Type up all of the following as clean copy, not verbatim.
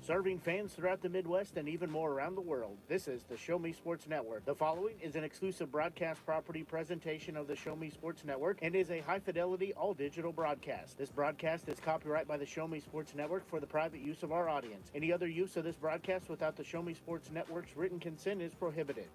Serving fans throughout the Midwest and even more around the world, this is the Show Me Sports Network. The following is an exclusive broadcast property presentation of the Show Me Sports Network and is a high-fidelity, all-digital broadcast. This broadcast is copyright by the Show Me Sports Network for the private use of our audience. Any other use of this broadcast without the Show Me Sports Network's written consent is prohibited.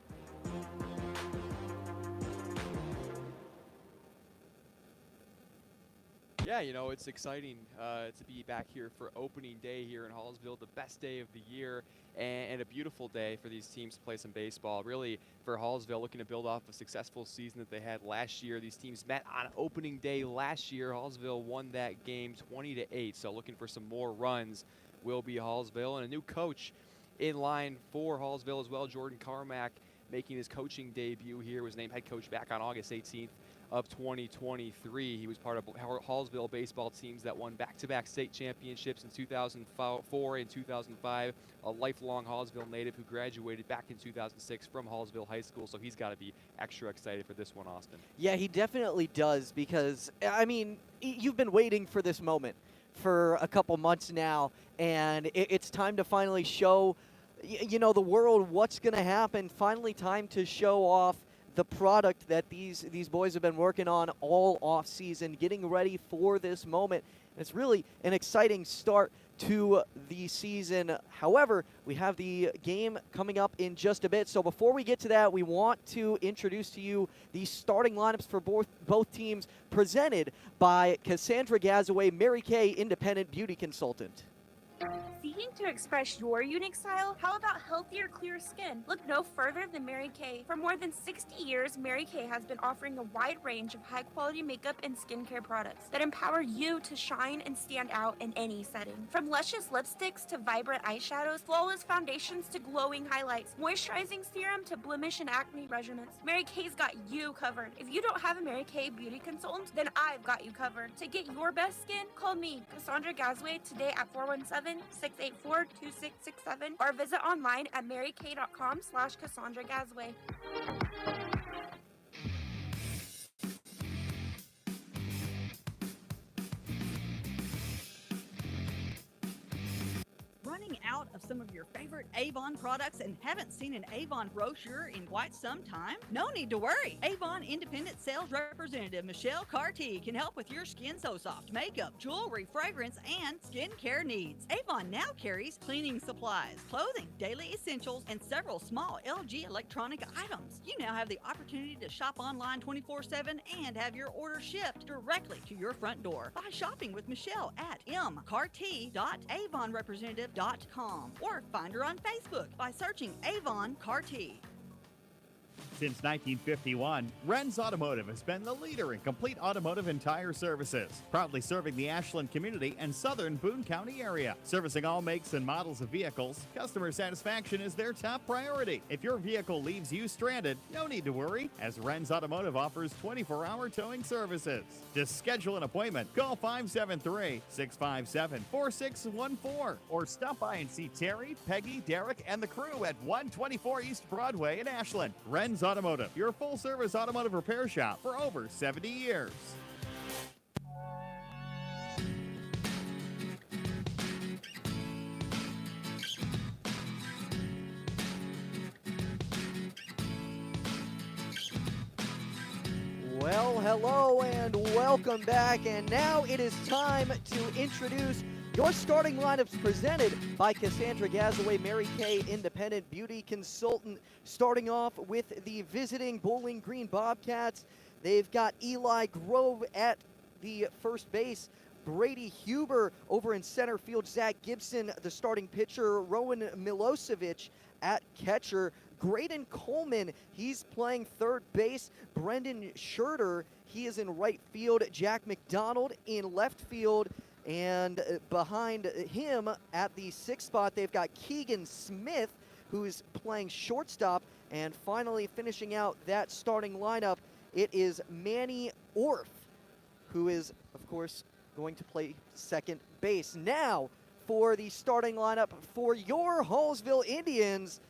Yeah, it's exciting to be back here for opening day here in Hallsville, the best day of the year, and a beautiful day for these teams to play some baseball. Really, for Hallsville, looking to build off a successful season that they had last year. These teams met on opening day last year. Hallsville won that game 20-8, so looking for some more runs will be Hallsville. And a new coach in line for Hallsville as well, Jordan Carmack, making his coaching debut here, was named head coach back on August 18th. Of 2023. He was part of Hallsville baseball teams that won back-to-back state championships in 2004 and 2005. A lifelong Hallsville native who graduated back in 2006 from Hallsville High School, so he's got to be extra excited for this one, Austin. Yeah, he definitely does because, I mean, you've been waiting for this moment for a couple months now, and it's time to finally show, the world what's going to happen. Finally time to show off the product that these boys have been working on all off season, getting ready for this moment. And it's really an exciting start to the season. However, we have the game coming up in just a bit. So before we get to that, we want to introduce to you the starting lineups for both teams, presented by Cassandra Gazaway, Mary Kay Independent Beauty Consultant. Seeking to express your unique style? How about healthier, clear skin? Look no further than Mary Kay. For more than 60 years, Mary Kay has been offering a wide range of high-quality makeup and skincare products that empower you to shine and stand out in any setting. From luscious lipsticks to vibrant eyeshadows, flawless foundations to glowing highlights, moisturizing serum to blemish and acne regimens, Mary Kay's got you covered. If you don't have a Mary Kay beauty consultant, then I've got you covered. To get your best skin, call me, Cassandra Gazaway, today at 417-684-2667 or visit online at marykay.com/Cassandra Gazaway. Running out of some of your favorite Avon products and haven't seen an Avon brochure in quite some time? No need to worry. Avon Independent Sales Representative Michelle Carty can help with your Skin So Soft makeup, jewelry, fragrance, and skincare needs. Avon now carries cleaning supplies, clothing, daily essentials, and several small LG electronic items. You now have the opportunity to shop online 24/7 and have your order shipped directly to your front door by shopping with Michelle at mcarty.avonrepresentative.com or find her on Facebook by searching Avon Carty. Since 1951, Ren's Automotive has been the leader in complete automotive and tire services, proudly serving the Ashland community and southern Boone County area. Servicing all makes and models of vehicles, customer satisfaction is their top priority. If your vehicle leaves you stranded, no need to worry, as Ren's Automotive offers 24-hour towing services. To schedule an appointment, call 573-657-4614 or stop by and see Terry, Peggy, Derek, and the crew at 124 East Broadway in Ashland. Ren's Automotive, your full-service automotive repair shop for over 70 years. Well, hello and welcome back, and now it is time to introduce your starting lineups, presented by Cassandra Gazaway, Mary Kay Independent Beauty Consultant. Starting off with the visiting Bowling Green Bobcats. They've got Eli Grove at the first base, Brady Huber over in center field, Zach Gibson, the starting pitcher, Rowan Milosevic at catcher, Graydon Coleman, he's playing third base, Brendan Scherter, he is in right field, Jack McDonald in left field, and behind him at the sixth spot, they've got Keegan Smith, who's playing shortstop. And finally, finishing out that starting lineup, it is Manny Orff, who is, of course, going to play second base. Now, for the starting lineup for your Hallsville Indians,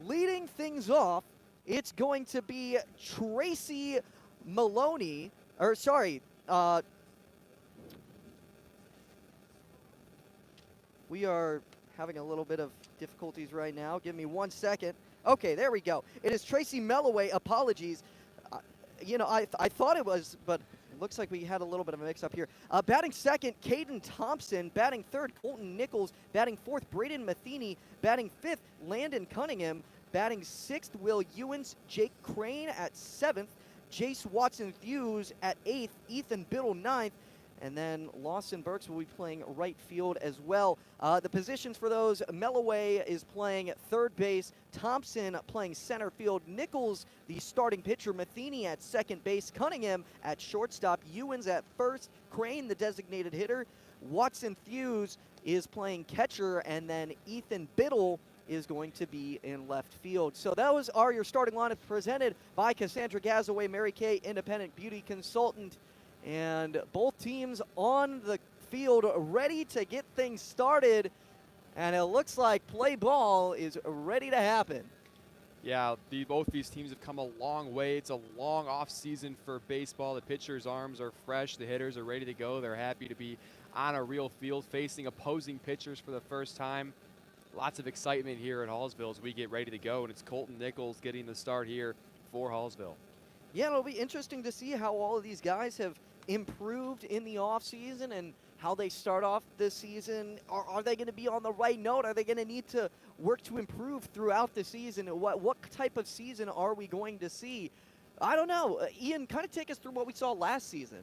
leading things off, it's going to be Tracy Maloney, or sorry, we are having a little bit of difficulties right now. Give me 1 second. Okay, there we go. It is Tracy Melloway. Apologies. I thought it was, but it looks like we had a little bit of a mix-up here. Batting second, Caden Thompson. Batting third, Colton Nichols. Batting fourth, Braden Matheny. Batting fifth, Landon Cunningham. Batting sixth, Will Ewens. Jake Crane at seventh. Jace Watson-Thews at eighth. Ethan Biddle ninth. And then Lawson Burks will be playing right field as well. The positions for those, Melloway is playing third base, Thompson playing center field, Nichols, the starting pitcher, Matheny at second base, Cunningham at shortstop, Ewens at first, Crane, the designated hitter, Watson-Thews is playing catcher, and then Ethan Biddle is going to be in left field. So those are your starting lineups presented by Cassandra Gazaway, Mary Kay Independent Beauty Consultant. And both teams on the field ready to get things started. And it looks like play ball is ready to happen. Yeah, both these teams have come a long way. It's a long off season for baseball. The pitchers' arms are fresh. The hitters are ready to go. They're happy to be on a real field facing opposing pitchers for the first time. Lots of excitement here at Hallsville as we get ready to go. And it's Colton Nichols getting the start here for Hallsville. Yeah, it'll be interesting to see how all of these guys have improved in the offseason and how they start off this season. Are they going to be on the right note? Are they going to need to work to improve throughout the season? What type of season are we going to see? I don't know. Ian, kind of take us through what we saw last season.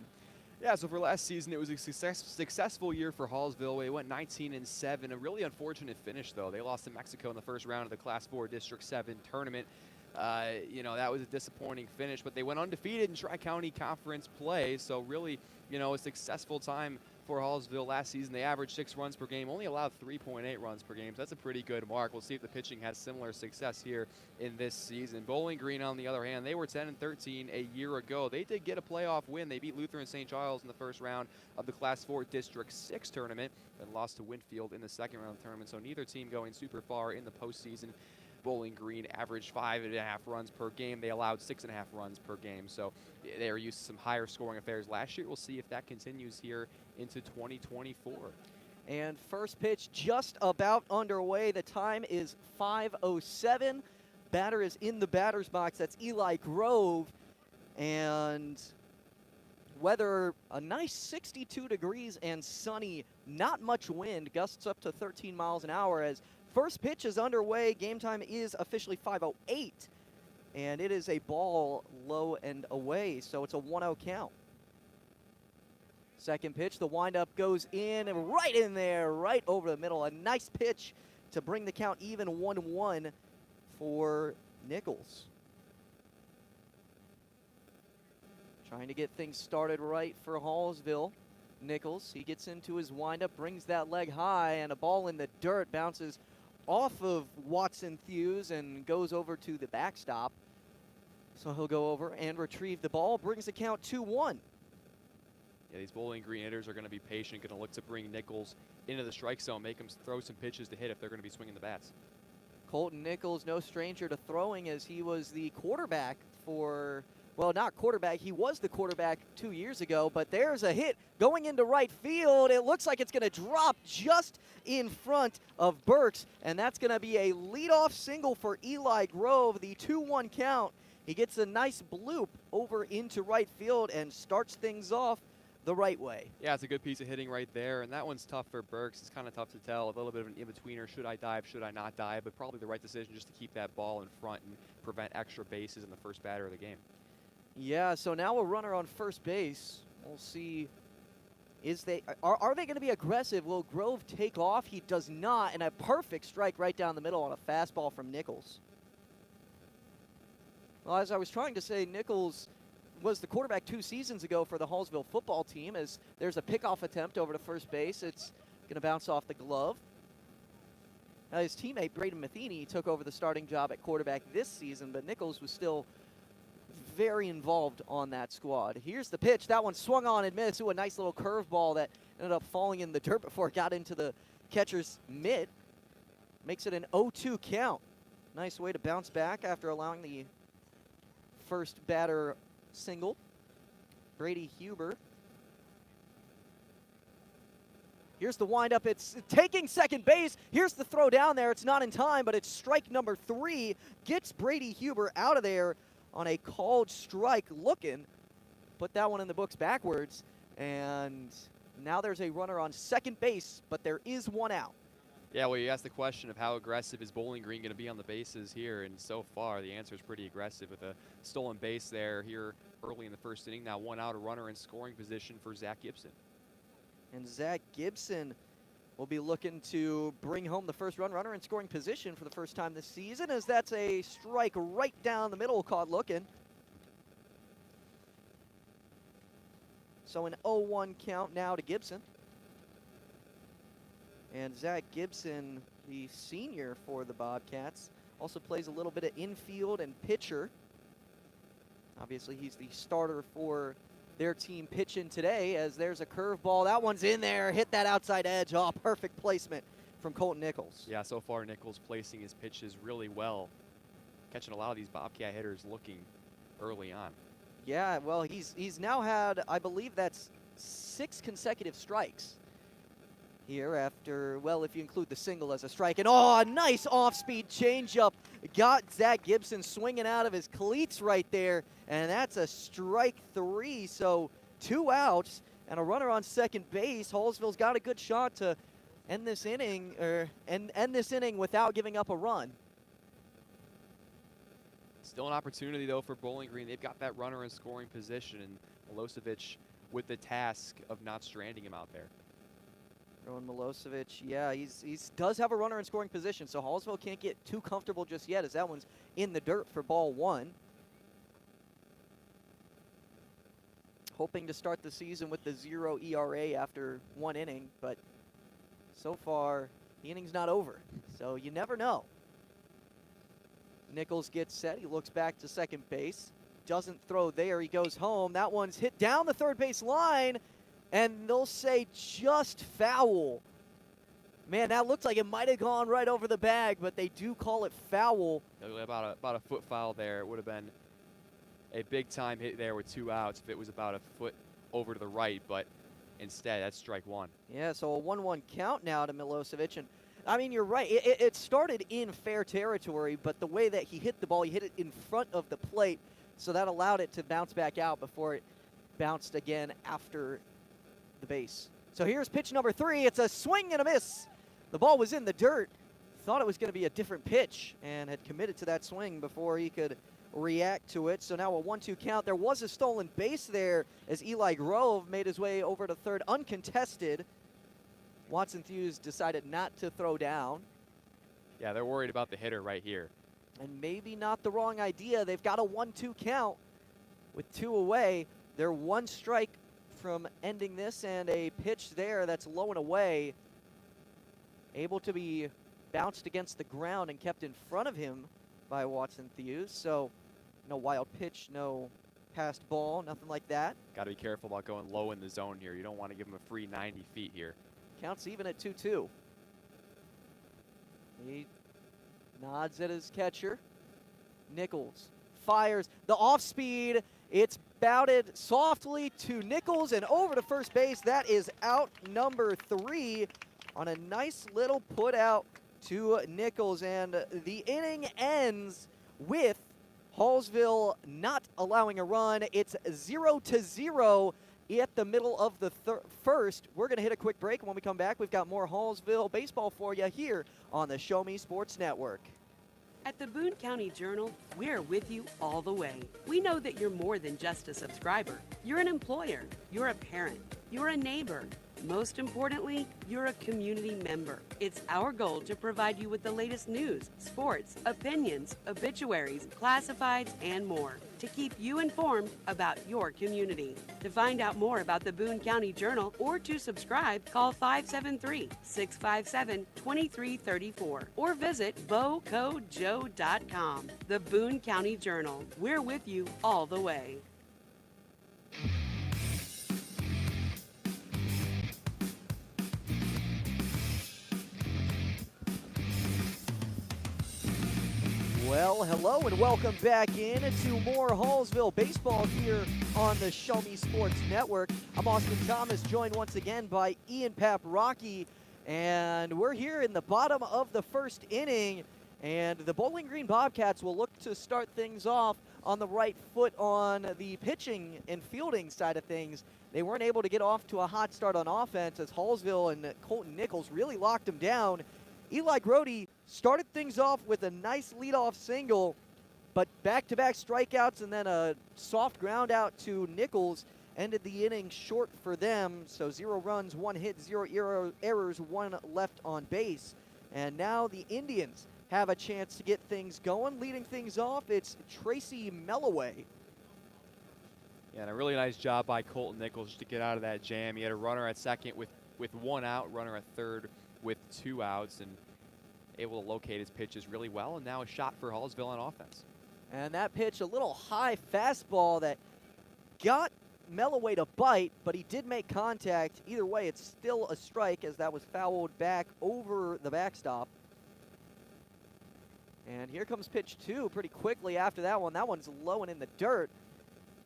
Yeah, so for last season, it was a successful year for Hallsville. They went 19-7, a really unfortunate finish, though. They lost to Mexico in the first round of the Class 4 District 7 tournament. That was a disappointing finish, but they went undefeated in Tri-County Conference play, so really, a successful time for Hallsville last season. They averaged 6 runs per game, only allowed 3.8 runs per game, so that's a pretty good mark. We'll see if the pitching has similar success here in this season. Bowling Green, on the other hand, they were 10-13 a year ago. They did get a playoff win. They beat Lutheran St. Giles in the first round of the Class 4 District 6 tournament and lost to Winfield in the second round of the tournament, so neither team going super far in the postseason. Bowling Green averaged 5.5 runs per game. They allowed 6.5 runs per game. So they are used to some higher scoring affairs last year. We'll see if that continues here into 2024. And first pitch just about underway. The time is 5:07. Batter is in the batter's box. That's Eli Grove. And weather, a nice 62 degrees and sunny. Not much wind. Gusts up to 13 miles an hour as first pitch is underway. Game time is officially 5:08, and it is a ball low and away, so it's a 1-0 count. Second pitch, the windup goes in and right in there, right over the middle. A nice pitch to bring the count even 1-1 for Nichols. Trying to get things started right for Hallsville. Nichols, he gets into his windup, brings that leg high, and a ball in the dirt bounces off of Watson-Thews and goes over to the backstop. So he'll go over and retrieve the ball, brings the count 2-1. Yeah, these Bowling Green hitters are going to be patient, going to look to bring Nichols into the strike zone, make him throw some pitches to hit if they're going to be swinging the bats. Colton Nichols, no stranger to throwing, as he was the quarterback for, well, not quarterback, he was the quarterback 2 years ago, but there's a hit going into right field. It looks like it's going to drop just in front of Burks, and that's going to be a leadoff single for Eli Grove, the 2-1 count. He gets a nice bloop over into right field and starts things off the right way. Yeah, it's a good piece of hitting right there, and that one's tough for Burks. It's kind of tough to tell, a little bit of an in-betweener. Should I dive, should I not dive? But probably the right decision just to keep that ball in front and prevent extra bases in the first batter of the game. Yeah, so now a runner on first base. We'll see. Are they going to be aggressive? Will Grove take off? He does not, and a perfect strike right down the middle on a fastball from Nichols. Well, as I was trying to say, Nichols was the quarterback 2 seasons ago for the Hallsville football team, as there's a pickoff attempt over to first base. It's going to bounce off the glove. Now, his teammate, Braden Matheny, took over the starting job at quarterback this season, but Nichols was still very involved on that squad. Here's the pitch. That one swung on and missed. Ooh, a nice little curveball that ended up falling in the dirt before it got into the catcher's mitt. Makes it an 0-2 count. Nice way to bounce back after allowing the first batter single. Brady Huber Here's the windup. It's taking second base. Here's the throw down there. It's not in time, but it's strike number 3. Gets Brady Huber out of there on a called strike looking. Put that one in the books backwards. And now there's a runner on second base, but there is one out. Yeah, well, you asked the question of how aggressive is Bowling Green going to be on the bases here, and so far the answer is pretty aggressive with a stolen base there here early in the first inning. Now one out, a runner in scoring position for Zach Gibson. And Zach Gibson will be looking to bring home the first run, runner in scoring position for the first time this season, as that's a strike right down the middle, caught looking. So an 0-1 count now to Gibson. And Zach Gibson, the senior for the Bobcats, also plays a little bit of infield and pitcher. Obviously, he's the starter for their team pitching today, as there's a curveball. That one's in there. Hit that outside edge. Oh, perfect placement from Colton Nichols. Yeah, so far Nichols placing his pitches really well, catching a lot of these Bobcat hitters looking early on. Yeah, well, he's now had, I believe that's 6 consecutive strikes here after, well, if you include the single as a strike. And oh, a nice off-speed changeup. Got Zach Gibson swinging out of his cleats right there, and that's a strike 3. So 2 outs and a runner on second base. Hallsville's got a good shot to end this inning, end this inning without giving up a run. Still an opportunity, though, for Bowling Green. They've got that runner in scoring position, and Milosevic with the task of not stranding him out there. Rowan Milosevic, yeah, he's does have a runner in scoring position, so Hallsville can't get too comfortable just yet, as that one's in the dirt for ball 1. Hoping to start the season with the 0 ERA after 1 inning, but so far the inning's not over, so you never know. Nichols gets set. He looks back to second base. Doesn't throw there. He goes home. That one's hit down the third base line, and they'll say just foul. Man, that looks like it might have gone right over the bag, but they do call it foul. About a foot foul there. It would have been a big-time hit there with 2 outs if it was about a foot over to the right, but instead, that's strike 1. Yeah, so a 1-1 count now to Milosevic. And I mean, you're right. It started in fair territory, but the way that he hit the ball, he hit it in front of the plate, so that allowed it to bounce back out before it bounced again after the base. So here's pitch number 3. It's a swing and a miss. The ball was in the dirt. Thought it was going to be a different pitch and had committed to that swing before he could react to it. So now a 1-2 count. There was a stolen base there as Eli Grove made his way over to third uncontested. Watson Hughes decided not to throw down. Yeah, they're worried about the hitter right here. And maybe not the wrong idea. They've got a 1-2 count with 2 away. They're 1 strike from ending this, and a pitch there that's low and away, able to be bounced against the ground and kept in front of him by Watson Hughes. So no wild pitch, no passed ball, nothing like that. Got to be careful about going low in the zone here. You don't want to give him a free 90 feet here. Counts even at 2-2. He nods at his catcher. Nichols fires the off speed. It's bouted softly to Nichols and over to first base. That is out number 3 on a nice little put out to Nichols. And the inning ends with Hallsville not allowing a run. It's 0-0 at the middle of the first. We're going to hit a quick break. When we come back, we've got more Hallsville baseball for you here on the Show Me Sports Network. At the Boone County Journal, we're with you all the way. We know that you're more than just a subscriber. You're an employer, you're a parent, you're a neighbor. Most importantly, you're a community member. It's our goal to provide you with the latest news, sports, opinions, obituaries, classifieds, and more to keep you informed about your community. To find out more about the Boone County Journal or to subscribe, call 573-657-2334 or visit bocojoe.com. The Boone County Journal. We're with you all the way. Well, hello and welcome back in to more Hallsville baseball here on the Show Me Sports Network. I'm Austin Thomas, joined once again by Ian Paprocki, and we're here in the bottom of the first inning, and the Bowling Green Bobcats will look to start things off on the right foot on the pitching and fielding side of things. They weren't able to get off to a hot start on offense as Hallsville and Colton Nichols really locked them down. Eli Grody started things off with a nice leadoff single, but back-to-back strikeouts and then a soft ground out to Nichols ended the inning short for them. So 0 runs, 1 hit, 0 errors, 1 left on base. And now the Indians have a chance to get things going. Leading things off, it's Tracy Melloway. Yeah, and a really nice job by Colton Nichols to get out of that jam. He had a runner at second with 1 out, runner at third with 2 outs, and able to locate his pitches really well. And now a shot for Hallsville on offense. And that pitch, a little high fastball that got Melloway to bite, but he did make contact. Either way, it's still a strike as that was fouled back over the backstop. And here comes pitch 2 pretty quickly after that one. That one's low and in the dirt,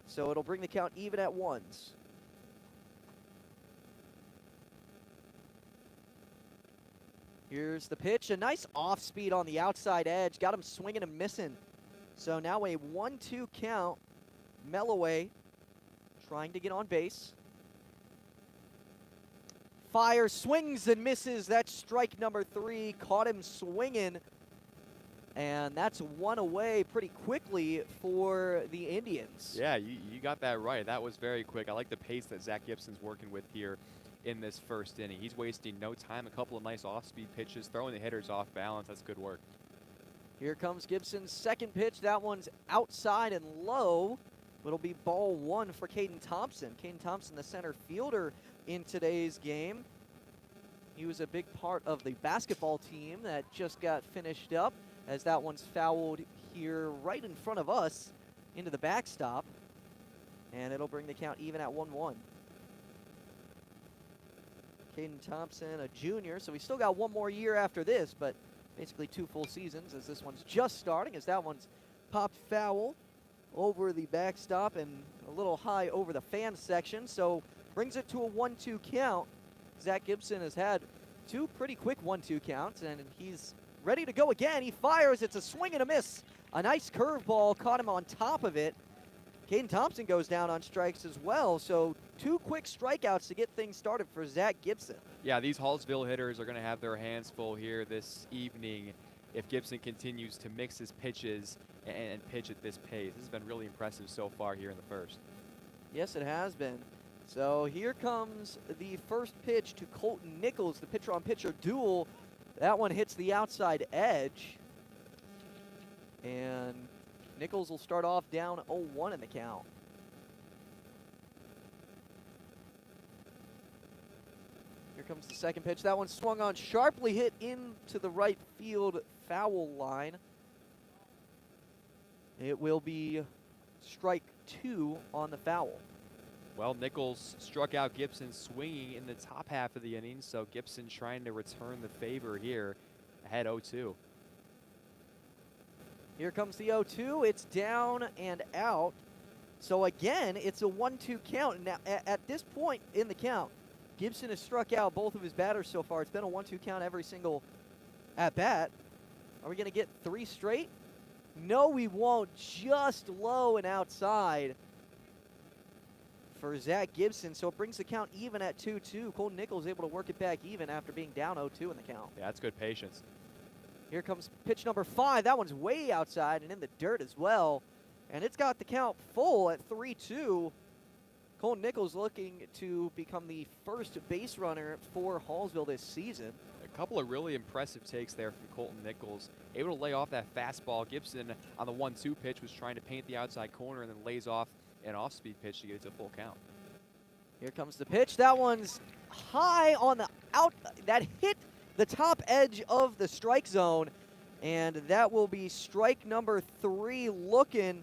so it'll bring the count even at 1s. Here's the pitch, a nice off speed on the outside edge, got him swinging and missing. So now a 1-2 count. Melloway trying to get on base. Fires, swings and misses. That's strike number 3. Caught him swinging. And that's 1 away pretty quickly for the Indians. Yeah, you got that right. That was very quick. I like the pace that Zach Gibson's working with here in this first inning. He's wasting no time. A couple of nice off-speed pitches, throwing the hitters off balance. That's good work. Here comes Gibson's second pitch. That one's outside and low. It'll be ball 1 for Caden Thompson. Caden Thompson, the center fielder in today's game. He was a big part of the basketball team that just got finished up, as that one's fouled here right in front of us into the backstop. And it'll bring the count even at 1-1. Caden Thompson, a junior, so we still got 1 more year after this, but basically 2 full seasons, as this one's just starting, as that one's popped foul over the backstop and a little high over the fan section. So brings it to a 1-2 count. Zach Gibson has had 2 pretty quick 1-2 counts, and he's ready to go again. He fires. It's a swing and a miss. A nice curveball caught him on top of it. Caden Thompson goes down on strikes as well. So 2 quick strikeouts to get things started for Zach Gibson. Yeah, these Hallsville hitters are going to have their hands full here this evening if Gibson continues to mix his pitches and pitch at this pace. This has been really impressive so far here in the first. Yes, it has been. So here comes the first pitch to Colton Nichols, the pitcher-on-pitcher duel. That one hits the outside edge. And Nichols will start off down 0-1 in the count. Here comes the second pitch. That one swung on, sharply hit into the right field foul line. It will be strike 2 on the foul. Well, Nichols struck out Gibson swinging in the top half of the inning, so Gibson trying to return the favor here, ahead 0-2. Here comes the 0-2. It's down and out. So again, it's a 1-2 count. Now, at this point in the count, Gibson has struck out both of his batters so far. It's been a 1-2 count every single at-bat. Are we going to get 3 straight? No, we won't. Just low and outside for Zach Gibson. So it brings the count even at 2-2. Colton Nichols able to work it back even after being down 0-2 in the count. Yeah, that's good patience. Here comes pitch number 5. That one's way outside and in the dirt as well. And it's got the count full at 3-2. Colton Nichols looking to become the first base runner for Hallsville this season. A couple of really impressive takes there from Colton Nichols. Able to lay off that fastball. Gibson on the 1-2 pitch was trying to paint the outside corner and then lays off an off-speed pitch to get it to a full count. Here comes the pitch. That one's high on the out. That hit the top edge of the strike zone. And that will be strike number 3 looking.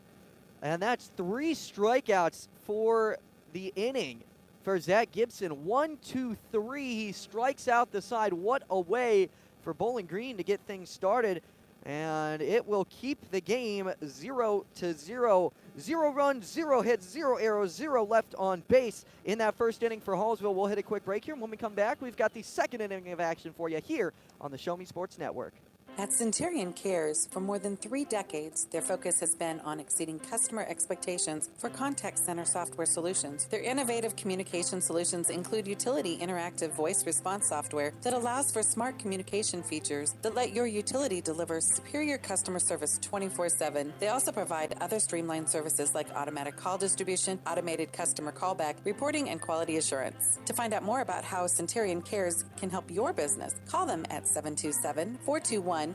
And that's 3 strikeouts for the inning for Zach Gibson. 1, 2, 3. He strikes out the side. What a way for Bowling Green to get things started. and it will keep the game 0-0. 0 runs, 0 hits, 0 arrows, 0 left on base in that first inning for Hallsville. We'll hit a quick break here, and when we come back, we've got the second inning of action for you here on the Show Me Sports Network. At Centurion Cares, for more than 3 decades, their focus has been on exceeding customer expectations for contact center software solutions. Their innovative communication solutions include utility interactive voice response software that allows for smart communication features that let your utility deliver superior customer service 24/7. They also provide other streamlined services like automatic call distribution, automated customer callback, reporting, and quality assurance. To find out more about how Centurion Cares can help your business, call them at 727-421-5300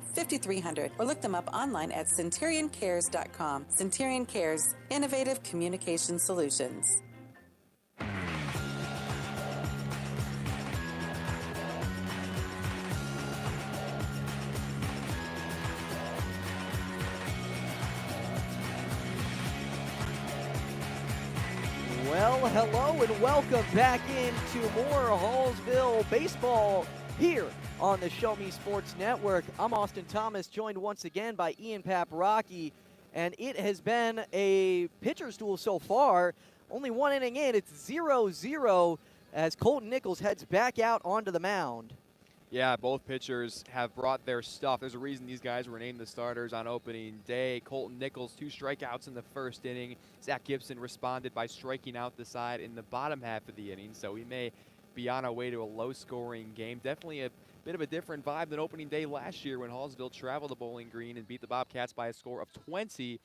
or look them up online at centurioncares.com. Centurion Cares, innovative communication solutions. Well, hello and welcome back into more Hallsville baseball here on the Show Me Sports Network. I'm Austin Thomas, joined once again by Ian Paprocki, and it has been a pitcher's duel so far. Only one inning in, it's 0-0 as Colton Nichols heads back out onto the mound. Yeah, both pitchers have brought their stuff. There's a reason these guys were named the starters on opening day. Colton Nichols, 2 strikeouts in the first inning. Zach Gibson responded by striking out the side in the bottom half of the inning, so we may be on our way to a low-scoring game. Definitely a bit of a different vibe than opening day last year when Hallsville traveled to Bowling Green and beat the Bobcats by a score of 20-8.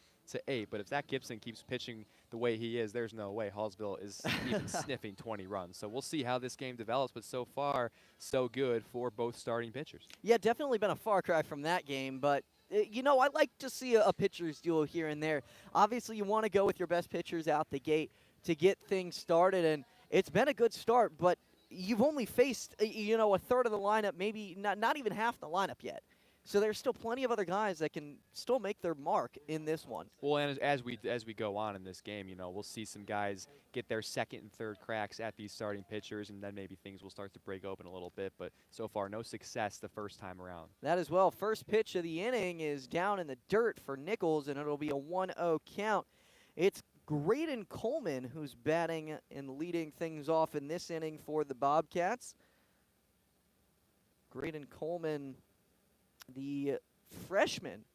But if Zach Gibson keeps pitching the way he is, there's no way Hallsville is even sniffing 20 runs. So we'll see how this game develops, but so far, so good for both starting pitchers. Yeah, definitely been a far cry from that game, but you know, I like to see a pitcher's duel here and there. Obviously, you want to go with your best pitchers out the gate to get things started, and it's been a good start, but you've only faced, you know, a third of the lineup, maybe not even half the lineup yet. So there's still plenty of other guys that can still make their mark in this one. Well, and as we go on in this game, you know, we'll see some guys get their second and third cracks at these starting pitchers, and then maybe things will start to break open a little bit. But so far, no success the first time around. That as well. First pitch of the inning is down in the dirt for Nichols, and it'll be a 1-0 count. It's Graydon Coleman who's batting and leading things off in this inning for the Bobcats. Graydon Coleman, the freshman,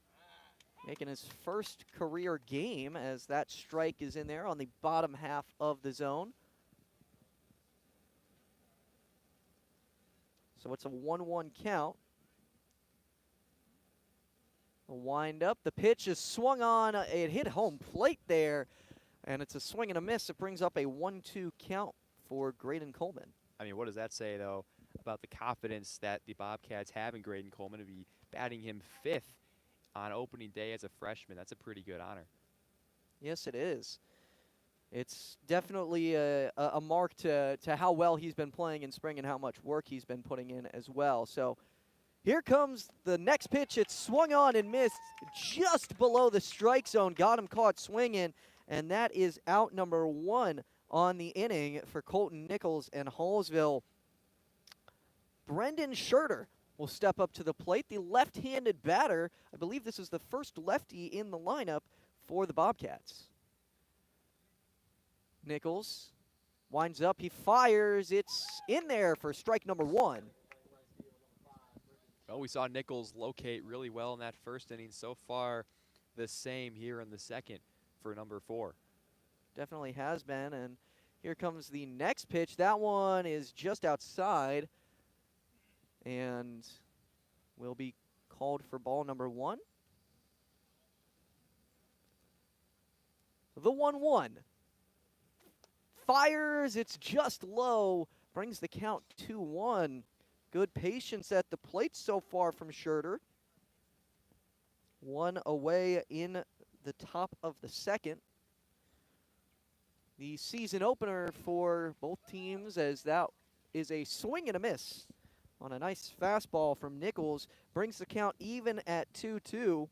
making his first career game as that strike is in there on the bottom half of the zone. So it's a 1-1 count. A wind up. The pitch is swung on. It hit home plate there, and it's a swing and a miss. It brings up a 1-2 count for Graydon Coleman. I mean, what does that say, though, about the confidence that the Bobcats have in Graydon Coleman to be batting him 5th on opening day as a freshman? That's a pretty good honor. Yes, it is. It's definitely a mark to how well he's been playing in spring and how much work he's been putting in as well. So here comes the next pitch. It's swung on and missed just below the strike zone. Got him caught swinging, and that is out number 1 on the inning for Colton Nichols and Hallsville. Brendan Scherter will step up to the plate, the left-handed batter. I believe this is the first lefty in the lineup for the Bobcats. Nichols winds up, he fires, it's in there for strike number 1. Well, we saw Nichols locate really well in that first inning. So far, the same here in the second for number 4. Definitely has been, and here comes the next pitch. That one is just outside and will be called for ball number 1. The 1-1. Fires, it's just low, brings the count 2-1. Good patience at the plate so far from Scherter. 1 away in the top of the second. The season opener for both teams, as that is a swing and a miss on a nice fastball from Nichols, brings the count even at 2-2.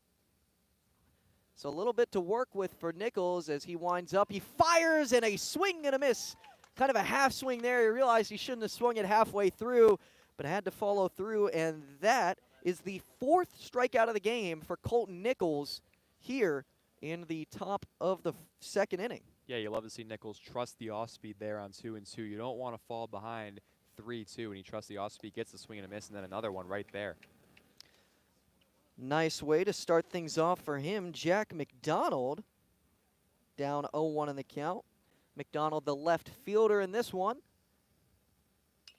So a little bit to work with for Nichols as he winds up. He fires and a swing and a miss. Kind of a half swing there. He realized he shouldn't have swung it halfway through, but had to follow through, and that is the 4th strikeout of the game for Colton Nichols here in the top of the 2nd inning. Yeah, you love to see Nichols trust the off-speed there on 2-2. You don't want to fall behind 3-2, and he trusts the off-speed, gets the swing and a miss, and then another one right there. Nice way to start things off for him. Jack McDonald down 0-1 in the count. McDonald, the left fielder in this one.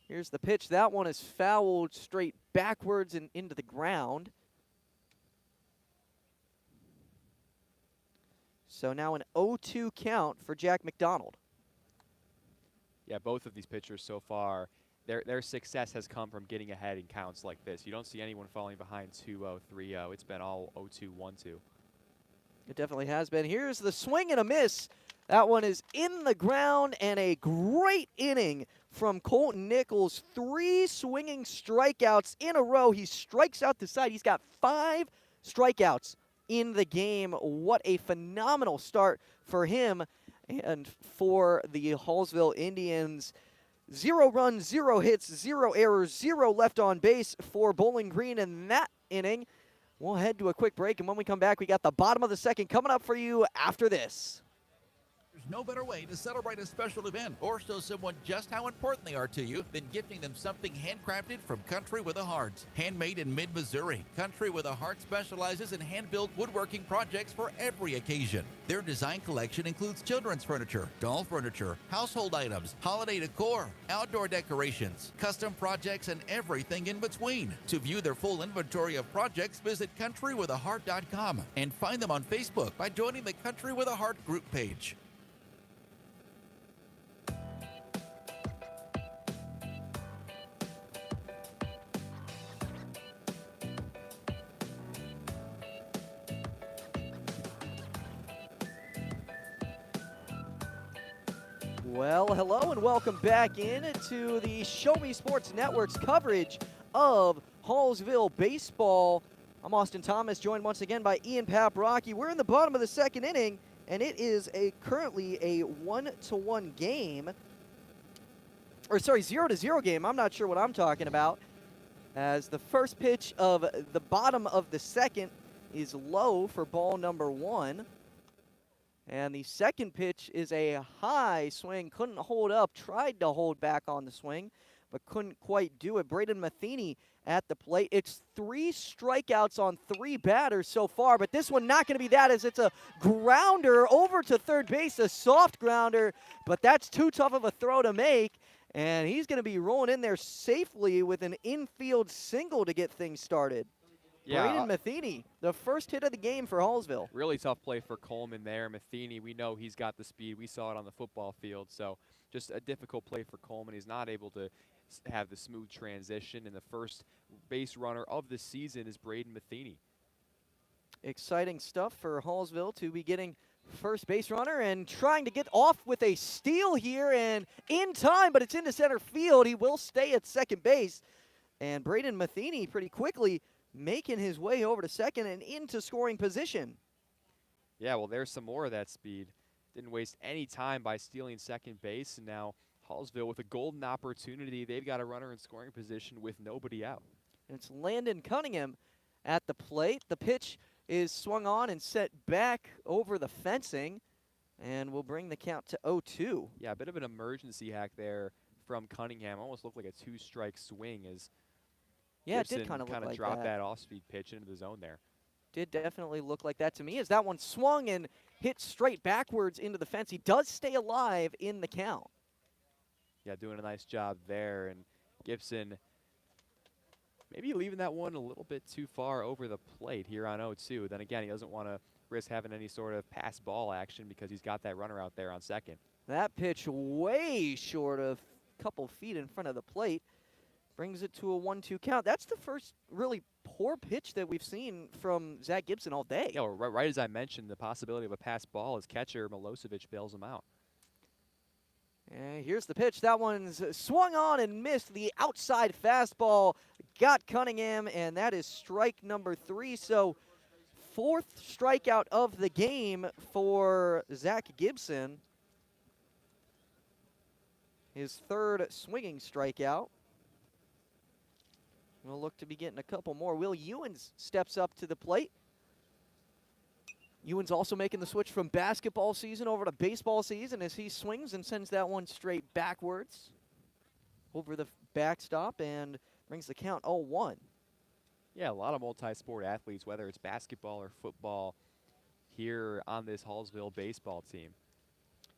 Here's the pitch. That one is fouled straight backwards and into the ground. So now an 0-2 count for Jack McDonald. Yeah, both of these pitchers so far, their success has come from getting ahead in counts like this. You don't see anyone falling behind 2-0, 3-0. It's been all 0-2, 1-2. It definitely has been. Here's the swing and a miss. That one is in the ground, and a great inning from Colton Nichols. 3 swinging strikeouts in a row. He strikes out the side. He's got 5 strikeouts in the game. What a phenomenal start for him and for the Hallsville Indians. 0 runs, 0 hits, 0 errors, 0 left on base for Bowling Green in that inning. We'll head to a quick break, and when we come back, we got the bottom of the 2nd coming up for you after this. There's no better way to celebrate a special event or show someone just how important they are to you than gifting them something handcrafted from Country with a Heart. Handmade in mid-Missouri, Country with a Heart specializes in hand-built woodworking projects for every occasion. Their design collection includes children's furniture, doll furniture, household items, holiday decor, outdoor decorations, custom projects, and everything in between. To view their full inventory of projects, visit countrywithaheart.com and find them on Facebook by joining the Country with a Heart group page. Well, hello and welcome back in to the Show Me Sports Network's coverage of Hallsville baseball. I'm Austin Thomas, joined once again by Ian Paprocki. We're in the bottom of the 2nd inning, and it is currently a 1-1 game. Or sorry, 0-0 game. I'm not sure what I'm talking about. As the first pitch of the bottom of the 2nd is low for ball number 1. And the second pitch is a high swing. Couldn't hold up. Tried to hold back on the swing, but couldn't quite do it. Braden Matheny at the plate. It's 3 strikeouts on 3 batters so far, but this one not going to be that, as it's a grounder over to third base, a soft grounder, but that's too tough of a throw to make, and he's going to be rolling in there safely with an infield single to get things started. Yeah, Braden Matheny, the first hit of the game for Hallsville. Really tough play for Coleman there. Matheny, we know he's got the speed. We saw it on the football field. So just a difficult play for Coleman. He's not able to have the smooth transition. And the first base runner of the season is Braden Matheny. Exciting stuff for Hallsville to be getting first base runner and trying to get off with a steal here and in time, but it's into center field. He will stay at second base. And Braden Matheny pretty quickly making his way over to second and into scoring position. Yeah, well, there's some more of that speed. Didn't waste any time by stealing second base, and now Hallsville with a golden opportunity. They've got a runner in scoring position with nobody out. And it's Landon Cunningham at the plate. The pitch is swung on and set back over the fencing, and will bring the count to 0-2. Yeah, a bit of an emergency hack there from Cunningham. Almost looked like a 2-strike swing as yeah, Gibson it did kind of look like dropped that off-speed pitch into the zone there. Did definitely look like that to me, as that one swung and hit straight backwards into the fence. He does stay alive in the count. Yeah, doing a nice job there. And Gibson maybe leaving that one a little bit too far over the plate here on 0-2. Then again, he doesn't want to risk having any sort of pass ball action because he's got that runner out there on second. That pitch way short of a couple feet in front of the plate. Brings it to a 1-2 count. That's the first really poor pitch that we've seen from Zach Gibson all day. Yeah, well, right as I mentioned, the possibility of a pass ball as catcher Milosevic bails him out. And here's the pitch. That one's swung on and missed. The outside fastball got Cunningham, and that is strike number 3. So 4th strikeout of the game for Zach Gibson. His 3rd swinging strikeout. We'll look to be getting a couple more. Will Ewens steps up to the plate. Ewens also making the switch from basketball season over to baseball season as he swings and sends that one straight backwards over the backstop and brings the count 0-1. Yeah, a lot of multi-sport athletes, whether it's basketball or football, here on this Hallsville baseball team.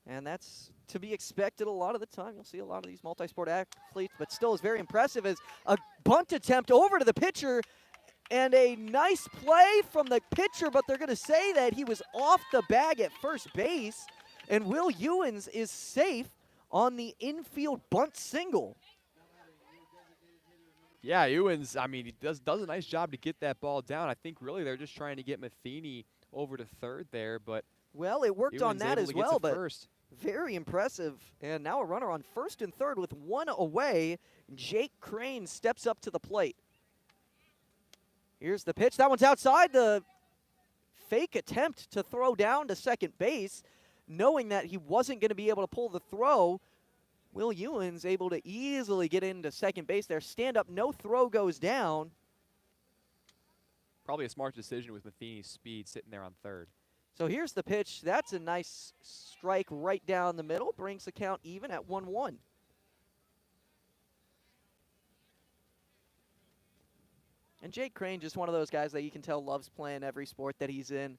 And that's to be expected a lot of the time. You'll see a lot of these multi-sport athletes, but still is very impressive as a bunt attempt over to the pitcher and a nice play from the pitcher, but they're going to say that he was off the bag at first base, and Will Ewens is safe on the infield bunt single. Yeah, Ewens, I mean, he does a nice job to get that ball down. I think really they're just trying to get Matheny over to third there, but well, it worked on that as well, but first. Very impressive. And now a runner on first and third with one away. Jake Crane steps up to the plate. Here's the pitch. That one's outside. The fake attempt to throw down to second base, knowing that he wasn't going to be able to pull the throw. Will Ewens able to easily get into second base there. Stand up, no throw goes down. Probably a smart decision with Matheny's speed sitting there on third. So here's the pitch. That's a nice strike right down the middle. Brings the count even at 1-1. And Jake Crane, just one of those guys that you can tell loves playing every sport that he's in.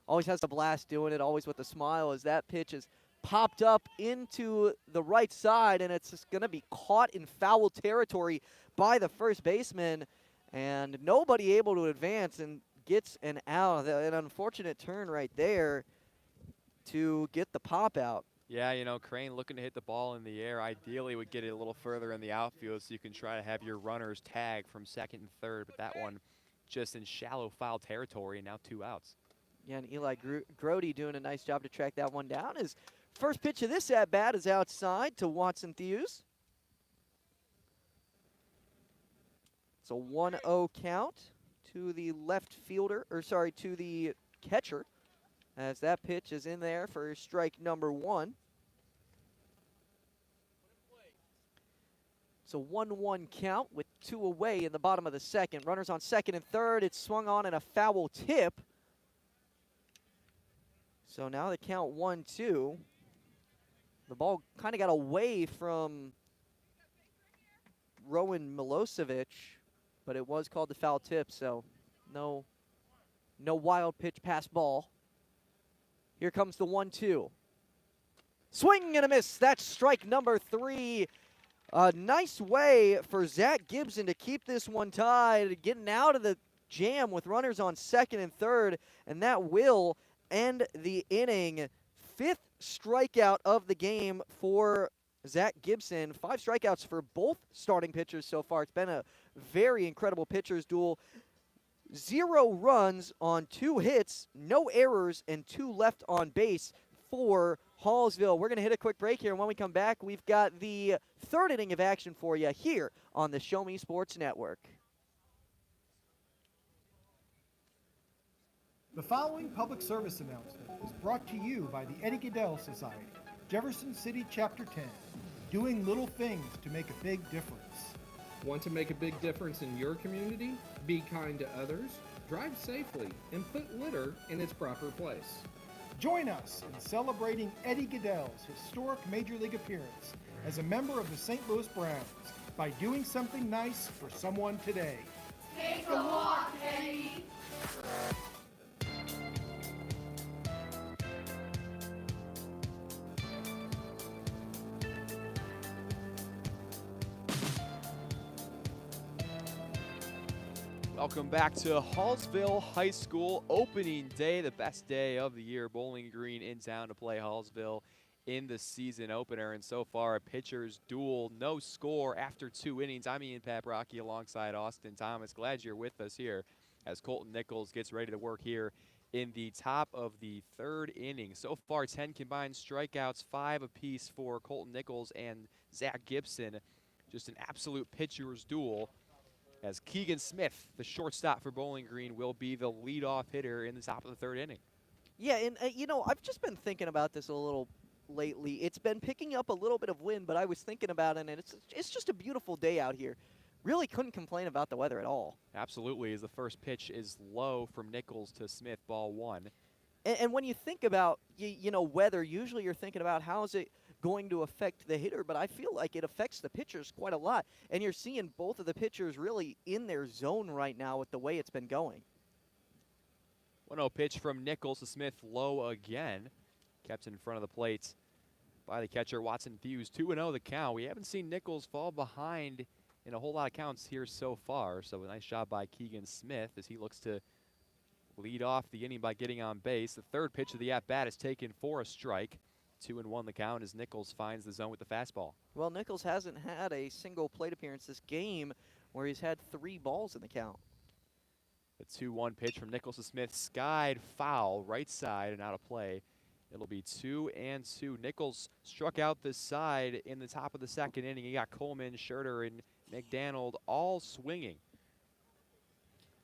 Always has a blast doing it, always with a smile, as that pitch is popped up into the right side, and it's just going to be caught in foul territory by the first baseman, and nobody able to advance and gets an out. An unfortunate turn right there to get the pop out. Yeah, you know, Crane looking to hit the ball in the air. Ideally would get it a little further in the outfield so you can try to have your runners tag from second and third, but that one just in shallow foul territory, and now 2 outs. Yeah, and Eli Grody doing a nice job to track that one down. His first pitch of this at-bat is outside to Watson Thews. It's a 1-0 count to the left fielder, or sorry, to the catcher, as that pitch is in there for strike number 1. It's a 1-1 count with 2 away in the bottom of the second. Runners on second and third. It's swung on in a foul tip. So now the count 1-2. The ball kind of got away from Rowan Milosevic, but it was called the foul tip, so no wild pitch pass ball. Here comes the 1-2. Swing and a miss. That's strike number 3. A nice way for Zach Gibson to keep this one tied, getting out of the jam with runners on second and third, and that will end the inning. 5th strikeout of the game for Zach Gibson. 5 strikeouts for both starting pitchers so far. It's been a very incredible pitchers duel. 0 runs on 2 hits, no errors, and 2 left on base for Hallsville. We're going to hit a quick break here, and when we come back, we've got the 3rd inning of action for you here on the Show Me Sports Network. The following public service announcement is brought to you by the Eddie Gaedel Society, Jefferson City Chapter 10, doing little things to make a big difference. Want to make a big difference in your community? Be kind to others, drive safely, and put litter in its proper place. Join us in celebrating Eddie Gaedel's historic Major League appearance as a member of the St. Louis Browns by doing something nice for someone today. Take a walk, Eddie! Welcome back to Hallsville High School opening day, the best day of the year. Bowling Green in town to play Hallsville in the season opener, and so far a pitcher's duel, no score after 2 innings. I'm Ian Paprocki alongside Austin Thomas. Glad you're with us here as Colton Nichols gets ready to work here in the top of the 3rd inning. So far 10 combined strikeouts, 5 apiece for Colton Nichols and Zach Gibson. Just an absolute pitcher's duel, as Keegan Smith, the shortstop for Bowling Green, will be the leadoff hitter in the top of the 3rd inning. Yeah, and you know, I've just been thinking about this a little lately. It's been picking up a little bit of wind, but I was thinking about it, and it's just a beautiful day out here. really couldn't complain about the weather at all. Absolutely, as the first pitch is low from Nichols to Smith, ball 1. And when you think about, you know, weather, usually you're thinking about how is it going to affect the hitter, but I feel like it affects the pitchers quite a lot. And you're seeing both of the pitchers really in their zone right now with the way it's been going. 1-0 pitch from Nichols to Smith, low again. Kept in front of the plate by the catcher, Watson Fuse. 2-0 the count. We haven't seen Nichols fall behind in a whole lot of counts here so far, so a nice job by Keegan Smith as he looks to lead off the inning by getting on base. The third pitch of the at-bat is taken for a strike. 2-1 the count as Nichols finds the zone with the fastball. Well, Nichols hasn't had a single plate appearance this game where he's had 3 balls in the count. The 2-1 pitch from Nichols to Smith, skied foul, right side and out of play. It'll be 2-2. Nichols struck out the side in the top of the second inning. He got Coleman, Scherter, and McDaniel all swinging.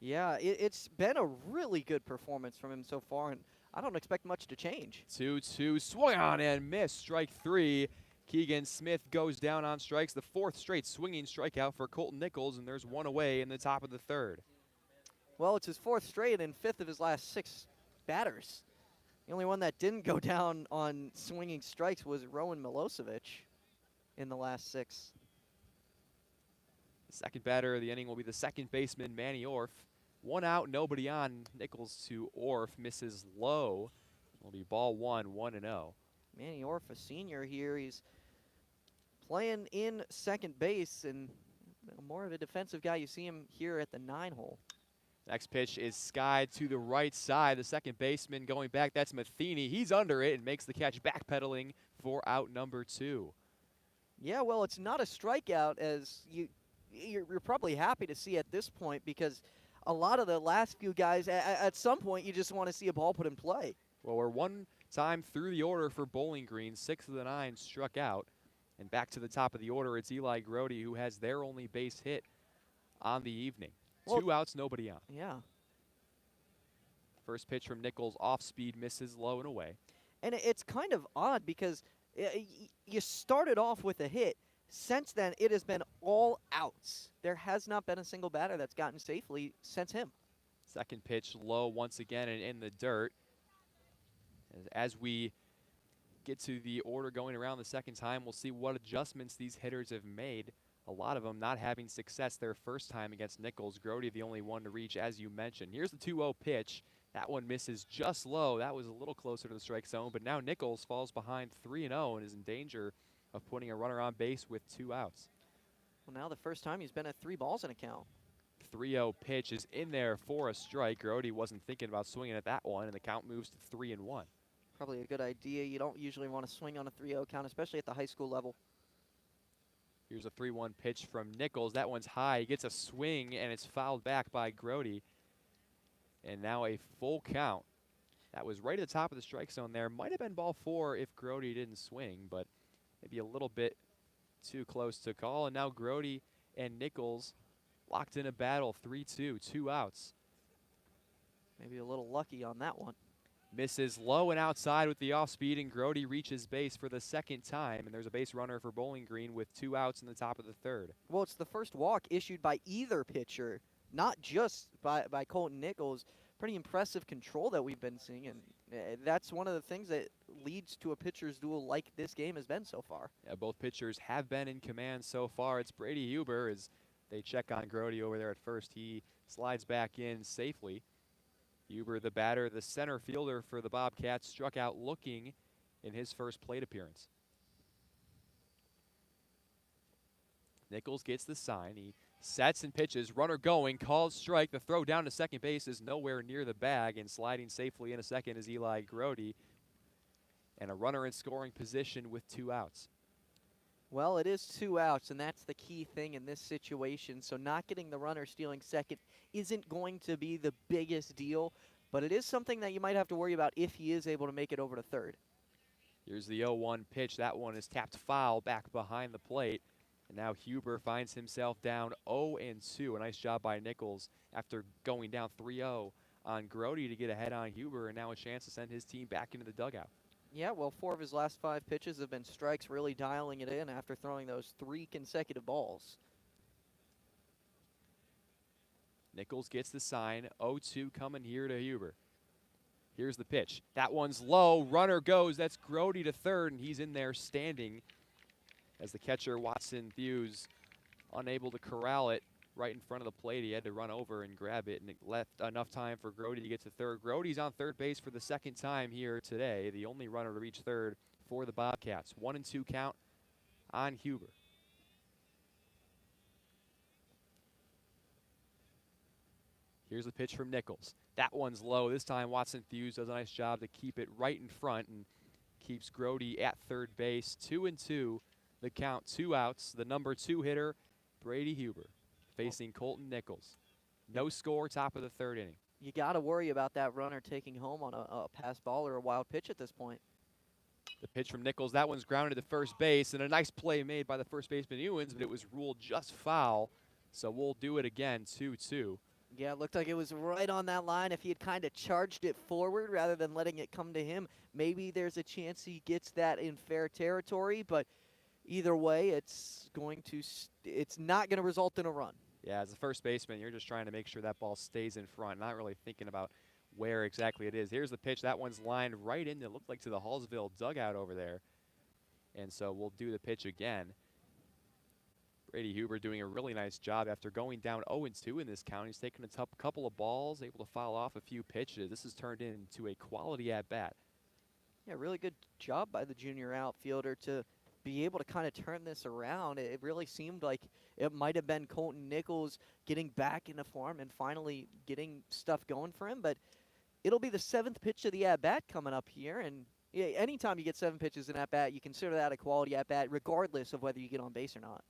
Yeah, it's been a really good performance from him so far, and I don't expect much to change. 2-2, swung on and missed, strike 3. Keegan Smith goes down on strikes, the 4th straight swinging strikeout for Colton Nichols, and there's 1 away in the top of the 3rd. Well, it's his 4th straight and 5th of his last 6 batters. The only one that didn't go down on swinging strikes was Rowan Milosevic in the last 6. The second batter of the inning will be the second baseman, Manny Orff. 1 out, nobody on. Nichols to Orff, misses low. It'll be ball 1, 1-0. Manny Orff, a senior here. He's playing in second base and more of a defensive guy. You see him here at the 9-hole. Next pitch is skied to the right side. The second baseman going back, that's Matheny. He's under it and makes the catch, backpedaling for out number 2. Yeah, well, it's not a strikeout, as you're probably happy to see at this point, because a lot of the last few guys, at some point, you just want to see a ball put in play. Well, we're 1 time through the order for Bowling Green. 6 of the 9 struck out. And back to the top of the order, it's Eli Grody, who has their only base hit on the evening. Well, 2 outs, nobody on. Yeah. First pitch from Nichols, off speed, misses low and away. And it's kind of odd because you started off with a hit. Since then, it has been all outs. There has not been a single batter that's gotten safely since him. Second pitch low once again and in the dirt. As we get to the order going around the second time, we'll see what adjustments these hitters have made. A lot of them not having success their first time against Nichols. Grody the only one to reach, as you mentioned. Here's the 2-0 pitch. That one misses just low. That was a little closer to the strike zone, but now Nichols falls behind 3-0 and is in danger of putting a runner on base with 2 outs. Well, now the first time he's been at 3 balls in a count. 3-0 pitch is in there for a strike. Grody wasn't thinking about swinging at that one, and the count moves to 3-1. Probably a good idea. You don't usually want to swing on a 3-0 count, especially at the high school level. Here's a 3-1 pitch from Nichols. That one's high. He gets a swing, and it's fouled back by Grody. And now a full count. That was right at the top of the strike zone there. Might have been ball 4 if Grody didn't swing, but maybe a little bit too close to call. And now Grody and Nichols locked in a battle, 3-2, 2 outs. Maybe a little lucky on that one. Misses low and outside with the off speed, and Grody reaches base for the second time. And there's a base runner for Bowling Green with 2 outs in the top of the 3rd. Well, it's the first walk issued by either pitcher, not just by Colton Nichols. Pretty impressive control that we've been seeing, and that's one of the things that leads to a pitcher's duel like this game has been so far. Yeah, both pitchers have been in command so far. It's Brady Huber as they check on Grody over there at first. He slides back in safely. Huber, the batter, the center fielder for the Bobcats, struck out looking in his first plate appearance. Nichols gets the sign. He sets and pitches. Runner going, calls strike. The throw down to second base is nowhere near the bag, and sliding safely in a second is Eli Grody. And a runner in scoring position with 2 outs. Well, it is 2 outs, and that's the key thing in this situation. So not getting the runner stealing second isn't going to be the biggest deal, but it is something that you might have to worry about if he is able to make it over to third. Here's the 0-1 pitch. That one is tapped foul back behind the plate. And now Huber finds himself down 0-2. A nice job by Nichols after going down 3-0 on Grody to get ahead on Huber, and now a chance to send his team back into the dugout. Yeah, well, 4 of his last 5 pitches have been strikes, really dialing it in after throwing those 3 consecutive balls. Nichols gets the sign. 0-2 coming here to Huber. Here's the pitch. That one's low. Runner goes. That's Grody to third, and he's in there standing as the catcher, Watson Thews, unable to corral it right in front of the plate. He had to run over and grab it, and it left enough time for Grody to get to third. Grody's on third base for the second time here today, the only runner to reach third for the Bobcats. 1-2 count on Huber. Here's the pitch from Nichols. That one's low. This time Watson Thews does a nice job to keep it right in front and keeps Grody at third base. 2-2, the count, 2 outs. The number 2 hitter, Brady Huber, facing Colton Nichols. No score, top of the third inning. You got to worry about that runner taking home on a pass ball or a wild pitch at this point. The pitch from Nichols, that one's grounded to first base, and a nice play made by the first baseman Ewens, but it was ruled just foul, so we'll do it again, 2-2. Yeah, it looked like it was right on that line. If he had kind of charged it forward rather than letting it come to him, maybe there's a chance he gets that in fair territory. But either way, it's not going to result in a run. Yeah, as a first baseman, you're just trying to make sure that ball stays in front, not really thinking about where exactly it is. Here's the pitch. That one's lined right in. It looked like to the Hallsville dugout over there. And so we'll do the pitch again. Brady Huber doing a really nice job after going down 0-2 in this count. He's taken a couple of balls, able to foul off a few pitches. This has turned into a quality at-bat. Yeah, really good job by the junior outfielder to be able to kind of turn this around. It really seemed like it might have been Colton Nichols getting back into form and finally getting stuff going for him. But it'll be the 7th pitch of the at-bat coming up here. And yeah, anytime you get 7 pitches in at-bat, you consider that a quality at-bat regardless of whether you get on base or not.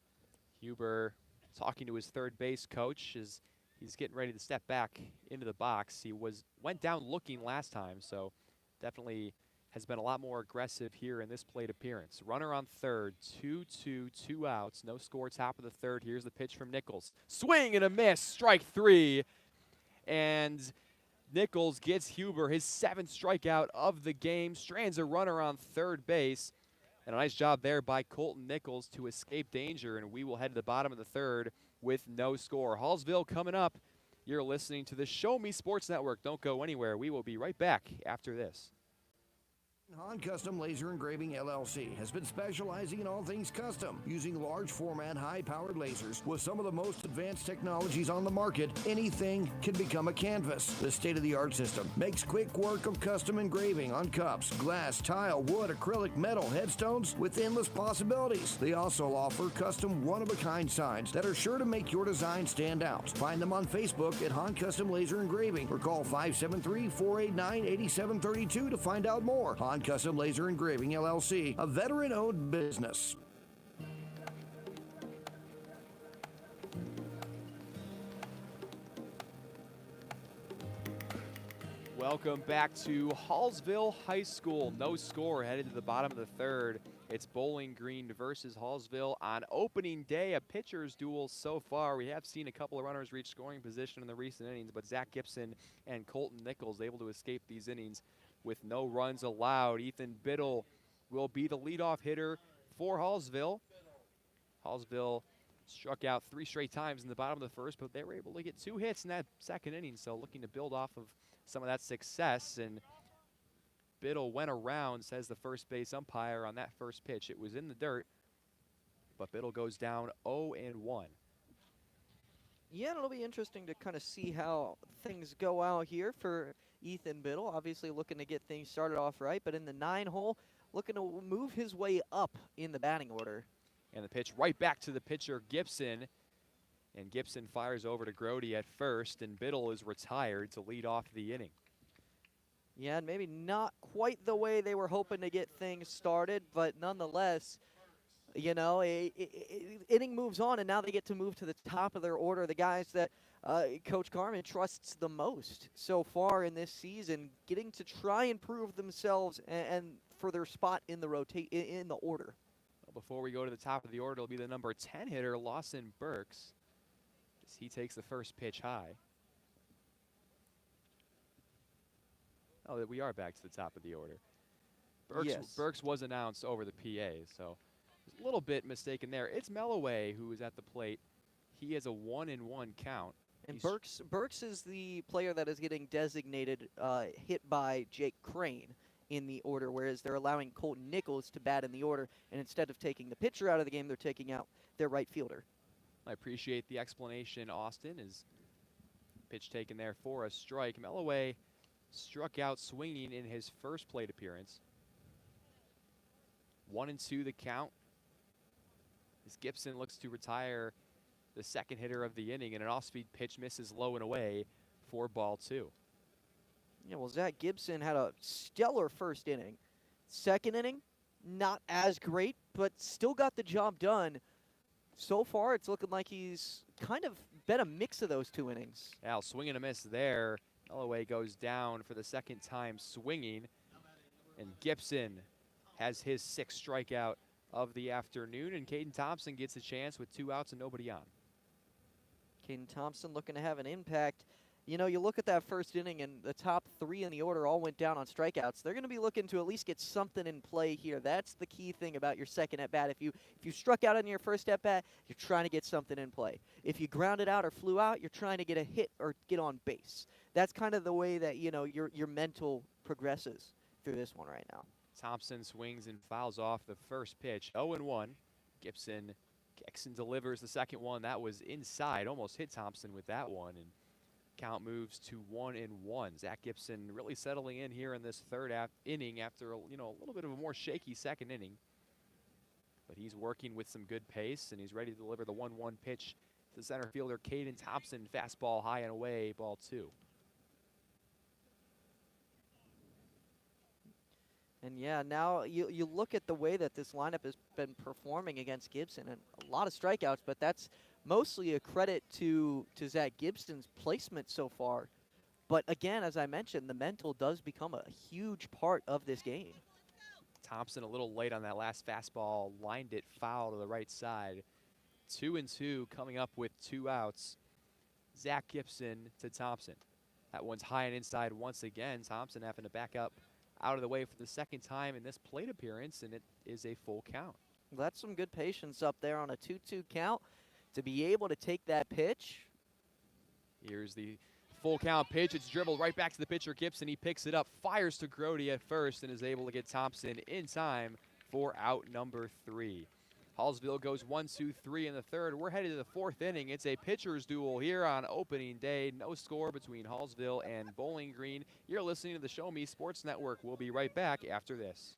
Huber talking to his third base coach as he's getting ready to step back into the box. He went down looking last time, so definitely has been a lot more aggressive here in this plate appearance. Runner on third, 2-2, 2 outs, no score, top of the third. Here's the pitch from Nichols. Swing and a miss, strike 3. And Nichols gets Huber his 7th strikeout of the game, strands a runner on third base. And a nice job there by Colton Nichols to escape danger, and we will head to the bottom of the third with no score. Hallsville coming up. You're listening to the Show Me Sports Network. Don't go anywhere. We will be right back after this. Han Custom Laser Engraving LLC has been specializing in all things custom, using large format, high-powered lasers with some of the most advanced technologies on the market. Anything can become a canvas. The state-of-the-art system makes quick work of custom engraving on cups, glass, tile, wood, acrylic, metal, headstones with endless possibilities. They also offer custom one-of-a-kind signs that are sure to make your design stand out. Find them on Facebook at Han Custom Laser Engraving or call 573-489-8732 to find out more. Han Custom Laser Engraving LLC, a veteran-owned business. Welcome back to Hallsville High School. No score, headed to the bottom of the third. It's Bowling Green versus Hallsville on opening day, a pitcher's duel so far. We have seen a couple of runners reach scoring position in the recent innings, but Zach Gibson and Colton Nichols able to escape these innings with no runs allowed. Ethan Biddle will be the leadoff hitter for Hallsville. Hallsville struck out 3 straight times in the bottom of the first, but they were able to get 2 hits in that second inning, so looking to build off of some of that success. And Biddle went around, says the first base umpire on that first pitch. It was in the dirt, but Biddle goes down 0-1. Yeah, it'll be interesting to kind of see how things go out here for Ethan Biddle. Obviously looking to get things started off right, but in the 9-hole, looking to move his way up in the batting order. And the pitch right back to the pitcher, Gibson. And Gibson fires over to Grody at first, and Biddle is retired to lead off the inning. Yeah, and maybe not quite the way they were hoping to get things started, but nonetheless, you know, inning moves on, and now they get to move to the top of their order. The guys that Coach Carmen trusts the most so far in this season, getting to try and prove themselves and for their spot in the in the order. Well, before we go to the top of the order, it'll be the number 10 hitter, Lawson Burks, as he takes the first pitch high. Oh, we are back to the top of the order. Burks was announced over the PA, so a little bit mistaken there. It's Melloway who is at the plate. He has a 1-1 count. And Burks is the player that is getting designated hit by Jake Crane in the order, whereas they're allowing Colton Nichols to bat in the order, and instead of taking the pitcher out of the game, they're taking out their right fielder. I appreciate the explanation, Austin. Is pitch taken there for a strike. Melloway struck out swinging in his first plate appearance. 1-2 the count. As Gibson looks to retire the second hitter of the inning, and an off-speed pitch misses low and away for ball 2. Yeah, well, Zach Gibson had a stellar first inning. Second inning, not as great, but still got the job done. So far, it's looking like he's kind of been a mix of those 2 innings. Now, swing and a miss there. Melloway goes down for the second time swinging, and Gibson has his 6th strikeout of the afternoon, and Caden Thompson gets a chance with 2 outs and nobody on. Caden Thompson looking to have an impact. You know, you look at that first inning, and the top 3 in the order all went down on strikeouts. They're going to be looking to at least get something in play here. That's the key thing about your second at-bat. If you struck out on your first at-bat, you're trying to get something in play. If you grounded out or flew out, you're trying to get a hit or get on base. That's kind of the way that, you know, your mental progresses through this one right now. Thompson swings and fouls off the first pitch. 0-1. Gibson kicks and delivers the second one. That was inside. Almost hit Thompson with that one. And count moves to 1-1. Zach Gibson really settling in here in this third inning after a little bit of a more shaky second inning. But he's working with some good pace, and he's ready to deliver the 1-1 pitch to center fielder Caden Thompson. Fastball high and away, ball 2. And yeah, now you look at the way that this lineup has been performing against Gibson, and a lot of strikeouts, but that's mostly a credit to Zach Gibson's placement so far. But again, as I mentioned, the mental does become a huge part of this game. Thompson a little late on that last fastball, lined it foul to the right side. 2-2 coming up with 2 outs. Zach Gibson to Thompson. That one's high and inside once again. Thompson having to back up out of the way for the second time in this plate appearance, and it is a full count. Well, that's some good patience up there on a 2-2 count to be able to take that pitch. Here's the full count pitch. It's dribbled right back to the pitcher, Gibson. He picks it up, fires to Grody at first, and is able to get Thompson in time for out number 3. Hallsville goes 1-2-3 in the third. We're headed to the 4th inning. It's a pitcher's duel here on opening day. No score between Hallsville and Bowling Green. You're listening to the Show Me Sports Network. We'll be right back after this.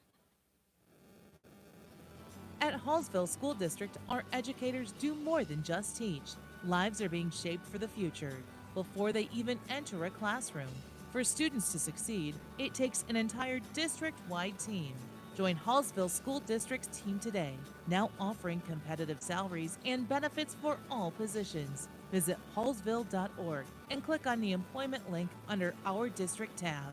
At Hallsville School District, our educators do more than just teach. Lives are being shaped for the future before they even enter a classroom. For students to succeed, it takes an entire district-wide team. Join Hallsville School District's team today, now offering competitive salaries and benefits for all positions. Visit hallsville.org and click on the employment link under Our District tab.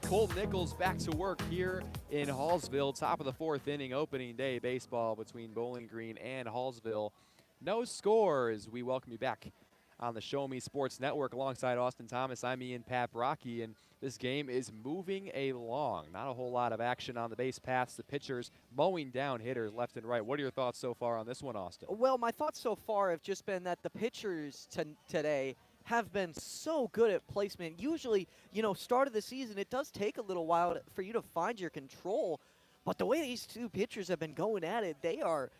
Colt Nichols back to work here in Hallsville. Top of the 4th inning, opening day baseball between Bowling Green and Hallsville. No score as we welcome you back on the Show Me Sports Network alongside Austin Thomas. I'm Ian Paprocki, and this game is moving along. Not a whole lot of action on the base paths. The pitchers mowing down hitters left and right. What are your thoughts so far on this one, Austin? Well, my thoughts so far have just been that the pitchers today have been so good at placement. Usually, start of the season, it does take a little while for you to find your control. But the way these 2 pitchers have been going at it, they are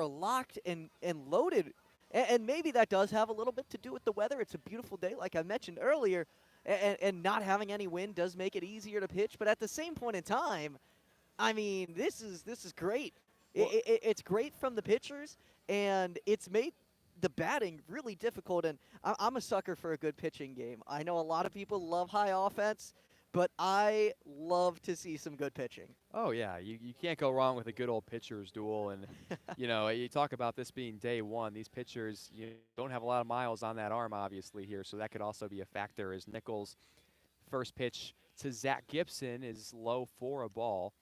locked and loaded. And maybe that does have a little bit to do with the weather. It's a beautiful day, like I mentioned earlier, and not having any wind does make it easier to pitch. But at the same point in time, I mean, this is great. Well, it's great from the pitchers, and it's made the batting really difficult, and I'm a sucker for a good pitching game. I know a lot of people love high offense, but I love to see some good pitching. Oh, yeah. You can't go wrong with a good old pitcher's duel. And, you talk about this being day one. These pitchers don't have a lot of miles on that arm, obviously, here, so that could also be a factor as Nichols' first pitch to Zach Gibson is low for a ball.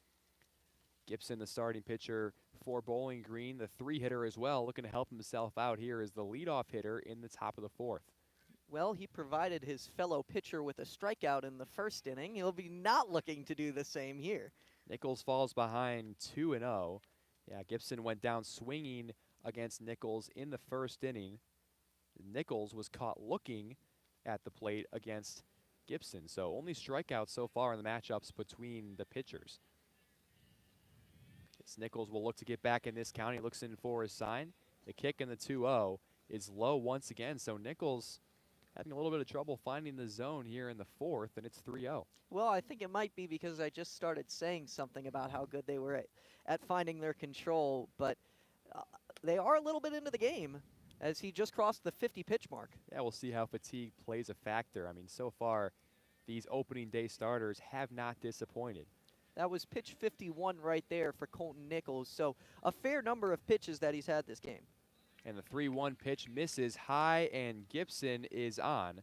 Gibson, the starting pitcher for Bowling Green, the 3-hitter as well, looking to help himself out here as the leadoff hitter in the top of the 4th. Well, he provided his fellow pitcher with a strikeout in the first inning. He'll be not looking to do the same here. Nichols falls behind 2-0. Yeah, Gibson went down swinging against Nichols in the first inning. Nichols was caught looking at the plate against Gibson. So only strikeouts so far in the matchups between the pitchers. As Nichols will look to get back in this count. He looks in for his sign. The kick in the 2-0 is low once again. So Nichols having a little bit of trouble finding the zone here in the fourth, and it's 3-0. Well, I think it might be because I just started saying something about how good they were at finding their control, but they are a little bit into the game as he just crossed the 50-pitch mark. Yeah, we'll see how fatigue plays a factor. I mean, so far, these opening day starters have not disappointed. That was pitch 51 right there for Colton Nichols, so a fair number of pitches that he's had this game. And the 3-1 pitch misses high, and Gibson is on.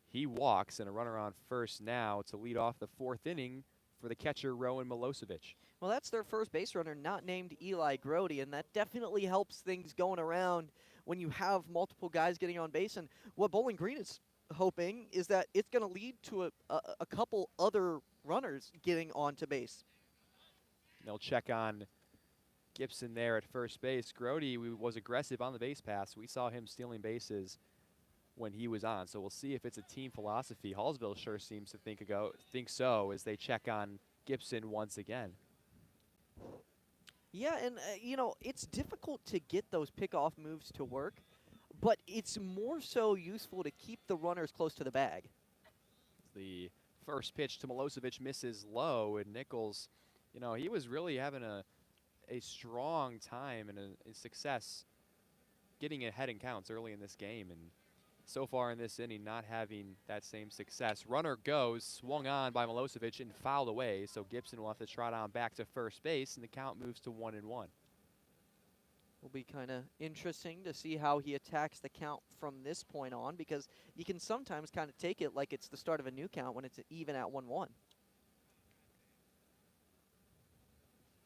He walks, and a runner on first now to lead off the fourth inning for the catcher, Rowan Milosevic. Well, that's their first base runner, not named Eli Grody, and that definitely helps things going around when you have multiple guys getting on base. And what Bowling Green is hoping is that it's going to lead to a couple other runners getting onto base. They'll check on Gibson there at first base. Grody was aggressive on the base pass. We saw him stealing bases when he was on, so we'll see if it's a team philosophy. Hallsville sure seems to think so as they check on Gibson once again. Yeah, and you know, it's difficult to get those pickoff moves to work, but it's more so useful to keep the runners close to the bag. The first pitch to Milosevic misses low, and Nichols, you know, he was really having a strong time and a success getting ahead in counts early in this game, and so far in this inning not having that same success. Runner goes, swung on by Milosevic and fouled away, so Gibson will have to trot on back to first base, and the count moves to 1-1. Will be kind of interesting to see how he attacks the count from this point on, because you can sometimes kind of take it like it's the start of a new count when it's even at 1-1.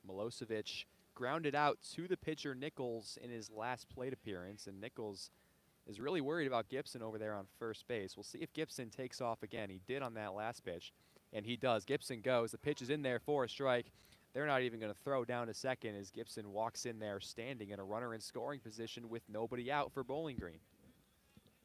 Milosevic grounded out to the pitcher Nichols in his last plate appearance, and Nichols is really worried about Gibson over there on first base. We'll see if Gibson takes off again. He did on that last pitch, and he does. Gibson goes. The pitch is in there for a strike. They're not even going to throw down to second as Gibson walks in there standing in a runner in scoring position with nobody out for Bowling Green.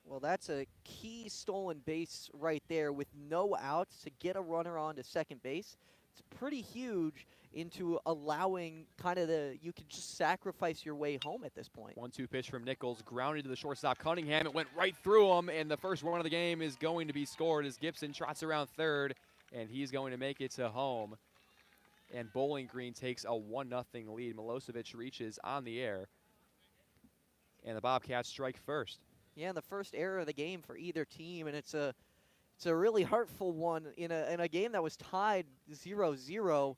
Well, that's a key stolen base right there with no outs to get a runner on to second base. It's pretty huge into allowing kind of you could just sacrifice your way home at this point. 1-2 pitch from Nichols, grounded to the shortstop Cunningham. It went right through him, and the first run of the game is going to be scored as Gibson trots around third, and he's going to make it to home. And Bowling Green takes a 1-0 lead. Milosevic reaches on the air, and the Bobcats strike first. Yeah, the first error of the game for either team, and it's a really hurtful one in a game that was tied 0-0.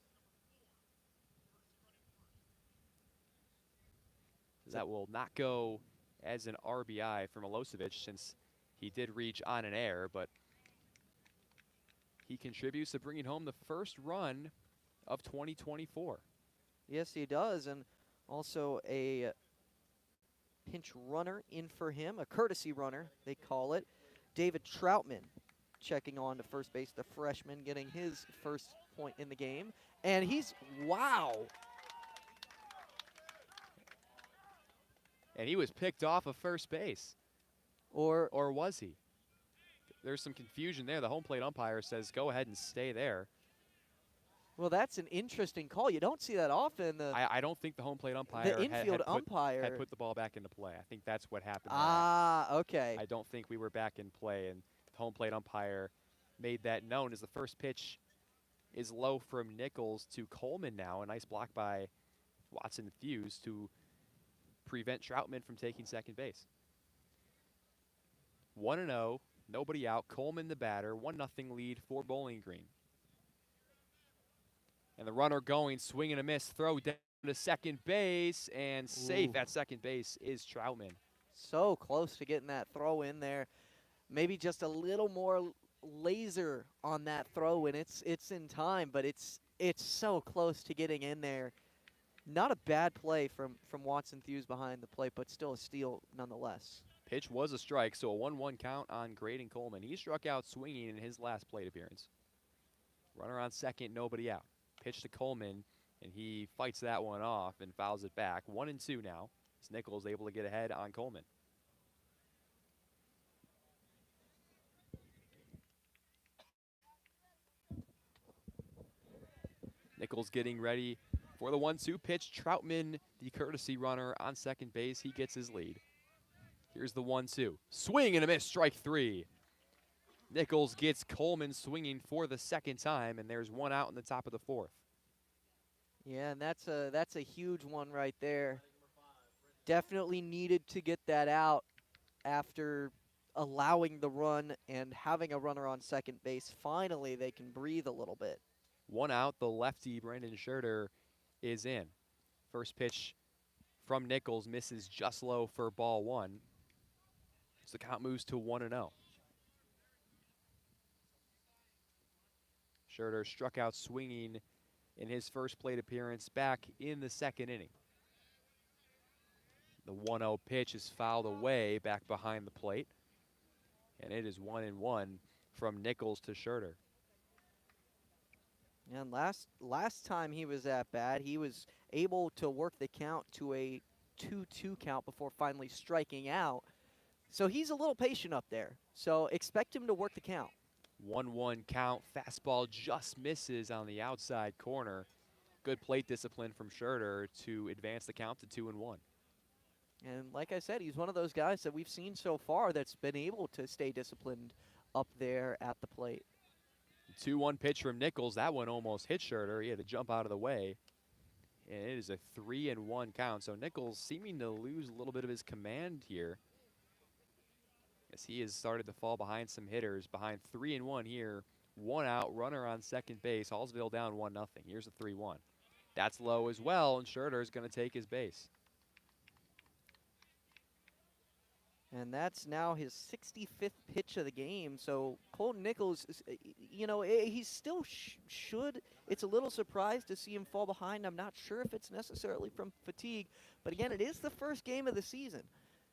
That will not go as an RBI for Milosevic since he did reach on an error, but he contributes to bringing home the first run of 2024. Yes, he does, and also a pinch runner in for him, a courtesy runner, they call it. David Troutman checking on to first base, the freshman getting his first point in the game. And he's, wow. And he was picked off of first base. Or was he? There's some confusion there. The home plate umpire says go ahead and stay there. Well, that's an interesting call. You don't see that often. I don't think the home plate umpire the infield umpire had put the ball back into play. I think that's what happened. Okay. I don't think we were back in play, and the home plate umpire made that known as the first pitch is low from Nichols to Coleman now. A nice block by Watson Thews to prevent Troutman from taking second base. 1-0, nobody out. Coleman the batter, 1-0 lead for Bowling Green. And the runner going, swing and a miss, throw down to second base, and safe at second base is Troutman. So close to getting that throw in there. Maybe just a little more laser on that throw, and it's in time, but it's so close to getting in there. Not a bad play from Watson Thews behind the plate, but still a steal nonetheless. Pitch was a strike, so a 1-1 count on Graydon Coleman. He struck out swinging in his last plate appearance. Runner on second, nobody out. Pitch to Coleman, and he fights that one off and fouls it back. 1-2 now. As Nichols able to get ahead on Coleman. Nichols getting ready for the 1-2 pitch. Troutman, the courtesy runner on second base. He gets his lead. Here's the 1-2. Swing and a miss, strike 3. Nichols gets Coleman swinging for the second time, and there's one out in the top of the 4th. Yeah, and that's a huge one right there. Definitely needed to get that out after allowing the run and having a runner on second base. Finally, they can breathe a little bit. One out, the lefty Brandon Scherter is in. First pitch from Nichols misses just low for ball 1. So the count moves to 1-0. Scherter struck out swinging in his first plate appearance back in the second inning. The 1-0 pitch is fouled away back behind the plate. And it is 1-1 from Nichols to Scherter. And last time he was that bad, he was able to work the count to a 2-2 count before finally striking out. So he's a little patient up there. So expect him to work the count. 1-1 count. Fastball just misses on the outside corner. Good plate discipline from Scherter to advance the count to 2-1. And like I said, he's one of those guys that we've seen so far that's been able to stay disciplined up there at the plate. 2-1 pitch from Nichols. That one almost hit Scherter. He had to jump out of the way. And it is a 3-1 count. So Nichols seeming to lose a little bit of his command here, as he has started to fall behind some hitters. Behind 3-1 here. One out, runner on second base. Hallsville down 1-0. Here's a 3-1. That's low as well, and Scherter is going to take his base. And that's now his 65th pitch of the game. So Colton Nichols, you know, he still should. It's a little surprised to see him fall behind. I'm not sure if it's necessarily from fatigue. But again, it is the first game of the season.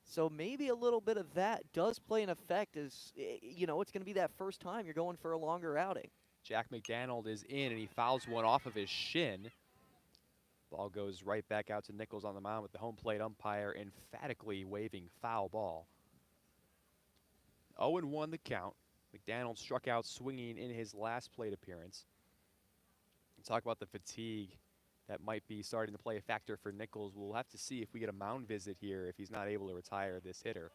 So maybe a little bit of that does play an effect as, you know, it's going to be that first time you're going for a longer outing. Jack McDaniel is in, and he fouls one off of his shin. Ball goes right back out to Nichols on the mound with the home plate umpire emphatically waving foul ball. 0-1 the count. McDaniel struck out swinging in his last plate appearance. And talk about the fatigue that might be starting to play a factor for Nichols. We'll have to see if we get a mound visit here if he's not able to retire this hitter.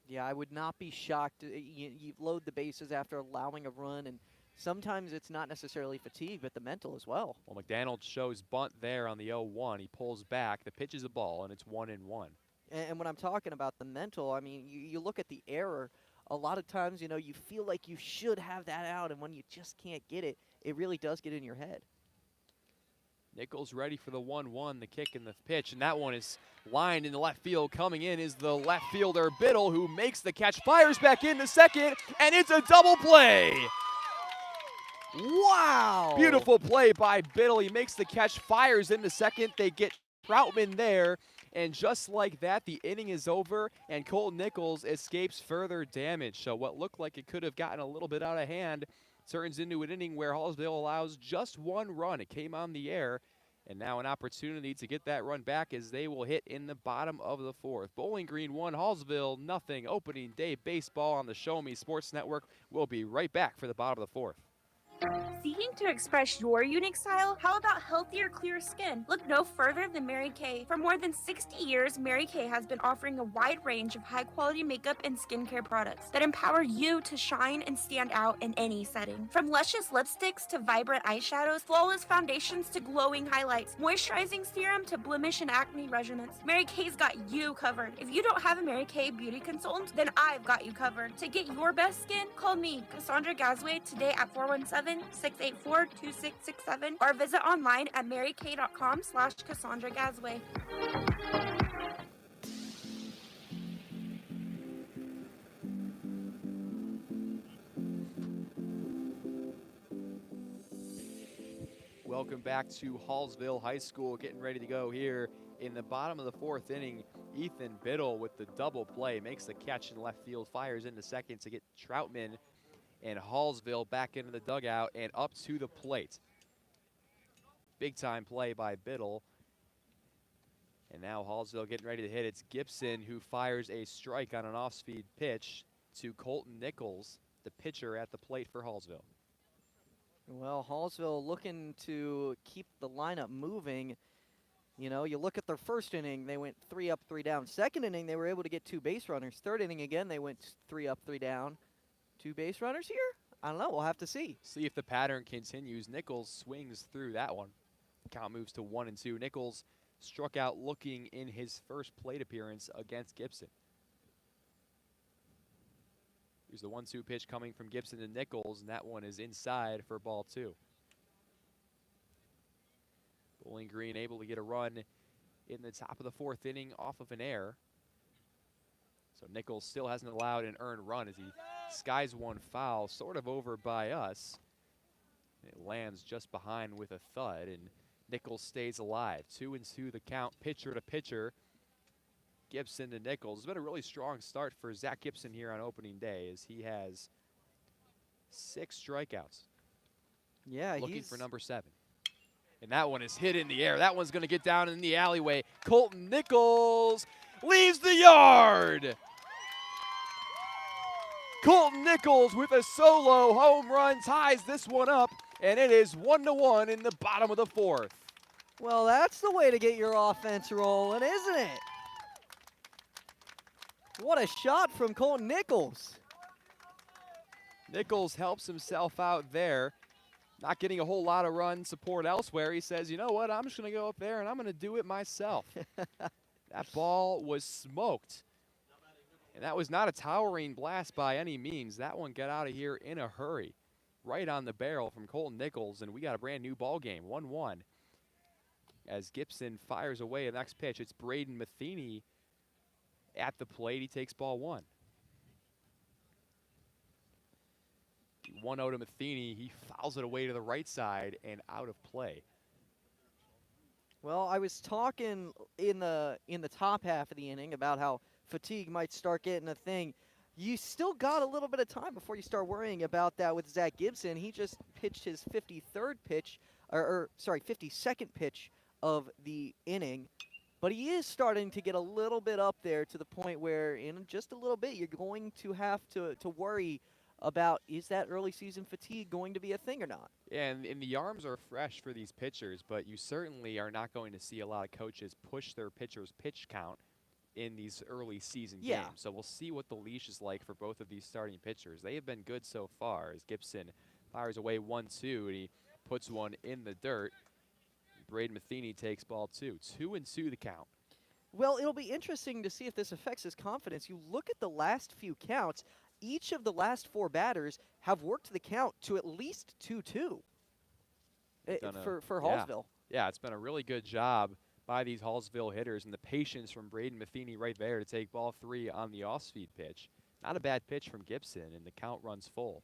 Yeah, I would not be shocked. You load the bases after allowing a run, and sometimes it's not necessarily fatigue, but the mental as well. Well, McDaniel shows bunt there on the 0-1. He pulls back. The pitch is a ball, and it's 1-1. And when I'm talking about the mental, I mean, you look at the error. A lot of times, you know, you feel like you should have that out, and when you just can't get it, it really does get in your head. Nichols ready for the 1-1, the kick and the pitch, and that one is lined in the left field. Coming in is the left fielder, Biddle, who makes the catch, fires back into second, and it's a double play. Wow! Beautiful play by Biddle. He makes the catch, fires into second. They get Troutman there, and just like that, the inning is over, and Colton Nichols escapes further damage. So what looked like it could have gotten a little bit out of hand turns into an inning where Hallsville allows just one run. It came on the air, and now an opportunity to get that run back as they will hit in the bottom of the 4th. Bowling Green 1, Hallsville nothing. Opening day baseball on the Show Me Sports Network. We'll be right back for the bottom of the 4th. Seeking to express your unique style? How about healthier, clear skin? Look no further than Mary Kay. For more than 60 years, Mary Kay has been offering a wide range of high-quality makeup and skincare products that empower you to shine and stand out in any setting. From luscious lipsticks to vibrant eyeshadows, flawless foundations to glowing highlights, moisturizing serum to blemish and acne regimens, Mary Kay's got you covered. If you don't have a Mary Kay beauty consultant, then I've got you covered. To get your best skin, call me, Cassandra Gazway, today at 417-684-2667 or visit online at marykay.com/Cassandra Gazway. Welcome back to Hallsville High School. Getting ready to go here in the bottom of the 4th inning. Ethan Biddle with the double play, makes the catch in left field, fires into second to get Troutman and Hallsville back into the dugout and up to the plate. Big time play by Biddle. And now Hallsville getting ready to hit. It's Gibson who fires a strike on an off-speed pitch to Colton Nichols, the pitcher at the plate for Hallsville. Well, Hallsville looking to keep the lineup moving. You know, you look at their first inning, they went 3 up, 3 down. Second inning, they were able to get 2 base runners. Third inning, again, they went 3 up, 3 down. 2 base runners here? I don't know. We'll have to see. See if the pattern continues. Nichols swings through that one. Count moves to 1-2. Nichols struck out looking in his first plate appearance against Gibson. Here's the 1-2 pitch coming from Gibson to Nichols, and that one is inside for ball 2. Bowling Green able to get a run in the top of the 4th inning off of an error. So Nichols still hasn't allowed an earned run as he skies one foul, sort of over by us. It lands just behind with a thud, and Nichols stays alive. 2-2 the count, pitcher to pitcher. Gibson to Nichols. It's been a really strong start for Zach Gibson here on opening day as he has 6 strikeouts. Yeah, looking for number 7. And that one is hit in the air. That one's going to get down in the alleyway. Colton Nichols leaves the yard. Colton Nichols with a solo home run ties this one up, and it is 1-1 in the bottom of the 4th. Well, that's the way to get your offense rolling, isn't it? What a shot from Colton Nichols. Nichols helps himself out there. Not getting a whole lot of run support elsewhere. He says, you know what, I'm just going to go up there and I'm going to do it myself. That ball was smoked. And that was not a towering blast by any means. That one got out of here in a hurry. Right on the barrel from Colton Nichols, and we got a brand new ball game, 1-1. As Gibson fires away the next pitch, it's Braden Matheny at the plate. He takes ball 1. 1-0 to Matheny. He fouls it away to the right side and out of play. Well, I was talking in the top half of the inning about how fatigue might start getting a thing. You still got a little bit of time before you start worrying about that with Zach Gibson. He just pitched his 53rd pitch, sorry, 52nd pitch of the inning. But he is starting to get a little bit up there to the point where in just a little bit you're going to have to worry about, is that early season fatigue going to be a thing or not? Yeah, and the arms are fresh for these pitchers, but you certainly are not going to see a lot of coaches push their pitchers' pitch count in these early season games. So we'll see what the leash is like for both of these starting pitchers. They have been good so far as Gibson fires away 1-2 and he puts one in the dirt. Braden Matheny takes ball 2. 2-2 the count. Well, it'll be interesting to see if this affects his confidence. You look at the last few counts, each of the last 4 batters have worked the count to at least 2-2 for Hallsville. Yeah, it's been a really good job by these Hallsville hitters, and the patience from Braden Matheny right there to take ball 3 on the off-speed pitch. Not a bad pitch from Gibson, and the count runs full.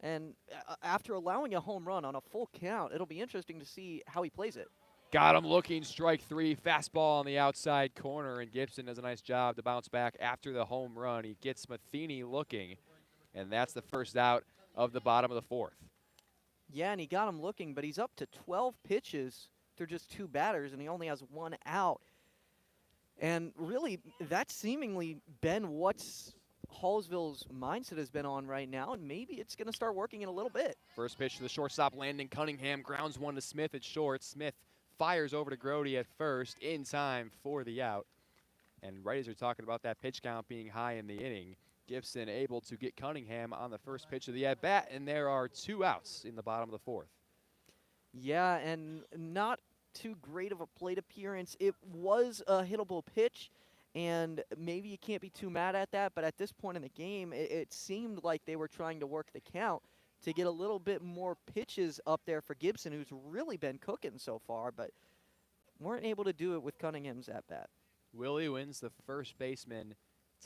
And after allowing a home run on a full count, it'll be interesting to see how he plays it. Got him looking, strike 3, fastball on the outside corner, and Gibson does a nice job to bounce back after the home run. He gets Matheny looking, and that's the first out of the bottom of the 4th. Yeah, and he got him looking, but he's up to 12 pitches through just 2 batters, and he only has 1 out. And really, that's seemingly been what's Hallsville's mindset has been on right now, and maybe it's going to start working in a little bit. First pitch to the shortstop, Landon Cunningham grounds one to Smith at short. Smith fires over to Grody at first in time for the out. And right as you're talking about that pitch count being high in the inning, Gibson able to get Cunningham on the first pitch of the at-bat, and there are 2 outs in the bottom of the 4th. Yeah, and not too great of a plate appearance. It was a hittable pitch, and maybe you can't be too mad at that, but at this point in the game, it seemed like they were trying to work the count to get a little bit more pitches up there for Gibson, who's really been cooking so far, but weren't able to do it with Cunningham's at-bat. Willie Wins, the first baseman,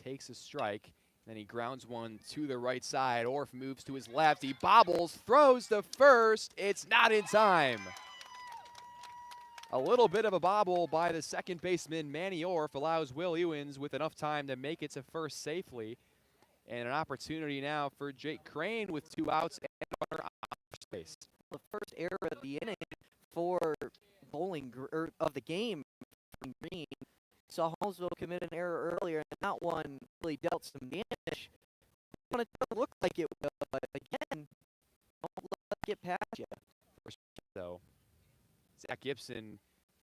takes a strike. Then he grounds one to the right side. Orff moves to his left. He bobbles, throws to first. It's not in time. A little bit of a bobble by the second baseman, Manny Orff, allows Will Ewens with enough time to make it to first safely. And an opportunity now for Jake Crane with 2 outs and a runner on first base. The first error of the inning for of the game from Green. Saw Hallsville commit an error earlier, and that one really dealt some damage. It doesn't look like it will, but again, don't let it get past you. So Zach Gibson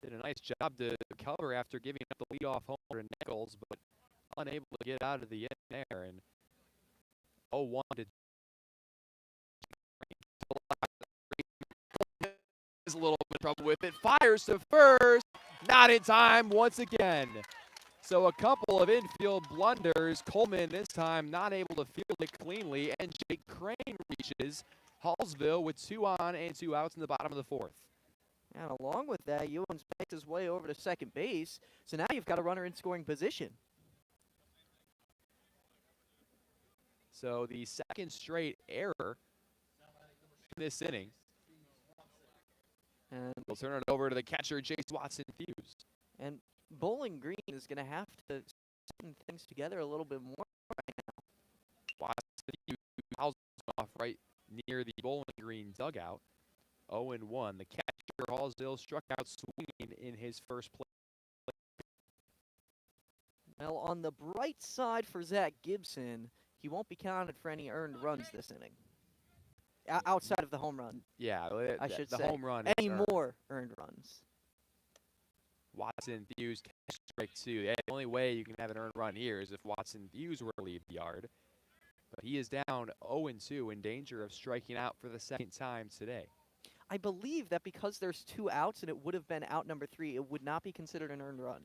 did a nice job to cover after giving up the leadoff homer to Nichols, but unable to get out of the inning there. And 0-1 to is a little bit of trouble with it. Fires to first, not in time once again. So a couple of infield blunders. Coleman this time not able to field it cleanly, and Jake Crane reaches Hallsville with 2 on and 2 outs in the bottom of the 4th. And along with that, Ewens makes his way over to second base. So now you've got a runner in scoring position. So the second straight error in this inning. And we'll turn it over to the catcher, Jace Watson-Fuse. And Bowling Green is going to have to put things together a little bit more right now. Watson-Fuse off right near the Bowling Green dugout. 0-1. The catcher, Hallsville, struck out swinging in his first play. Well, on the bright side for Zach Gibson, he won't be counted for any earned runs this inning. Outside of the home run. Yeah, I should the say. home run. Any more earned runs. Watson-Fuse catch strike 2. The only way you can have an earned run here is if Watson-Fuse were to leave the yard. But he is down 0-2 in danger of striking out for the second time today. I believe that because there's 2 outs and it would have been out number 3, it would not be considered an earned run.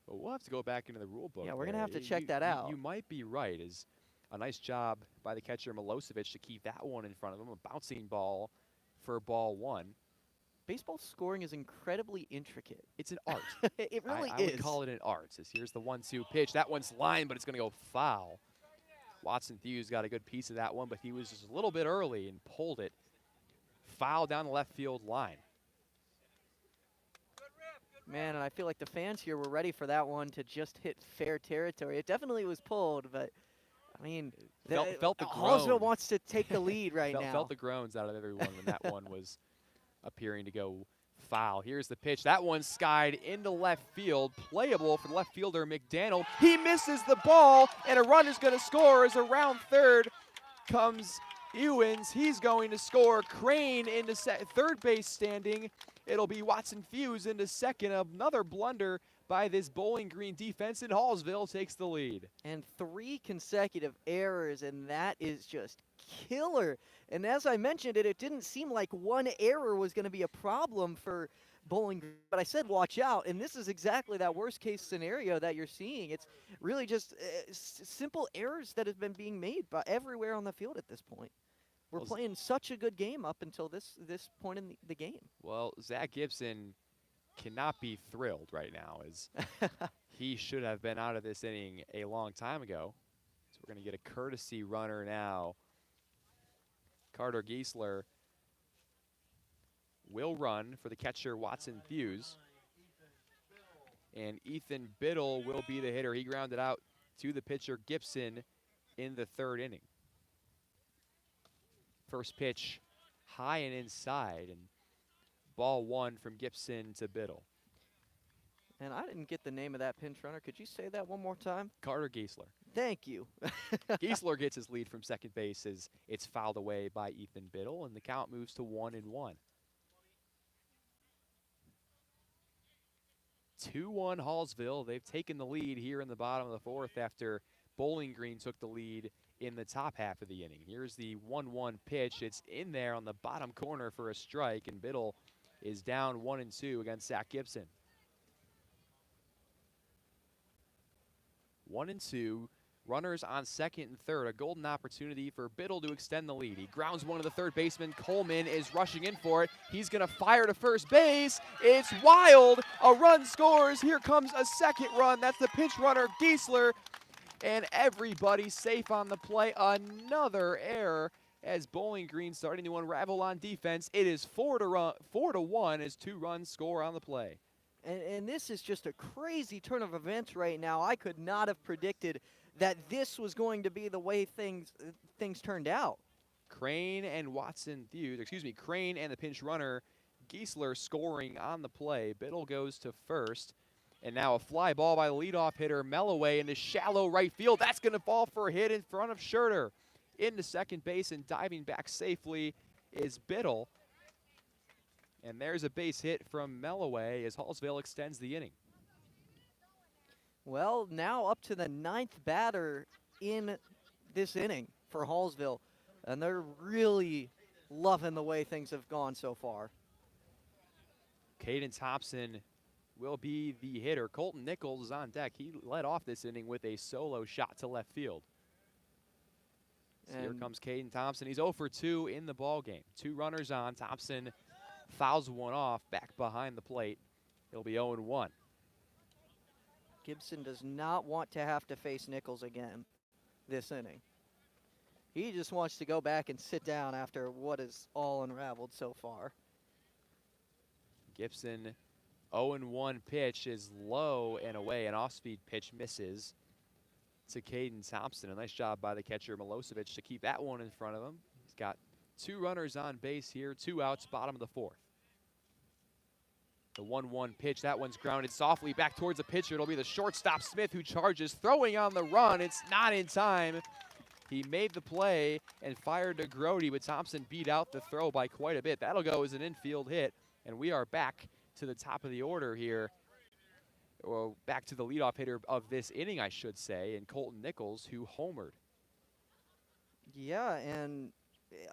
But we'll have to go back into the rule book. Yeah, we're going to have to check that out. You might be right. Is a nice job by the catcher Milosevic to keep that one in front of him. A bouncing ball for ball 1. Baseball scoring is incredibly intricate. It's an art. It really is. I would call it an art. Here's the 1-2 pitch. That one's lined, but it's going to go foul. Watson-Fuse got a good piece of that one, but he was just a little bit early and pulled it foul down the left field line. Man, and I feel like the fans here were ready for that one to just hit fair territory. It definitely was pulled, but I mean, felt the Hallsville groan. wants to take the lead right now. Felt the groans out of everyone when that one was appearing to go foul. Here's the pitch. That one skied into left field. Playable for the left fielder, McDaniel. He misses the ball, and a run is going to score as around third comes Ewens. He's going to score. Crane into third base standing. It'll be Watson-Fuse into second. Another blunder by this Bowling Green defense, and Hallsville takes the lead. And 3 consecutive errors, and that is just killer. And as I mentioned it didn't seem like one error was going to be a problem for Bowling Green, but I said watch out, and this is exactly that worst-case scenario that you're seeing. It's really just simple errors that have been being made by everywhere on the field at this point. We're playing such a good game up until this point in the game. Well, Zach Gibson cannot be thrilled right now, as he should have been out of this inning a long time ago. So we're going to get a courtesy runner now. Carter Giesler will run for the catcher Watson-Fuse. And Ethan Biddle will be the hitter. He grounded out to the pitcher Gibson in the 3rd inning. First pitch high and inside, and ball 1 from Gibson to Biddle. And I didn't get the name of that pinch runner. Could you say that one more time? Carter Giesler. Thank you. Giesler gets his lead from second base as it's fouled away by Ethan Biddle, and the count moves to 1-1. 2-1 Hallsville. They've taken the lead here in the bottom of the 4th after Bowling Green took the lead in the top half of the inning. Here's the 1-1 pitch. It's in there on the bottom corner for a strike, and Biddle is down 1-2 against Zach Gibson. 1-2. Runners on second and third. A golden opportunity for Biddle to extend the lead. He grounds one of the third baseman. Coleman is rushing in for it. He's going to fire to first base. It's wild. A run scores. Here comes a second run. That's the pinch runner, Giesler. And everybody safe on the play. Another error as Bowling Green starting to unravel on defense. It is 4-1 as 2 runs score on the play. And this is just a crazy turn of events right now. I could not have predicted that this was going to be the way things turned out. Crane and Crane and the pinch runner, Giesler, scoring on the play. Biddle goes to first. And now a fly ball by the leadoff hitter, Melloway, into shallow right field. That's going to fall for a hit in front of Schurter. Into second base and diving back safely is Biddle. And there's a base hit from Melloway as Hallsville extends the inning. Well, now up to the 9th batter in this inning for Hallsville. And they're really loving the way things have gone so far. Caden Thompson will be the hitter. Colton Nichols is on deck. He led off this inning with a solo shot to left field. So here comes Caden Thompson. He's 0 for 2 in the ball game. 2 runners on. Thompson fouls one off back behind the plate. He'll be 0-1. Gibson does not want to have to face Nichols again this inning. He just wants to go back and sit down after what is all unraveled so far. Gibson 0-1 pitch is low and away. An off-speed pitch misses to Caden Thompson. A nice job by the catcher Milosevic to keep that one in front of him. He's got 2 runners on base here, 2 outs, bottom of the 4th. The 1-1 pitch, that one's grounded softly back towards the pitcher. It'll be the shortstop Smith who charges, throwing on the run. It's not in time. He made the play and fired to Grody, but Thompson beat out the throw by quite a bit. That'll go as an infield hit, and we are back to the top of the order here. Well, back to the leadoff hitter of this inning, I should say, and Colton Nichols, who homered. Yeah, and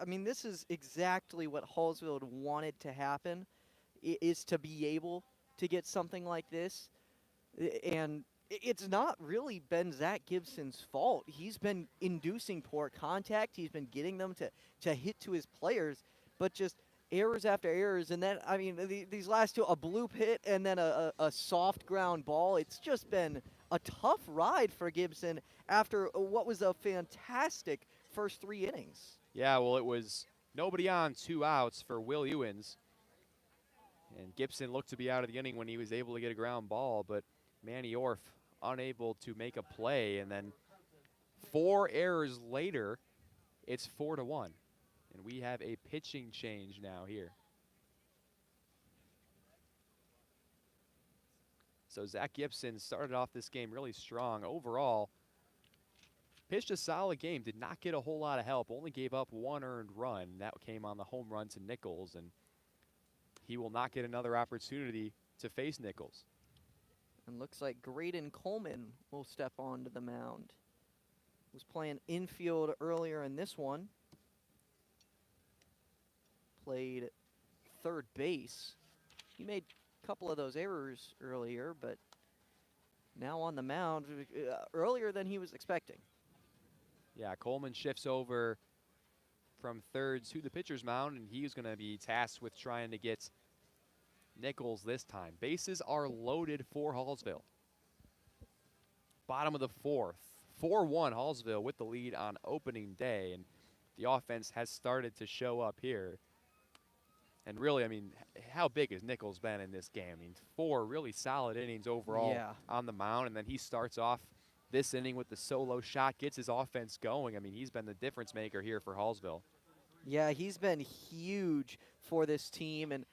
I mean, this is exactly what Hallsville wanted to happen, is to be able to get something like this. And it's not really been Zach Gibson's fault. He's been inducing poor contact. He's been getting them to hit to his players, but just errors after errors. And then, I mean, these last 2, a bloop hit and then a soft ground ball. It's just been a tough ride for Gibson after what was a fantastic first 3 innings. Yeah, well, it was nobody on, 2 outs for Will Ewens. And Gibson looked to be out of the inning when he was able to get a ground ball, but Manny Orff unable to make a play. And then 4 errors later, it's 4-1. And we have a pitching change now here. So Zach Gibson started off this game really strong. Overall, pitched a solid game, did not get a whole lot of help, only gave up 1 earned run. That came on the home run to Nichols, and he will not get another opportunity to face Nichols. And looks like Graydon Coleman will step onto the mound. Was playing infield earlier in this one. Played third base. He made a couple of those errors earlier, but now on the mound earlier than he was expecting. Yeah, Coleman shifts over from third to the pitcher's mound, and he's going to be tasked with trying to get Nichols this time. Bases are loaded for Hallsville. Bottom of the 4th. 4-1 Hallsville with the lead on opening day, and the offense has started to show up here. And really, I mean, how big has Nichols been in this game? I mean, 4 really solid innings overall on the mound, and then he starts off this inning with the solo shot, gets his offense going. I mean, he's been the difference maker here for Hallsville. Yeah, he's been huge for this team, and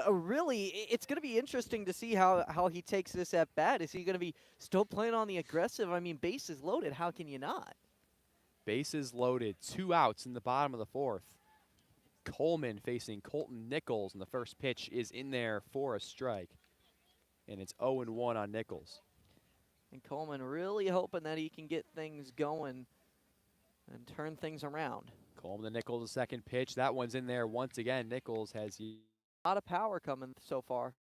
really, it's going to be interesting to see how he takes this at bat. Is he going to be still playing on the aggressive? I mean, bases loaded. How can you not? Bases loaded, 2 outs in the bottom of the 4th. Coleman facing Colton Nichols, and the first pitch is in there for a strike. And it's 0-1 on Nichols. And Coleman really hoping that he can get things going and turn things around. Coleman to Nichols, the second pitch. That one's in there once again. Nichols has a lot of power coming so far.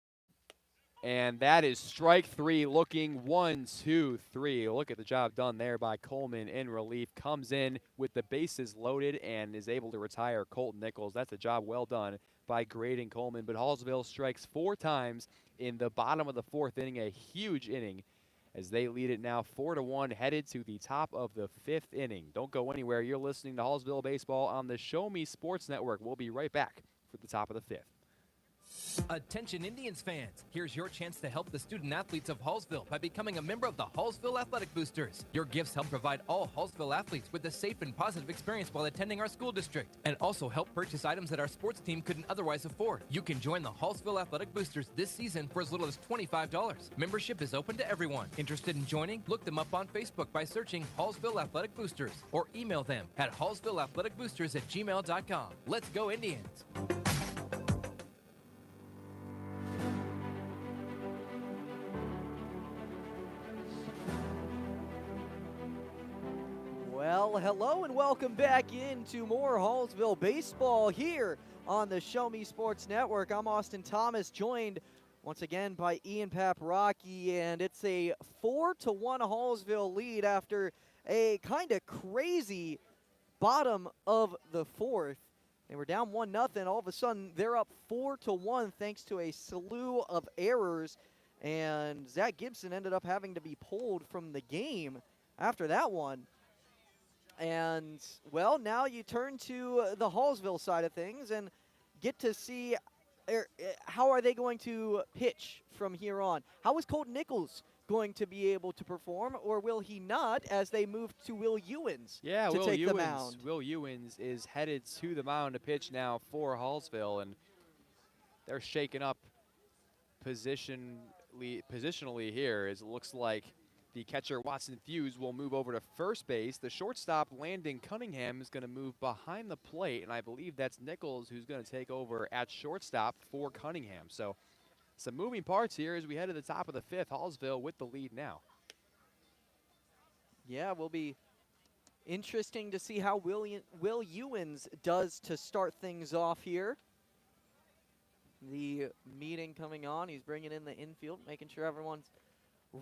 And that is strike 3, looking 1, 2, 3. Look at the job done there by Coleman in relief. Comes in with the bases loaded and is able to retire Colton Nichols. That's a job well done by Graydon Coleman. But Hallsville strikes 4 times in the bottom of the 4th inning, a huge inning, as they lead it now 4-1, headed to the top of the 5th inning. Don't go anywhere. You're listening to Hallsville Baseball on the Show Me Sports Network. We'll be right back for the top of the 5th. Attention Indians fans, here's your chance to help the student athletes of Hallsville by becoming a member of the Hallsville Athletic Boosters. Your gifts help provide all Hallsville athletes with a safe and positive experience while attending our school district, and also help purchase items that our sports team couldn't otherwise afford. You can join the Hallsville Athletic Boosters this season for as little as $25. Membership is open to everyone. Interested in joining? Look them up on Facebook by searching Hallsville Athletic Boosters or email them at hallsvilleathleticboosters@gmail.com. Let's go Indians! Well, hello and welcome back into more Hallsville baseball here on the Show Me Sports Network. I'm Austin Thomas, joined once again by Ian Paprocki, and it's a 4-1 Hallsville lead after a kind of crazy bottom of the 4th. They were down 1-0. All of a sudden, they're up 4-1 thanks to a slew of errors, and Zach Gibson ended up having to be pulled from the game after that one. And, well, now you turn to the Hallsville side of things and get to see how are they going to pitch from here on. How is Colton Nichols going to be able to perform, or will he not as they move to Will Ewens to take the mound? Will Ewens is headed to the mound to pitch now for Hallsville, and they're shaking up positionally here as it looks like the catcher, Watson Fuse, will move over to first base. The shortstop, Landon Cunningham, is going to move behind the plate, and I believe that's Nichols who's going to take over at shortstop for Cunningham. So some moving parts here as we head to the top of the 5th. Hallsville with the lead now. Yeah, will be interesting to see how Will Ewens does to start things off here. The meeting coming on. He's bringing in the infield, making sure everyone's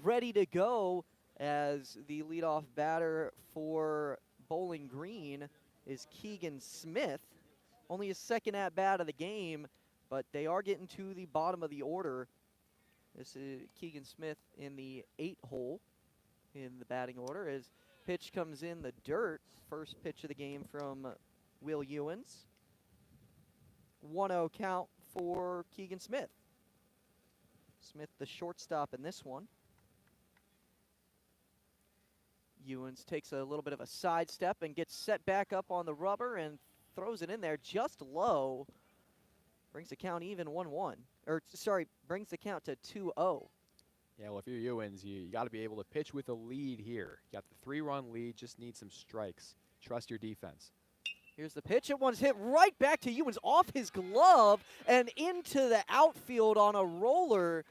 ready to go as the leadoff batter for Bowling Green is Keegan Smith. Only his second at-bat of the game, but they are getting to the bottom of the order. This is Keegan Smith in the 8 hole in the batting order as pitch comes in the dirt. First pitch of the game from Will Ewens. 1-0 count for Keegan Smith. Smith the shortstop in this one. Ewens takes a little bit of a sidestep and gets set back up on the rubber and throws it in there just low. Brings the count even 1-1. Or, sorry, brings the count to 2-0. Yeah, well, if you're Ewens, you got to be able to pitch with a lead here. You got the 3-run lead, just need some strikes. Trust your defense. Here's the pitch. It one's hit right back to Ewens off his glove and into the outfield on a roller.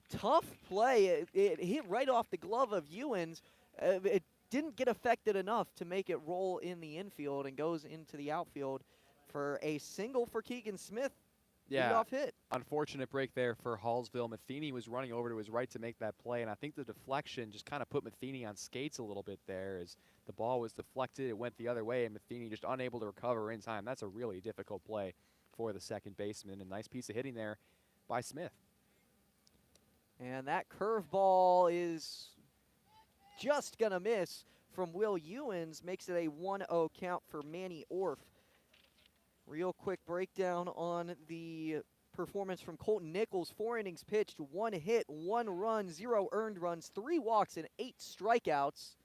Tough play. It hit right off the glove of Ewens. It didn't get affected enough to make it roll in the infield and goes into the outfield for a single for Keegan Smith. Yeah, leadoff hit. Unfortunate break there for Hallsville. Matheny was running over to his right to make that play, and I think the deflection just kind of put Matheny on skates a little bit there as the ball was deflected. It went the other way, and Matheny just unable to recover in time. That's a really difficult play for the second baseman. A nice piece of hitting there by Smith. And that curveball is just going to miss from Will Ewens. Makes it a 1-0 count for Manny Orff. Real quick breakdown on the performance from Colton Nichols. 4 innings pitched, 1 hit, 1 run, 0 earned runs, 3 walks, and 8 strikeouts.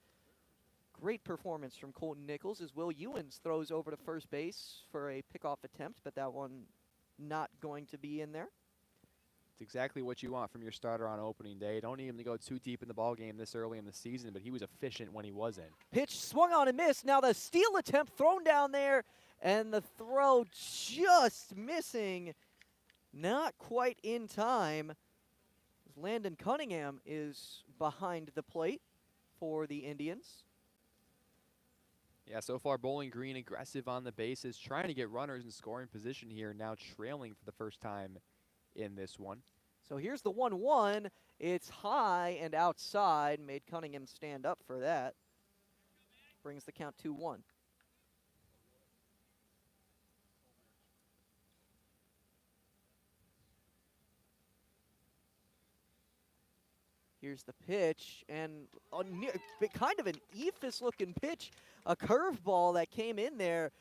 Great performance from Colton Nichols as Will Ewens throws over to first base for a pickoff attempt, but that one not going to be in there. It's exactly what you want from your starter on opening day. Don't need him to go too deep in the ballgame this early in the season, but he was efficient when he was in. Pitch swung on and missed. Now the steal attempt thrown down there, and the throw just missing. Not quite in time. Landon Cunningham is behind the plate for the Indians. Yeah, so far Bowling Green aggressive on the bases, trying to get runners in scoring position here, now trailing for the first time in this one. So here's the 1-1. It's high and outside. Made Cunningham stand up for that. Brings the count 2-1. Here's the pitch, and kind of an eephus-looking pitch, a curveball that came in there,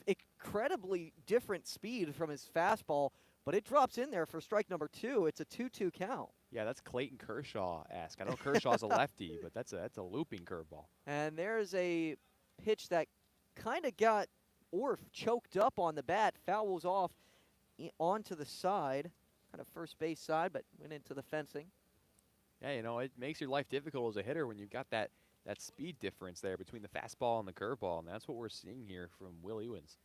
incredibly different speed from his fastball, but it drops in there for strike number 2. It's a 2-2 count. Yeah, that's Clayton Kershaw-esque. I know Kershaw's a lefty, but that's a looping curveball. And there's a pitch that kind of got Orf choked up on the bat, fouls off onto the side, kind of first base side, but went into the fencing. Yeah, you know, it makes your life difficult as a hitter when you've got that speed difference there between the fastball and the curveball, and that's what we're seeing here from Will Ewens.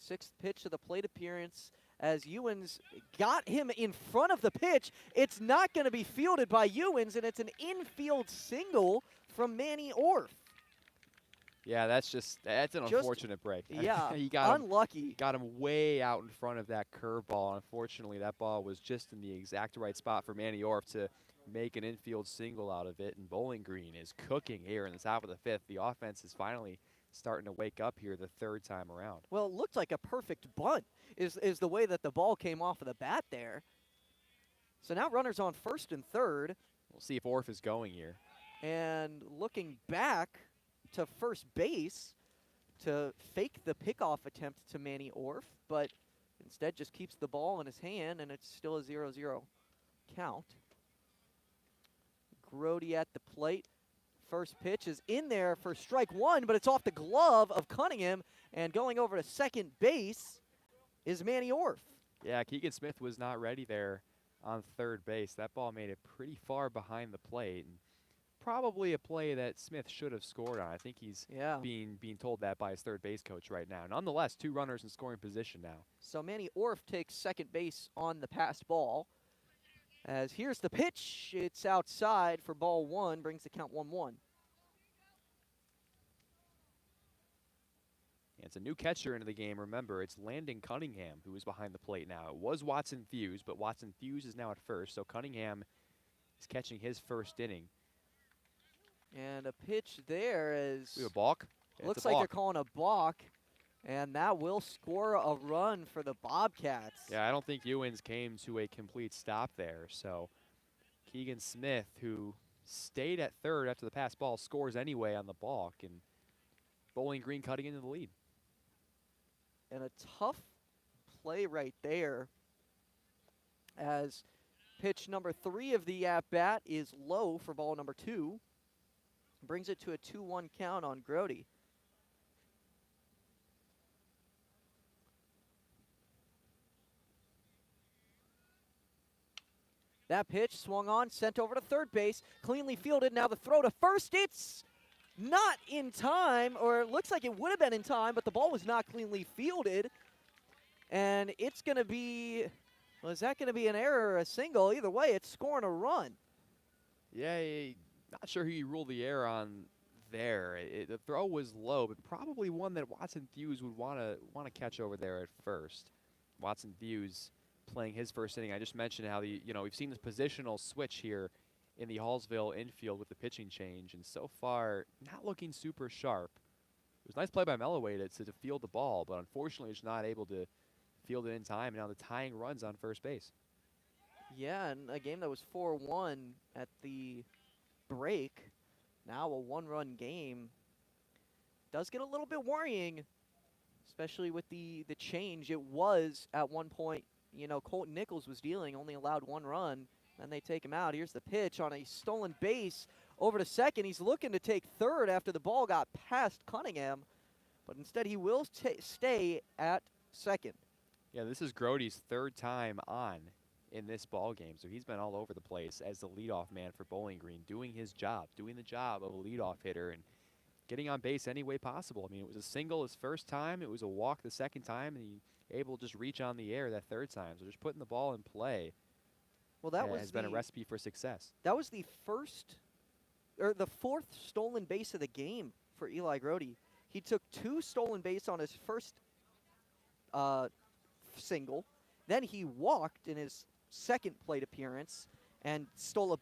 6th pitch of the plate appearance as Ewens got him in front of the pitch. It's not going to be fielded by Ewens, and it's an infield single from Manny Orf. Yeah, that's an unfortunate break. Yeah, he got unlucky. Got him way out in front of that curveball. Unfortunately, that ball was just in the exact right spot for Manny Orf to make an infield single out of it. And Bowling Green is cooking here in the top of the 5th. The offense is finally starting to wake up here the 3rd time around. Well, it looked like a perfect bunt is the way that the ball came off of the bat there. So now runners on 1st and 3rd. We'll see if Orf is going here. And looking back to first base to fake the pickoff attempt to Manny Orf, but instead just keeps the ball in his hand, and it's still a 0-0 count. Grody at the plate. First pitch is in there for strike 1, but it's off the glove of Cunningham, and going over to second base is Manny Orf. Yeah, Keegan Smith was not ready there on third base. That ball made it pretty far behind the plate, and probably a play that Smith should have scored on. I think he's being told that by his third base coach right now. Nonetheless, 2 runners in scoring position now. So Manny Orf takes second base on the passed ball. As here's the pitch, it's outside for ball 1, brings the count 1-1. It's a new catcher into the game. Remember, it's Landon Cunningham who is behind the plate now. It was Watson Fuse, but Watson Fuse is now at first, so Cunningham is catching his first inning. And a pitch there is... We have a balk? Looks like they're calling a balk, and that will score a run for the Bobcats. Yeah, I don't think Ewens came to a complete stop there, so Keegan Smith, who stayed at third after the pass ball, scores anyway on the balk, and Bowling Green cutting into the lead. And a tough play right there, as pitch number 3 of the at-bat is low for ball number 2. Brings it to a 2-1 count on Grody. That pitch swung on, sent over to third base, cleanly fielded. Now the throw to first, it's not in time, or it looks like it would have been in time, but the ball was not cleanly fielded. And it's going to be, well, is that going to be an error or a single? Either way, it's scoring a run. Yeah, not sure who you ruled the error on there. The throw was low, but probably one that Watson Fuse would want to catch over there at first. Watson Fuse playing his first inning. I just mentioned how we've seen this positional switch here in the Hallsville infield with the pitching change, and so far not looking super sharp. It was a nice play by Melloway to field the ball, but unfortunately just not able to field it in time. Now the tying runs on first base. Yeah, and a game that was 4-1 at the break, now a 1-run game, does get a little bit worrying, especially with the change. It was at one point, Colton Nichols was dealing, only allowed 1 run, then they take him out. Here's the pitch on a stolen base over to second. He's looking to take third after the ball got past Cunningham, but instead he will stay at second. Yeah, this is Grody's 3rd time on in this ball game, so he's been all over the place as the leadoff man for Bowling Green, doing his job, doing the job of a leadoff hitter and getting on base any way possible. I mean, it was a single his first time, it was a walk the second time, and he able to just reach on the air that 3rd time. So just putting the ball in play, well, that has been a recipe for success. That was the 4th stolen base of the game for Eli Grody. He took 2 stolen base on his first single, then he walked in his second plate appearance and stole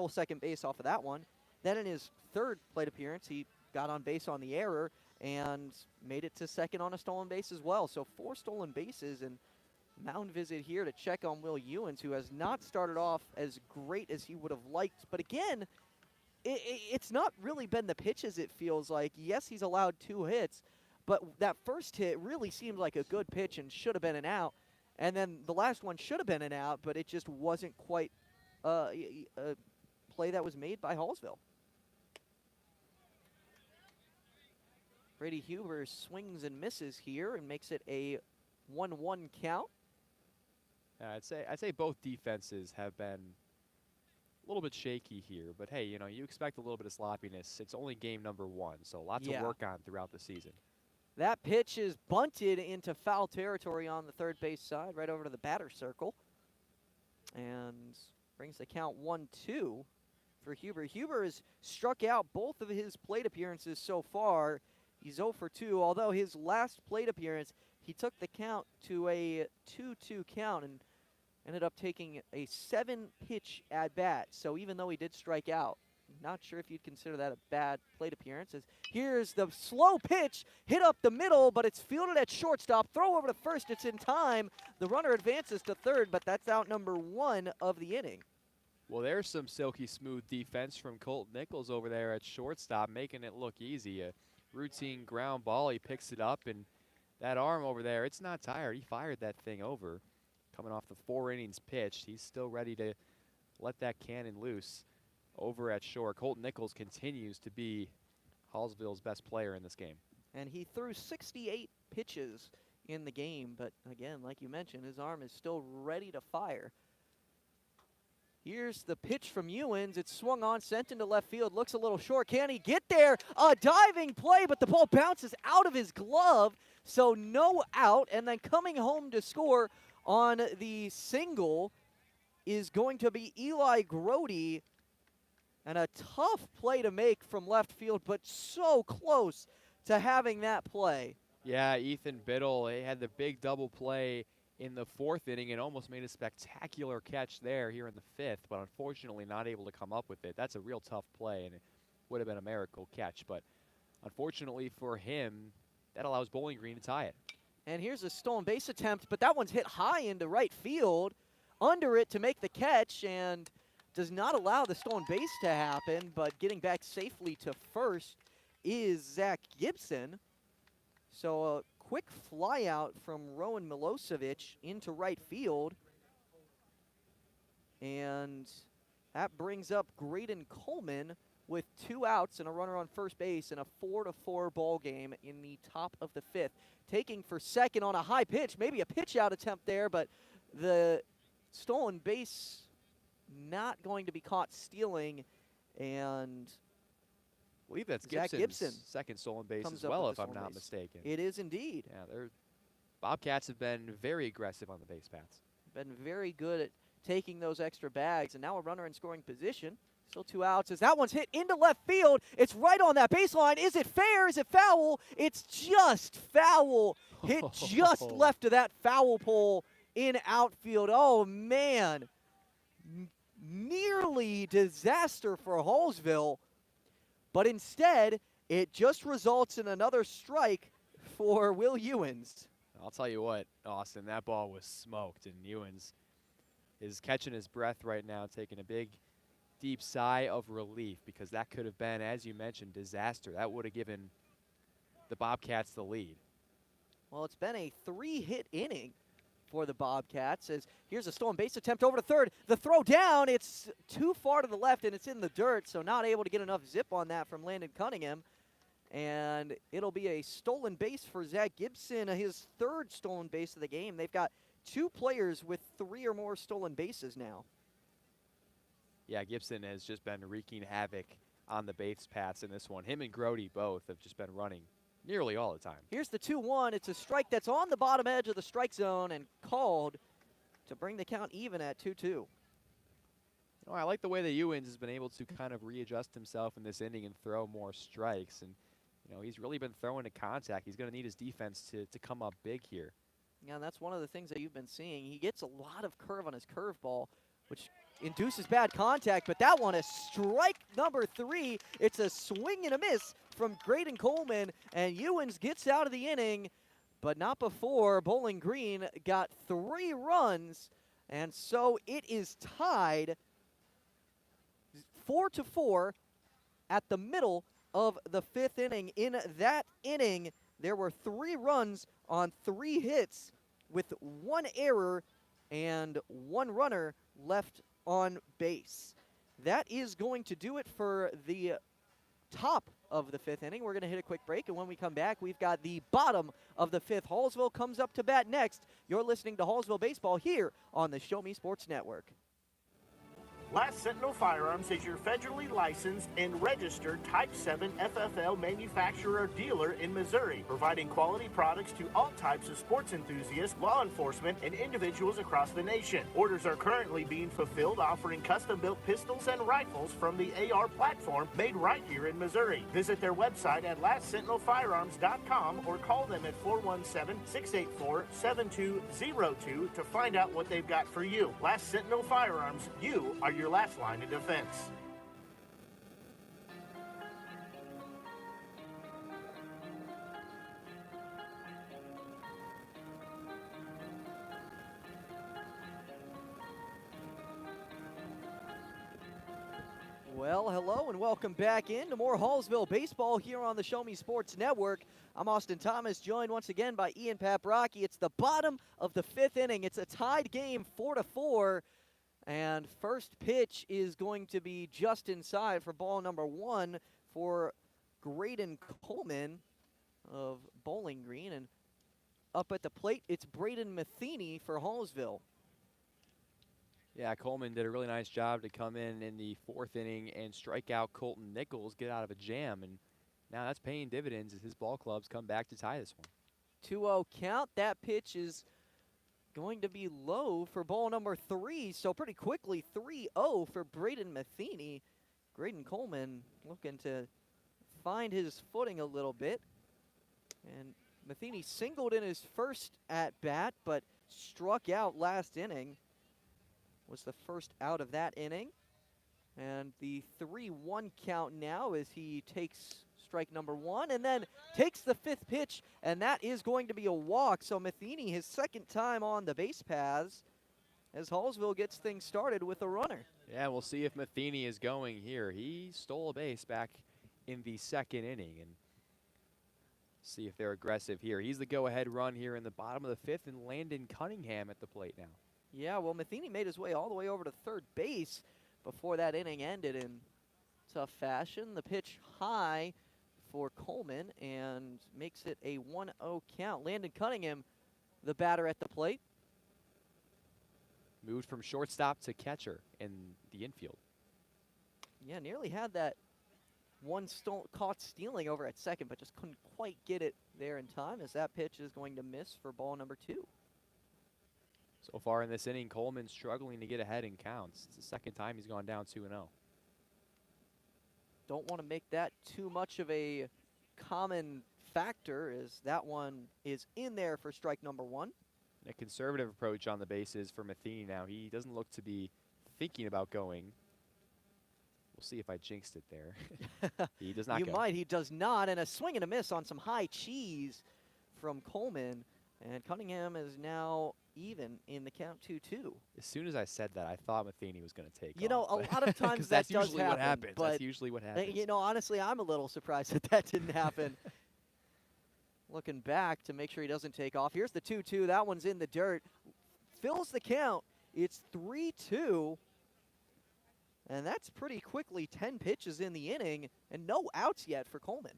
second base off of that one. Then in his 3rd plate appearance, he got on base on the error and made it to second on a stolen base as well. So 4 stolen bases, and mound visit here to check on Will Ewens, who has not started off as great as he would have liked. But again, it's not really been the pitches, it feels like. Yes, he's allowed 2 hits, but that first hit really seemed like a good pitch and should have been an out. And then the last one should have been an out, but it just wasn't quite a play that was made by Hallsville. Brady Huber swings and misses here and makes it a 1-1 count. I'd say both defenses have been a little bit shaky here, but hey, you expect a little bit of sloppiness. It's only game number 1, so lots to work on throughout the season. That pitch is bunted into foul territory on the third base side, right over to the batter circle, and brings the count 1-2 for Huber. Huber has struck out both of his plate appearances so far. He's 0 for 2, although his last plate appearance, he took the count to a 2-2 count and ended up taking a 7-pitch at-bat. So even though he did strike out, not sure if you'd consider that a bad plate appearance. As here's the slow pitch, hit up the middle, but it's fielded at shortstop. Throw over to first, it's in time. The runner advances to third, but that's out number 1 of the inning. Well, there's some silky smooth defense from Colt Nichols over there at shortstop, making it look easy. A routine ground ball, he picks it up, and that arm over there, it's not tired. He fired that thing over. Coming off the 4 innings pitched, he's still ready to let that cannon loose over at short. Colt Nichols continues to be Hallsville's best player in this game. And he threw 68 pitches in the game, but again, like you mentioned, his arm is still ready to fire. Here's the pitch from Ewens. It's swung on, sent into left field. Looks a little short. Can he get there? A diving play, but the ball bounces out of his glove. So no out. And then coming home to score on the single is going to be Eli Grody. And a tough play to make from left field, but so close to having that play. Yeah, Ethan Biddle had the big double play in the 4th inning and almost made a spectacular catch there here in the 5th, but unfortunately not able to come up with it. That's a real tough play, and it would have been a miracle catch, but unfortunately for him, that allows Bowling Green to tie it. And here's a stolen base attempt, but that one's hit high into right field, under it to make the catch, and does not allow the stolen base to happen, but getting back safely to first is Zach Gibson. So a quick fly out from Rowan Milosevic into right field. And that brings up Graydon Coleman with 2 outs and a runner on first base in a 4-4 ball game in the top of the 5th. Taking for second on a high pitch, maybe a pitch out attempt there, but the stolen base not going to be caught stealing, and I believe that's Gibson's second stolen base as well, if I'm not mistaken. It is indeed. Yeah, Bobcats have been very aggressive on the base paths. Been very good at taking those extra bags, and now a runner in scoring position. Still 2 outs as that one's hit into left field. It's right on that baseline. Is it fair? Is it foul? It's just foul. Hit just left of that foul pole in outfield. Oh, man. Nearly disaster for Hallsville, but instead it just results in another strike for Will Ewens. I'll tell you what, Austin, that ball was smoked, and Ewens is catching his breath right now, taking a big, deep sigh of relief, because that could have been, as you mentioned, disaster. That would have given the Bobcats the lead. Well, it's been a 3-hit inning for the Bobcats, as here's a stolen base attempt over to third. The throw down, it's too far to the left, and it's in the dirt, so not able to get enough zip on that from Landon Cunningham. And it'll be a stolen base for Zach Gibson, his 3rd stolen base of the game. They've got 2 players with 3 or more stolen bases now. Yeah, Gibson has just been wreaking havoc on the base paths in this one. Him and Grody both have just been running nearly all the time. Here's the 2-1. It's a strike that's on the bottom edge of the strike zone and called to bring the count even at 2-2. Oh, I like the way that Ewens has been able to kind of readjust himself in this inning and throw more strikes. And, he's really been throwing to contact. He's going to need his defense to come up big here. Yeah, and that's one of the things that you've been seeing. He gets a lot of curve on his curveball, which induces bad contact, but that one is strike number 3. It's a swing and a miss from Graydon Coleman, and Ewens gets out of the inning but not before Bowling Green got 3 runs, and so it is tied 4-4 at the middle of the 5th inning. In that inning, there were 3 runs on 3 hits with 1 error and 1 runner left on base. That is going to do it for the top of the 5th inning. We're going to hit a quick break, and when we come back, we've got the bottom of the 5th. Hallsville comes up to bat next. You're listening to Hallsville Baseball here on the Show Me Sports Network. Last Sentinel Firearms is your federally licensed and registered Type 7 FFL manufacturer dealer in Missouri, providing quality products to all types of sports enthusiasts, law enforcement, and individuals across the nation. Orders are currently being fulfilled, offering custom-built pistols and rifles from the AR platform made right here in Missouri. Visit their website at lastsentinelfirearms.com or call them at 417-684-7202 to find out what they've got for you. Last Sentinel Firearms, you are your last line of defense. Well, hello and welcome back into more Hallsville baseball here on the Show Me Sports Network. I'm Austin Thomas, joined once again by Ian Paprocki. It's the bottom of the 5th inning. It's a tied game, 4-4. And first pitch is going to be just inside for ball number 1 for Graydon Coleman of Bowling Green. And up at the plate, it's Braden Matheny for Hallsville. Yeah, Coleman did a really nice job to come in the 4th inning and strike out Colton Nichols, get out of a jam. And now that's paying dividends as his ball clubs come back to tie this one. 2-0 count. That pitch is going to be low for ball number 3, so pretty quickly 3-0 for Braden Matheny. Graydon Coleman looking to find his footing a little bit. And Matheny singled in his first at-bat, but struck out last inning. Was the first out of that inning. And the 3-1 count now as he takes strike number 1 and then takes the 5th pitch, and that is going to be a walk. So Matheny, his 2nd time on the base paths as Hallsville gets things started with a runner. Yeah, we'll see if Matheny is going here. He stole a base back in the 2nd inning, and see if they're aggressive here. He's the go-ahead run here in the bottom of the 5th, and Landon Cunningham at the plate now. Yeah, well, Matheny made his way all the way over to third base before that inning ended in tough fashion. The pitch high for Coleman and makes it a 1-0 count. Landon Cunningham, the batter at the plate. Moved from shortstop to catcher in the infield. Yeah, nearly had that one caught stealing over at second, but just couldn't quite get it there in time as that pitch is going to miss for ball number 2. So far in this inning, Coleman struggling to get ahead in counts. It's the 2nd time he's gone down 2-0. Don't want to make that too much of a common factor as that one is in there for strike number 1. A conservative approach on the bases for Matheny now. He doesn't look to be thinking about going. We'll see if I jinxed it there. He does not You go. might, he does not, and a swing and a miss on some high cheese from Coleman. And Cunningham is now even in the count 2-2. As soon as I said that, I thought Matheny was going to take You know, off, a lot of times that that's does usually happen. what happens. But That's usually what happens. you know, honestly, I'm a little surprised that that didn't happen. Looking back to make sure he doesn't take off. Here's the 2-2. That one's in the dirt. Fills the count. It's 3-2. And that's pretty quickly 10 pitches in the inning and no outs yet for Coleman.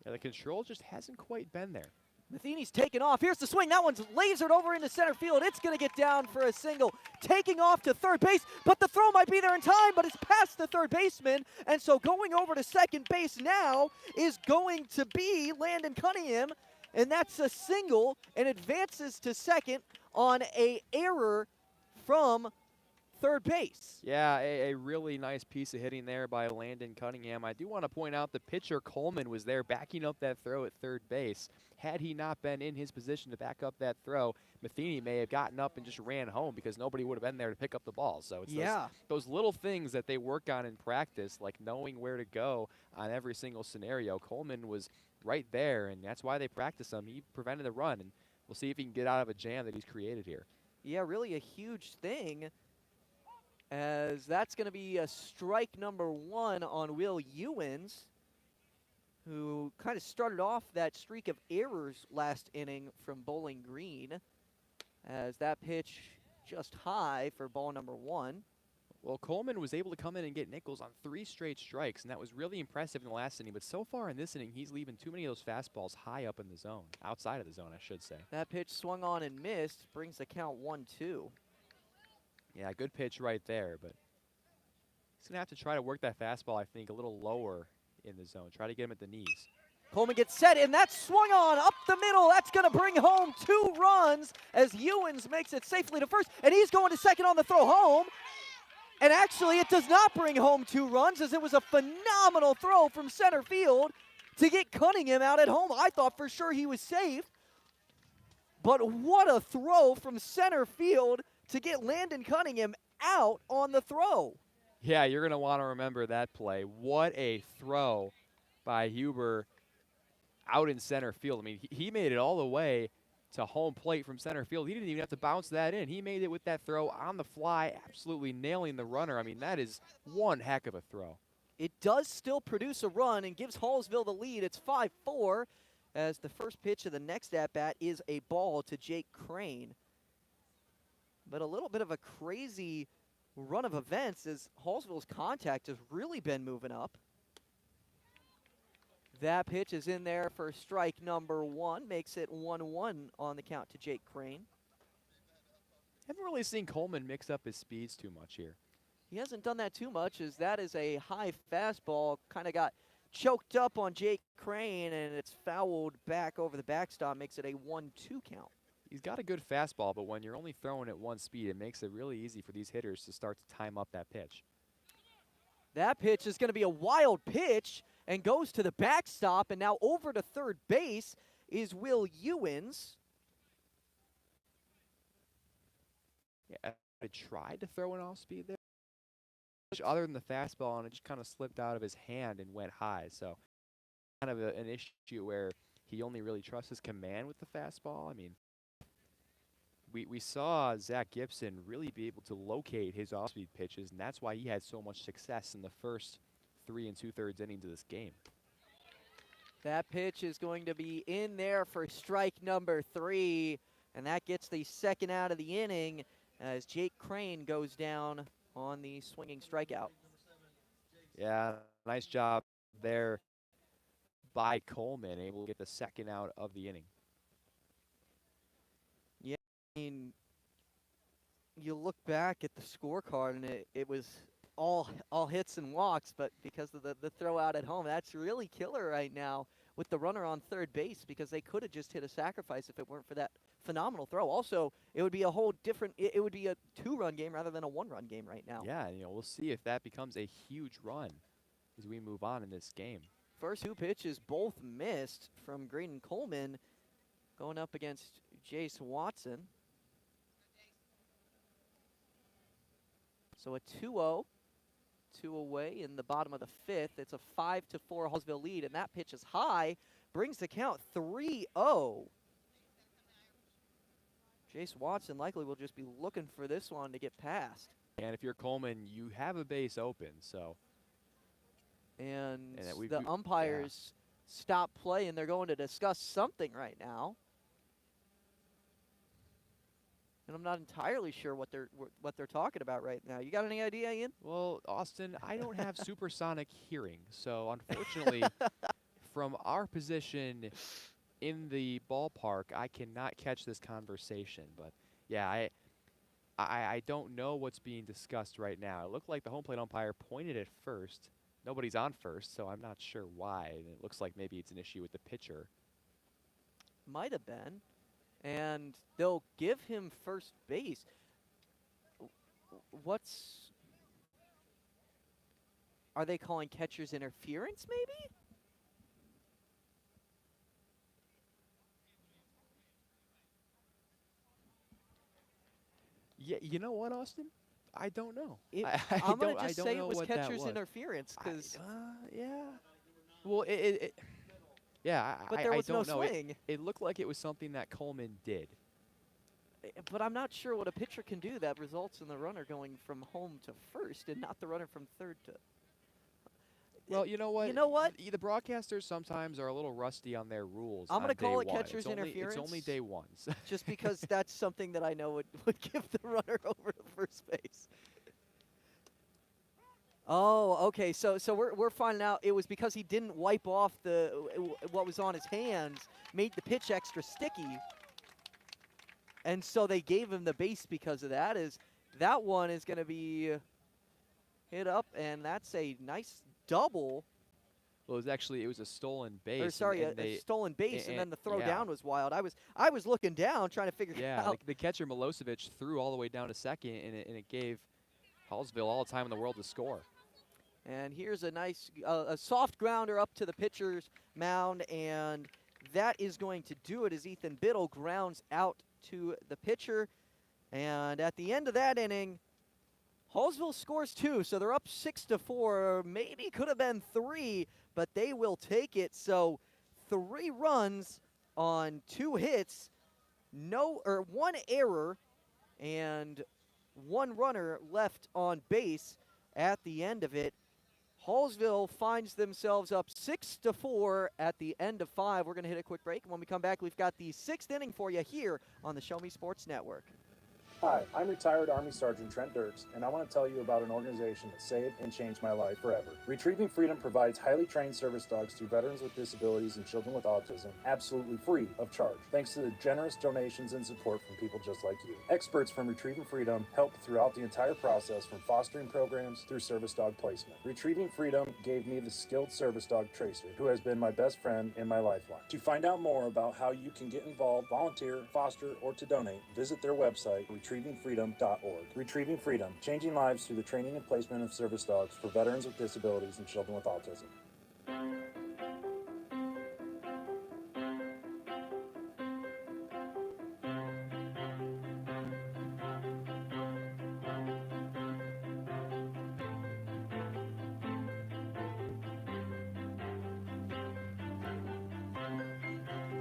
Yeah, the control just hasn't quite been there. Matheny's taken off. Here's the swing. That one's lasered over into center field. It's going to get down for a single. Taking off to third base, but the throw might be there in time, but it's past the third baseman. And so going over to second base now is going to be Landon Cunningham. And that's a single and advances to second on a error from third base. Yeah, a really nice piece of hitting there by Landon Cunningham. I do want to point out the pitcher Coleman was there backing up that throw at third base. Had he not been in his position to back up that throw, Matheny may have gotten up and just ran home because nobody would have been there to pick up the ball. So it's those little things that they work on in practice, like knowing where to go on every single scenario. Coleman was right there, and that's why they practice him. He prevented the run, and we'll see if he can get out of a jam that he's created here. Yeah, really a huge thing, as that's going to be a strike number 1 on Will Ewens, who kind of started off that streak of errors last inning from Bowling Green, as that pitch just high for ball number 1. Well, Coleman was able to come in and get Nichols on 3 straight strikes, and that was really impressive in the last inning. But so far in this inning, he's leaving too many of those fastballs high up in the zone, outside of the zone, I should say. That pitch swung on and missed, brings the count 1-2. Yeah, good pitch right there, but he's going to have to try to work that fastball, I think, a little lower in the zone. Try to get him at the knees. Coleman gets set, and that's swung on up the middle. That's going to bring home 2 runs as Ewens makes it safely to first, and he's going to second on the throw home. And actually, it does not bring home 2 runs, as it was a phenomenal throw from center field to get Cunningham out at home. I thought for sure he was safe. But what a throw from center field to get Landon Cunningham out on the throw. Yeah, you're going to want to remember that play. What a throw by Huber out in center field. I mean, he made it all the way to home plate from center field. He didn't even have to bounce that in. He made it with that throw on the fly, absolutely nailing the runner. I mean, that is one heck of a throw. It does still produce a run and gives Hallsville the lead. It's 5-4 as the first pitch of the next at-bat is a ball to Jake Crane. But a little bit of a crazy run of events as Hallsville's contact has really been moving up. That pitch is in there for strike number 1, makes it 1-1 on the count to Jake Crane. Haven't really seen Coleman mix up his speeds too much here. He hasn't done that too much, as that is a high fastball, kind of got choked up on Jake Crane, and it's fouled back over the backstop, makes it a 1-2 count. He's got a good fastball, but when you're only throwing at 1 speed, it makes it really easy for these hitters to start to time up that pitch. That pitch is going to be a wild pitch and goes to the backstop, and now over to third base is Will Ewens. Yeah, I tried to throw an off speed there. Other than the fastball, and it just kind of slipped out of his hand and went high. So kind of an issue where he only really trusts his command with the fastball. I mean, we saw Zach Gibson really be able to locate his off-speed pitches, and that's why he had so much success in the first 3 2/3 innings of this game. That pitch is going to be in there for strike number 3, and that gets the second out of the inning as Jake Crane goes down on the swinging strikeout. Yeah, nice job there by Coleman, able to get the second out of the inning. Yeah, I mean, you look back at the scorecard, and it was all hits and walks, but because of the throw out at home, that's really killer right now with the runner on third base, because they could have just hit a sacrifice if it weren't for that phenomenal throw. Also, it would be a whole different, it would be a 2-run game rather than a 1-run game right now. Yeah, you know, we'll see if that becomes a huge run as we move on in this game. First 2 pitches both missed from Graydon Coleman going up against Jace Watson. So a 2-0, 2 away in the bottom of the 5th. It's a 5-4 Hallsville lead, and that pitch is high, brings the count 3-0. Jace Watson likely will just be looking for this one to get past. And if you're Coleman, you have a base open, so. And the umpires stop play, and they're going to discuss something right now. And I'm not entirely sure what they're talking about right now. You got any idea, Ian? Well, Austin, I don't have supersonic hearing, so unfortunately, from our position in the ballpark, I cannot catch this conversation. But yeah, I don't know what's being discussed right now. It looked like the home plate umpire pointed at first. Nobody's on first, so I'm not sure why. It looks like maybe it's an issue with the pitcher. Might have been. And they'll give him first base. Are they calling catcher's interference, maybe? Yeah, you know what, Austin? I don't know. I'm going to just say it was catcher's interference, because yeah. Well, Yeah, But I there was no don't know. swing. It looked like it was something that Coleman did. But I'm not sure what a pitcher can do that results in the runner going from home to first and not the runner from third to. Well, you know what? You know what? The broadcasters sometimes are a little rusty on their rules. I'm going to call it catcher's interference. It's only day ones. Just because that's something that I know would give the runner over to first base. Oh, okay. So we're finding out it was because he didn't wipe off what was on his hands, made the pitch extra sticky. And so they gave him the base because of that. That one is going to be hit up, and that's a nice double. Well, it was a stolen base. Or sorry, a stolen base, and then the throw down was wild. I was looking down trying to figure it out. Yeah, the catcher Milosevic threw all the way down to second, and it gave Hallsville all the time in the world to score. And here's a nice, a soft grounder up to the pitcher's mound, and that is going to do it as Ethan Biddle grounds out to the pitcher. And at the end of that inning, Hallsville scores 2, so they're up 6-4. Maybe could have been 3, but they will take it. So 3 runs on 2 hits, 1 error, and 1 runner left on base at the end of it. Hallsville finds themselves up 6-4 at the end of 5. We're going to hit a quick break, and when we come back, we've got the 6th inning for you here on the Show Me Sports Network. Hi, I'm retired Army Sergeant Trent Dirks, and I want to tell you about an organization that saved and changed my life forever. Retrieving Freedom provides highly trained service dogs to veterans with disabilities and children with autism, absolutely free of charge, thanks to the generous donations and support from people just like you. Experts from Retrieving Freedom help throughout the entire process, from fostering programs through service dog placement. Retrieving Freedom gave me the skilled service dog Tracer, who has been my best friend and my lifeline. To find out more about how you can get involved, volunteer, foster, or to donate, visit their website, retrievingfreedom.org. Retrieving Freedom, changing lives through the training and placement of service dogs for veterans with disabilities and children with autism.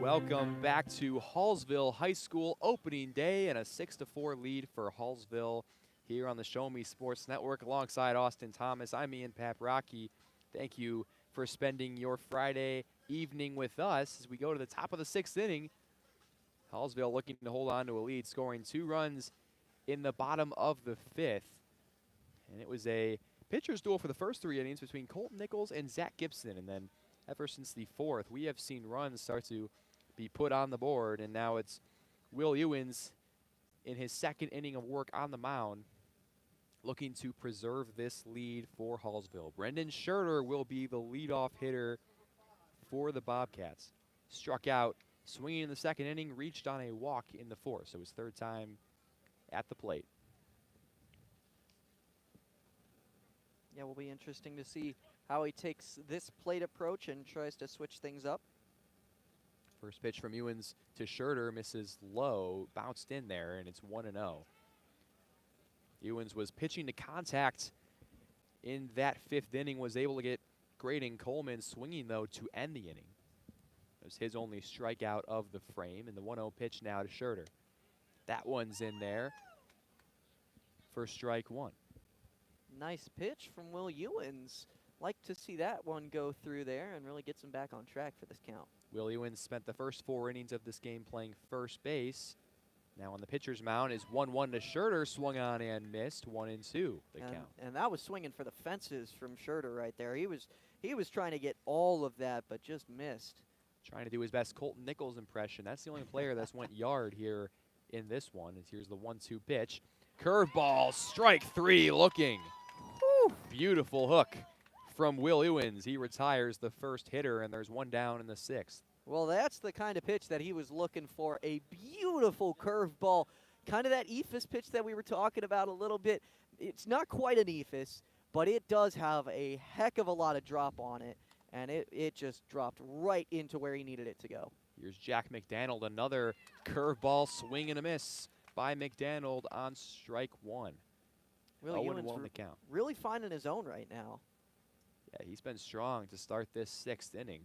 Welcome back to Hallsville High School opening day and a 6-4 lead for Hallsville here on the Show Me Sports Network alongside Austin Thomas. I'm Ian Paprocki. Thank you for spending your Friday evening with us as we go to the top of the 6th inning. Hallsville looking to hold on to a lead, scoring 2 runs in the bottom of the 5th. And it was a pitcher's duel for the first 3 innings between Colton Nichols and Zach Gibson. And then ever since the 4th, we have seen runs start to be put on the board, and now it's Will Ewens in his 2nd inning of work on the mound looking to preserve this lead for Hallsville. Brendan Scherter will be the leadoff hitter for the Bobcats. Struck out swinging in the 2nd inning, reached on a walk in the 4th, so his 3rd time at the plate. Yeah, it will be interesting to see how he takes this plate approach and tries to switch things up. First pitch from Ewens to Scherter, misses low, bounced in there, and it's 1-0. Ewens was pitching to contact in that 5th inning, was able to get Graydon Coleman swinging, though, to end the inning. It was his only strikeout of the frame, and the 1-0 pitch now to Scherter. That one's in there for strike 1. Nice pitch from Will Ewens. Like to see that one go through there and really gets him back on track for this count. Will Ewens spent the first 4 innings of this game playing first base. Now on the pitcher's mound is 1-1 to Scherter, swung on and missed, 1-2 the count. And that was swinging for the fences from Scherter right there. He was trying to get all of that, but just missed. Trying to do his best Colton Nichols impression. That's the only player that's went yard here in this one. As here's the 1-2 pitch. Curveball, strike 3 looking. Whew. Beautiful hook from Will Ewens. He retires the first hitter, and there's 1 down in the 6th. Well, that's the kind of pitch that he was looking for. A beautiful curveball. Kind of that eephus pitch that we were talking about a little bit. It's not quite an eephus, but it does have a heck of a lot of drop on it, and it just dropped right into where he needed it to go. Here's Jack McDaniel, another curveball swing and a miss by McDaniel on strike 1. Really, 0-1 the count. Really finding his own right now. Yeah, he's been strong to start this 6th inning.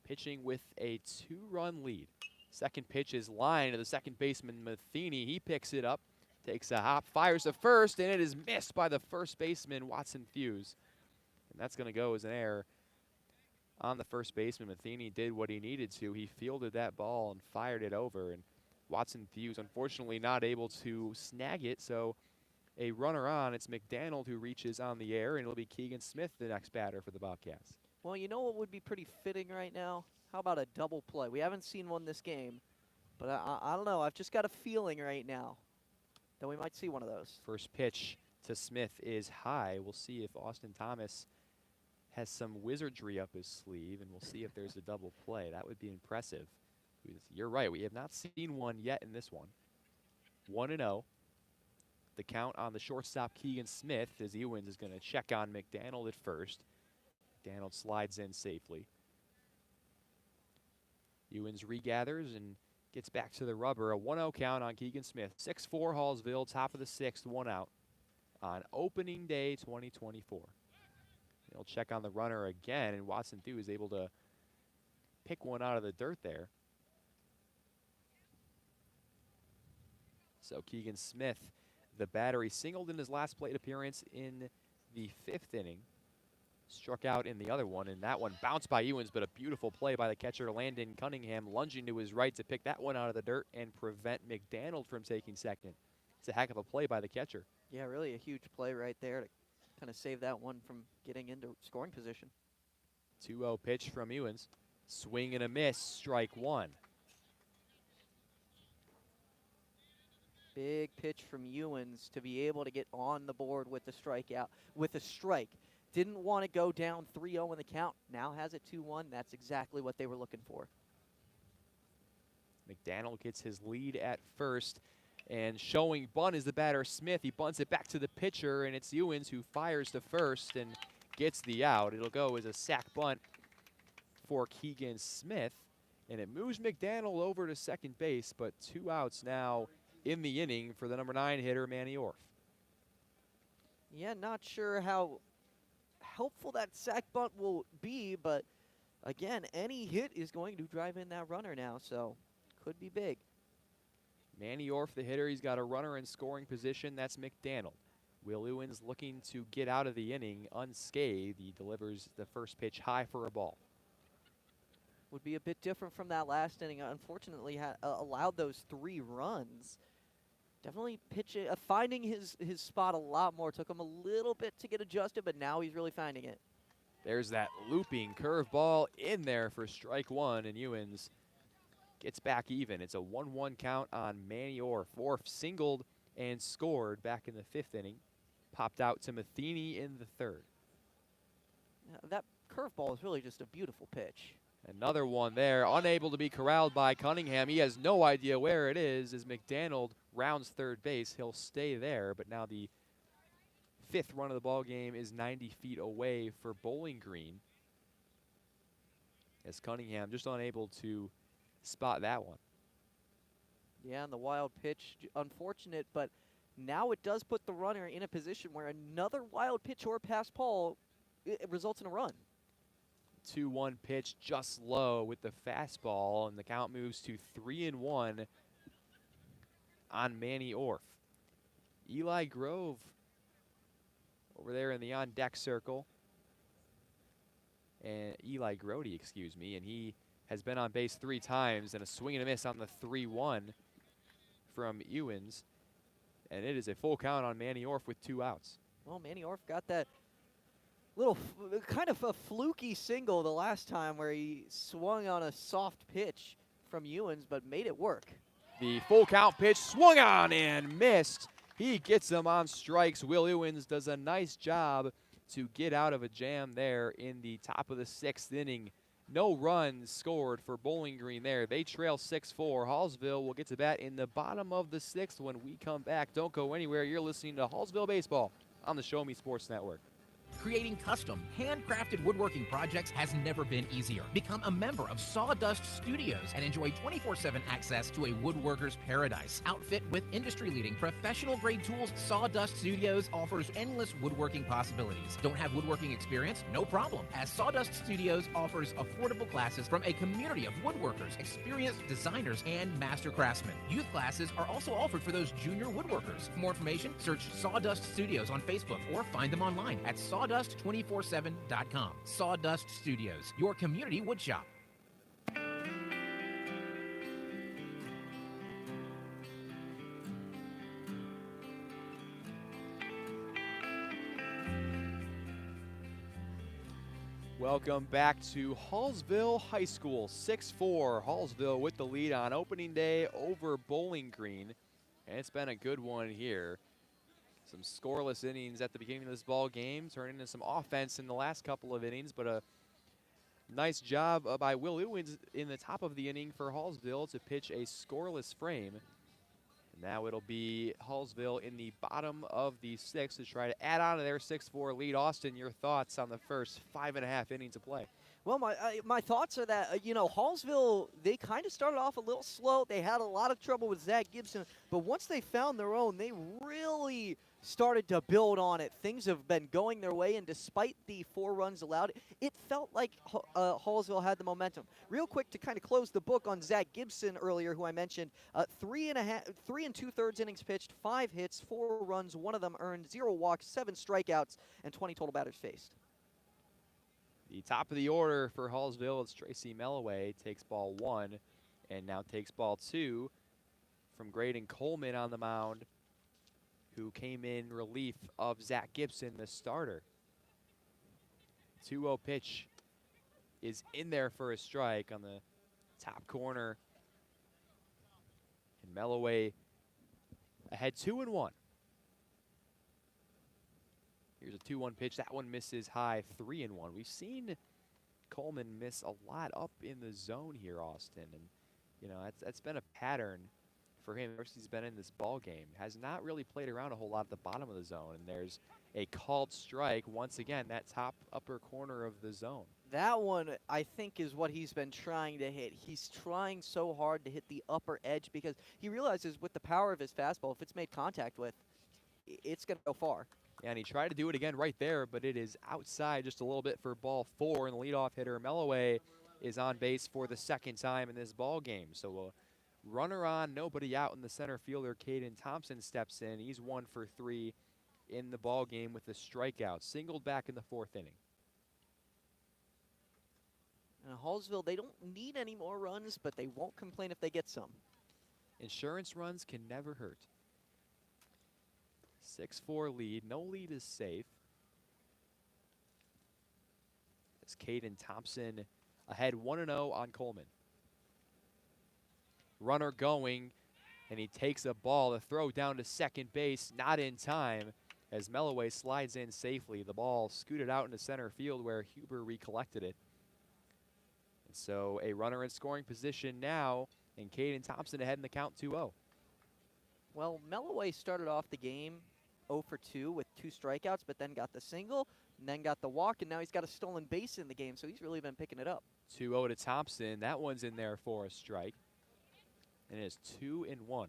pitching with a 2-run lead. Second pitch is lined to the second baseman, Matheny. He picks it up, takes a hop, fires to first, and it is missed by the first baseman, Watson Fuse. And that's going to go as an error on the first baseman. Matheny did what he needed to. He fielded that ball and fired it over, and Watson Fuse unfortunately not able to snag it, so a runner on. It's McDaniel who reaches on the air, and it'll be Keegan Smith, the next batter for the Bobcats. Well, you know what would be pretty fitting right now? How about a double play? We haven't seen one this game, but I don't know. I've just got a feeling right now that we might see one of those. First pitch to Smith is high. We'll see if Austin Thomas has some wizardry up his sleeve, and we'll see if there's a double play. That would be impressive. You're right. We have not seen one yet in this one. 1-0. The count on the shortstop, Keegan Smith, as Ewins is going to check on McDaniel at first. McDaniel slides in safely. Ewins regathers and gets back to the rubber. A 1-0 count on Keegan Smith. 6-4 Hallsville, top of the sixth, 1 out on opening day 2024. He'll check on the runner again, and Watson Thew is able to pick one out of the dirt there. So Keegan Smith, the batter, he singled in his last plate appearance in the 5th inning. Struck out in the other one, and that one bounced by Ewins, but a beautiful play by the catcher, Landon Cunningham, lunging to his right to pick that one out of the dirt and prevent McDaniel from taking second. It's a heck of a play by the catcher. Yeah, really a huge play right there to kind of save that one from getting into scoring position. 2-0 pitch from Ewins. Swing and a miss, strike one. Big pitch from Ewins to be able to get on the board with the strikeout, with a strike. Didn't want to go down 3-0 in the count. Now has it 2-1. That's exactly what they were looking for. McDaniel gets his lead at first, and showing bunt is the batter, Smith. He bunts it back to the pitcher, and it's Ewins who fires to first and gets the out. It'll go as a sac bunt for Keegan Smith, and it moves McDaniel over to second base, but 2 outs now in the inning for the number 9 hitter, Manny Orff. Yeah, not sure how helpful that sac bunt will be, but again, any hit is going to drive in that runner now, so could be big. Manny Orff, the hitter, he's got a runner in scoring position. That's McDaniel. Will Ewins looking to get out of the inning unscathed. He delivers the first pitch high for a ball. Would be a bit different from that last inning. Unfortunately, allowed those 3 runs. Definitely finding his spot a lot more. Took him a little bit to get adjusted, but now he's really finding it. There's that looping curveball in there for strike one, and Ewins gets back even. It's a 1-1 count on Manny Orff. Orff singled and scored back in the 5th inning. Popped out to Matheny in the 3rd. That curveball is really just a beautiful pitch. Another one there, unable to be corralled by Cunningham. He has no idea where it is as McDaniel rounds third base. He'll stay there, but now the 5th run of the ball game is 90 feet away for Bowling Green, as Cunningham just unable to spot that one. Yeah, and the wild pitch, unfortunate, but now it does put the runner in a position where another wild pitch or pass ball it results in a run. 2-1 pitch just low with the fastball, and the count moves to 3-1 on Manny Orff. Eli Grove over there in the on-deck circle, and Eli Grody, excuse me, and he has been on base 3 times, and a swing and a miss on the 3-1 from Ewins, and it is a full count on Manny Orff with 2 outs. Well, Manny Orff got that little kind of a fluky single the last time where he swung on a soft pitch from Ewins, but made it work. The full count pitch swung on and missed. He gets them on strikes. Will Ewins does a nice job to get out of a jam there in the top of the 6th inning. No runs scored for Bowling Green there. They trail 6-4. Hallsville will get to bat in the bottom of the 6th when we come back. Don't go anywhere. You're listening to Hallsville Baseball on the Show Me Sports Network. Creating custom, handcrafted woodworking projects has never been easier. Become a member of Sawdust Studios and enjoy 24/7 access to a woodworker's paradise. Outfit with industry-leading professional-grade tools, Sawdust Studios offers endless woodworking possibilities. Don't have woodworking experience? No problem, as Sawdust Studios offers affordable classes from a community of woodworkers, experienced designers, and master craftsmen. Youth classes are also offered for those junior woodworkers. For more information, search Sawdust Studios on Facebook or find them online at sawdust247.com. Sawdust Studios, your community woodshop. Welcome back to Hallsville High School. 6-4, Hallsville with the lead on opening day over Bowling Green. And it's been a good one here. Some scoreless innings at the beginning of this ball game, turning into some offense in the last couple of innings, but a nice job by Will Ewins in the top of the inning for Hallsville to pitch a scoreless frame. And now it'll be Hallsville in the bottom of the sixth to try to add on to their 6-4 lead. Austin, your thoughts on the first 5.5 innings of play? Well, my thoughts are that, Hallsville, they kind of started off a little slow. They had a lot of trouble with Zach Gibson, but once they found their own, they really started to build on it. Things have been going their way, and despite the 4 runs allowed, it felt like Hallsville had the momentum. Real quick to kind of close the book on Zach Gibson earlier, who I mentioned, 3 2/3 innings pitched, 5 hits, 4 runs, 1 of them earned, 0 walks, 7 strikeouts, and 20 total batters faced. The top of the order for Hallsville is Tracy Melloway, takes ball 1, and now takes ball 2 from Graydon Coleman on the mound, who came in relief of Zach Gibson, the starter. 2-0 pitch is in there for a strike on the top corner. And Melloway ahead 2-1. Here's a 2-1 pitch. That one misses high, 3-1. We've seen Coleman miss a lot up in the zone here, Austin. And, that's been a pattern for him ever since he's been in this ball game. Has not really played around a whole lot at the bottom of the zone. And there's a called strike, once again, that top upper corner of the zone. That one, I think, is what he's been trying to hit. He's trying so hard to hit the upper edge because he realizes with the power of his fastball, if it's made contact with, it's going to go far. Yeah, and he tried to do it again right there, but it is outside just a little bit for ball 4, and the leadoff hitter, Melloway, is on base for the second time in this ball game. So a runner on, nobody out, and the center fielder, Caden Thompson, steps in. He's 1 for 3 in the ball game with a strikeout, singled back in the 4th inning. And Hallsville, they don't need any more runs, but they won't complain if they get some. Insurance runs can never hurt. 6-4 lead. No lead is safe. As Caden Thompson ahead 1-0 on Coleman. Runner going, and he takes a ball. The throw down to second base, not in time, as Melloway slides in safely. The ball scooted out into center field where Huber recollected it. And so a runner in scoring position now, and Caden Thompson ahead in the count 2-0. Well, Melloway started off the game 0 for 2 with 2 strikeouts, but then got the single, and then got the walk, and now he's got a stolen base in the game, so he's really been picking it up. 2-0 to Thompson. That one's in there for a strike. And it is 2-1.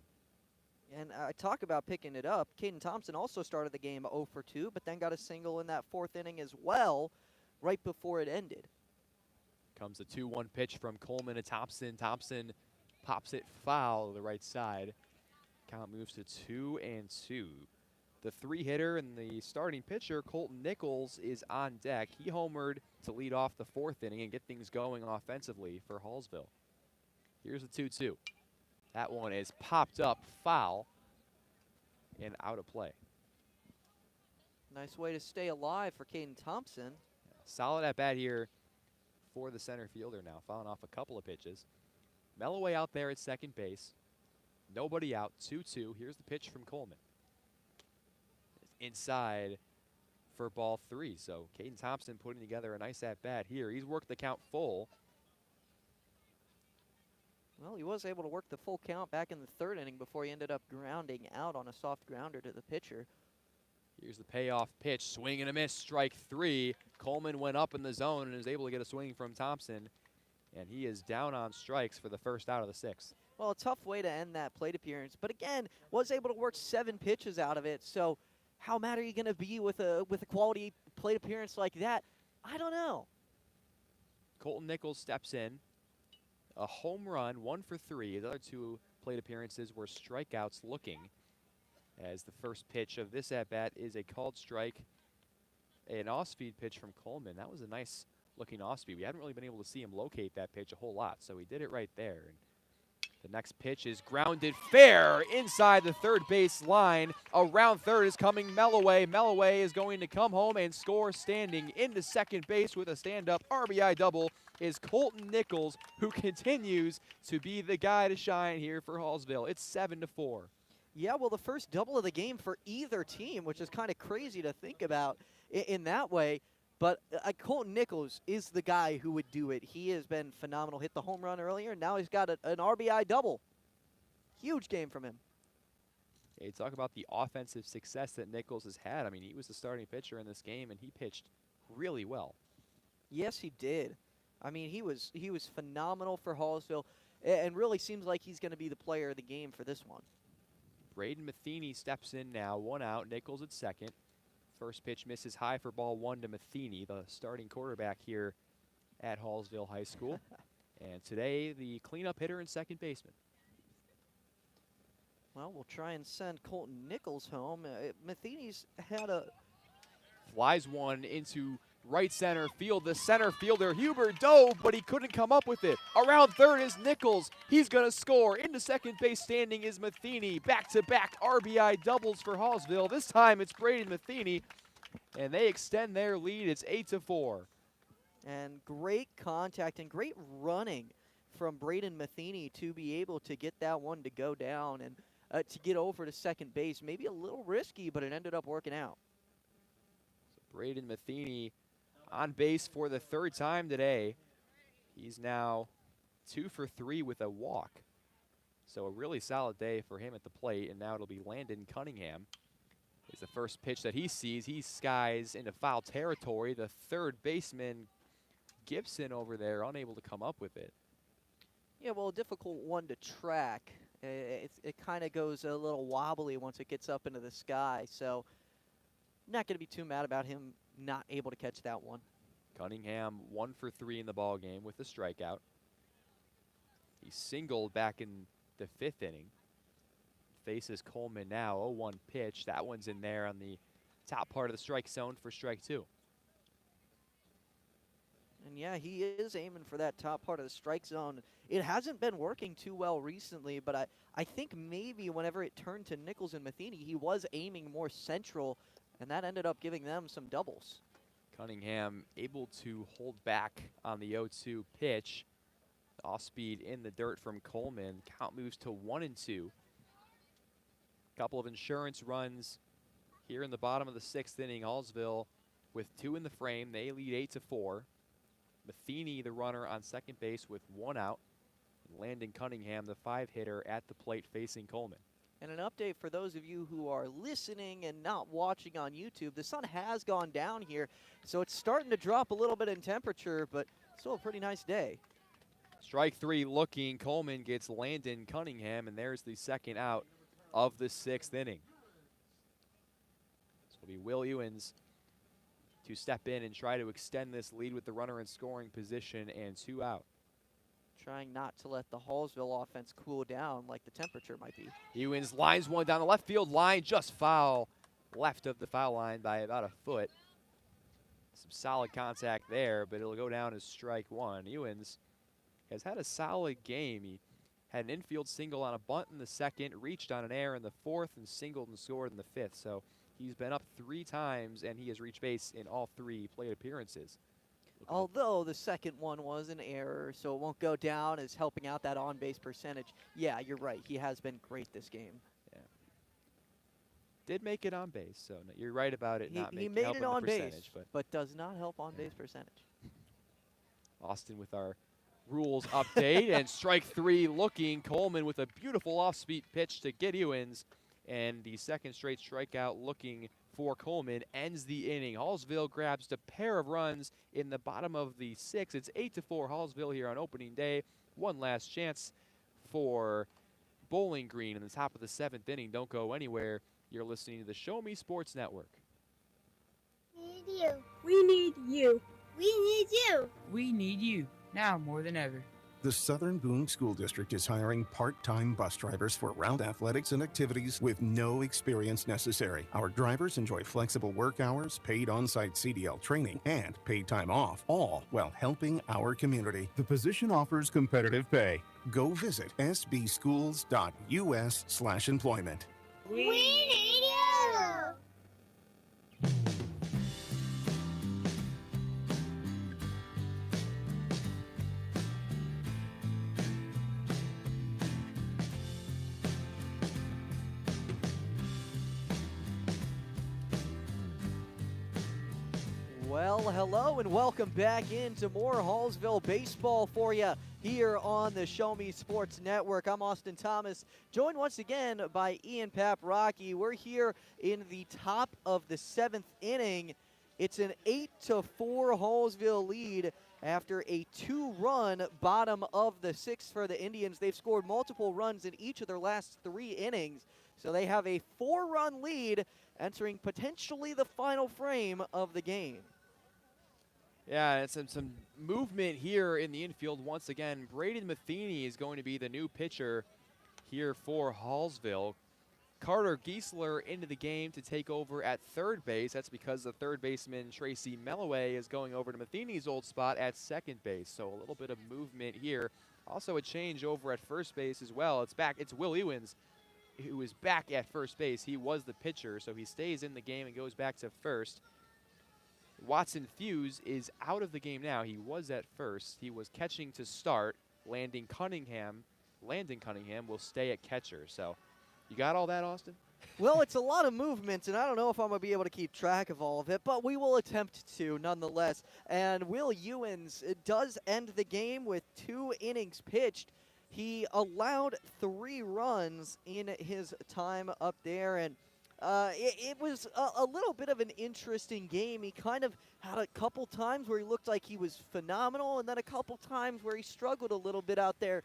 And I talk about picking it up. Caden Thompson also started the game 0 for 2, but then got a single in that 4th inning as well, right before it ended. Comes a 2-1 pitch from Coleman to Thompson. Thompson pops it foul to the right side. Count moves to 2-2. The 3-hitter and the starting pitcher, Colton Nichols, is on deck. He homered to lead off the 4th inning and get things going offensively for Hallsville. Here's the 2-2. That one is popped up, foul, and out of play. Nice way to stay alive for Caden Thompson. Solid at bat here for the center fielder now, fouling off a couple of pitches. Melloway out there at second base. Nobody out, 2-2. Here's the pitch from Coleman. Inside for ball 3. So Caden Thompson putting together a nice at-bat here. He's worked the count full. Well, he was able to work the full count back in the 3rd inning before he ended up grounding out on a soft grounder to the pitcher. Here's the payoff pitch, swing and a miss, strike 3. Coleman went up in the zone and is able to get a swing from Thompson, and he is down on strikes for the first out of the 6th. Well, a tough way to end that plate appearance, but again, was able to work 7 pitches out of it. So, how mad are you going to be with a quality plate appearance like that? I don't know. Colton Nichols steps in, a home run, 1 for 3. The other 2 plate appearances were strikeouts looking, as the first pitch of this at-bat is a called strike, an off-speed pitch from Coleman. That was a nice looking off-speed. We hadn't really been able to see him locate that pitch a whole lot, so he did it right there. And the next pitch is grounded fair inside the third base line. Around third is coming Melloway. Melloway is going to come home and score standing into second base with a stand-up RBI double is Colton Nichols, who continues to be the guy to shine here for Hallsville. It's 7-4. Yeah, well, the first double of the game for either team, which is kind of crazy to think about in that way. But Colton Nichols is the guy who would do it. He has been phenomenal. Hit the home run earlier, and now he's got an RBI double. Huge game from him. Yeah, you talk about the offensive success that Nichols has had. I mean, he was the starting pitcher in this game, and he pitched really well. Yes, he did. I mean, he was phenomenal for Hallsville, and really seems like he's going to be the player of the game for this one. Braden Matheny steps in now, 1 out. Nichols at second. First pitch misses high for ball 1 to Matheny, the starting quarterback here at Hallsville High School. And today, the cleanup hitter and second baseman. Well, we'll try and send Colton Nichols home. Matheny's had a... Flies one into right center field. The center fielder, Hubert, dove, but he couldn't come up with it. Around third is Nichols. He's going to score. Into second base standing is Matheny. Back-to-back RBI doubles for Hallsville. This time it's Braden Matheny, and they extend their lead. It's 8-4. And great contact and great running from Braden Matheny to be able to get that one to go down and to get over to second base. Maybe a little risky, but it ended up working out. So Braden Matheny on base for the 3rd time today. He's now 2 for 3 with a walk. So a really solid day for him at the plate, and now it'll be Landon Cunningham. It's the first pitch that he sees. He skies into foul territory. The third baseman, Gibson, over there, unable to come up with it. Yeah, well, a difficult one to track. It kind of goes a little wobbly once it gets up into the sky, so not going to be too mad about him not able to catch that one. Cunningham 1 for 3 in the ball game with a strikeout. He singled back in the 5th inning. Faces Coleman now, 0-1 pitch. That one's in there on the top part of the strike zone for strike 2. And yeah, he is aiming for that top part of the strike zone. It hasn't been working too well recently, but I think maybe whenever it turned to Nichols and Matheny, he was aiming more central, and that ended up giving them some doubles. Cunningham able to hold back on the 0-2 pitch. Off speed in the dirt from Coleman. Count moves to 1-2. Couple of insurance runs here in the bottom of the 6th inning. Hallsville with 2 in the frame. They lead 8-4. Matheny, the runner, on second base with 1 out. Landon Cunningham, the 5-hitter, at the plate facing Coleman. And an update for those of you who are listening and not watching on YouTube. The sun has gone down here, so it's starting to drop a little bit in temperature, but still a pretty nice day. Strike 3 looking. Coleman gets Landon Cunningham, and there's the 2nd out of the 6th inning. This will be Will Ewens to step in and try to extend this lead with the runner in scoring position and 2 out. Trying not to let the Hallsville offense cool down like the temperature might be. Ewens lines one down the left field line, just foul left of the foul line by about a foot. Some solid contact there, but it'll go down as strike 1. Ewens has had a solid game. He had an infield single on a bunt in the 2nd, reached on an error in the 4th, and singled and scored in the 5th. So he's been up 3 times, and he has reached base in all 3 plate appearances. Although the second one was an error, so it won't go down as helping out that on-base percentage. Yeah, you're right. He has been great this game. Yeah. Did make it on base, so you're right about it. He made it on base, but does not help on-base percentage. Austin with our rules update, and strike 3 looking. Coleman with a beautiful off-speed pitch to get Ewens, and the 2nd straight strikeout looking for Coleman ends the inning. Hallsville grabs a pair of runs in the bottom of the 6th. It's 8-4 Hallsville here on opening day. One last chance for Bowling Green in the top of the 7th inning. Don't go anywhere. You're listening to the Show Me Sports Network. We need you. We need you. We need you. We need you, now more than ever. The Southern Boone School District is hiring part-time bus drivers for route athletics and activities with no experience necessary. Our drivers enjoy flexible work hours, paid on-site CDL training, and paid time off, all while helping our community. The position offers competitive pay. Go visit sbschools.us/employment. We need you. Well, hello and welcome back into more Hallsville baseball for you here on the Show Me Sports Network. I'm Austin Thomas, joined once again by Ian Paprocki. We're here in the top of the 7th inning. It's an 8-4 Hallsville lead after a 2-run bottom of the 6th for the Indians. They've scored multiple runs in each of their last 3 innings, so they have a 4-run lead entering potentially the final frame of the game. Yeah, and some movement here in the infield once again. Braden Matheny is going to be the new pitcher here for Hallsville. Carter Giesler into the game to take over at third base. That's because the third baseman, Tracy Melloway, is going over to Matheny's old spot at second base. So a little bit of movement here. Also a change over at first base as well. It's back. It's Will Ewins, who is back at first base. He was the pitcher, so he stays in the game and goes back to first. Watson Fuse is out of the game now. He was at first. He was catching to start. Landon Cunningham will stay at catcher. So you got all that, Austin? Well, it's a lot of movement, and I don't know if I'm going to be able to keep track of all of it, but we will attempt to nonetheless. And Will Ewins does end the game with 2 innings pitched. He allowed 3 runs in his time up there, and it was a little bit of an interesting game. He kind of had a couple times where he looked like he was phenomenal, and then a couple times where he struggled a little bit out there.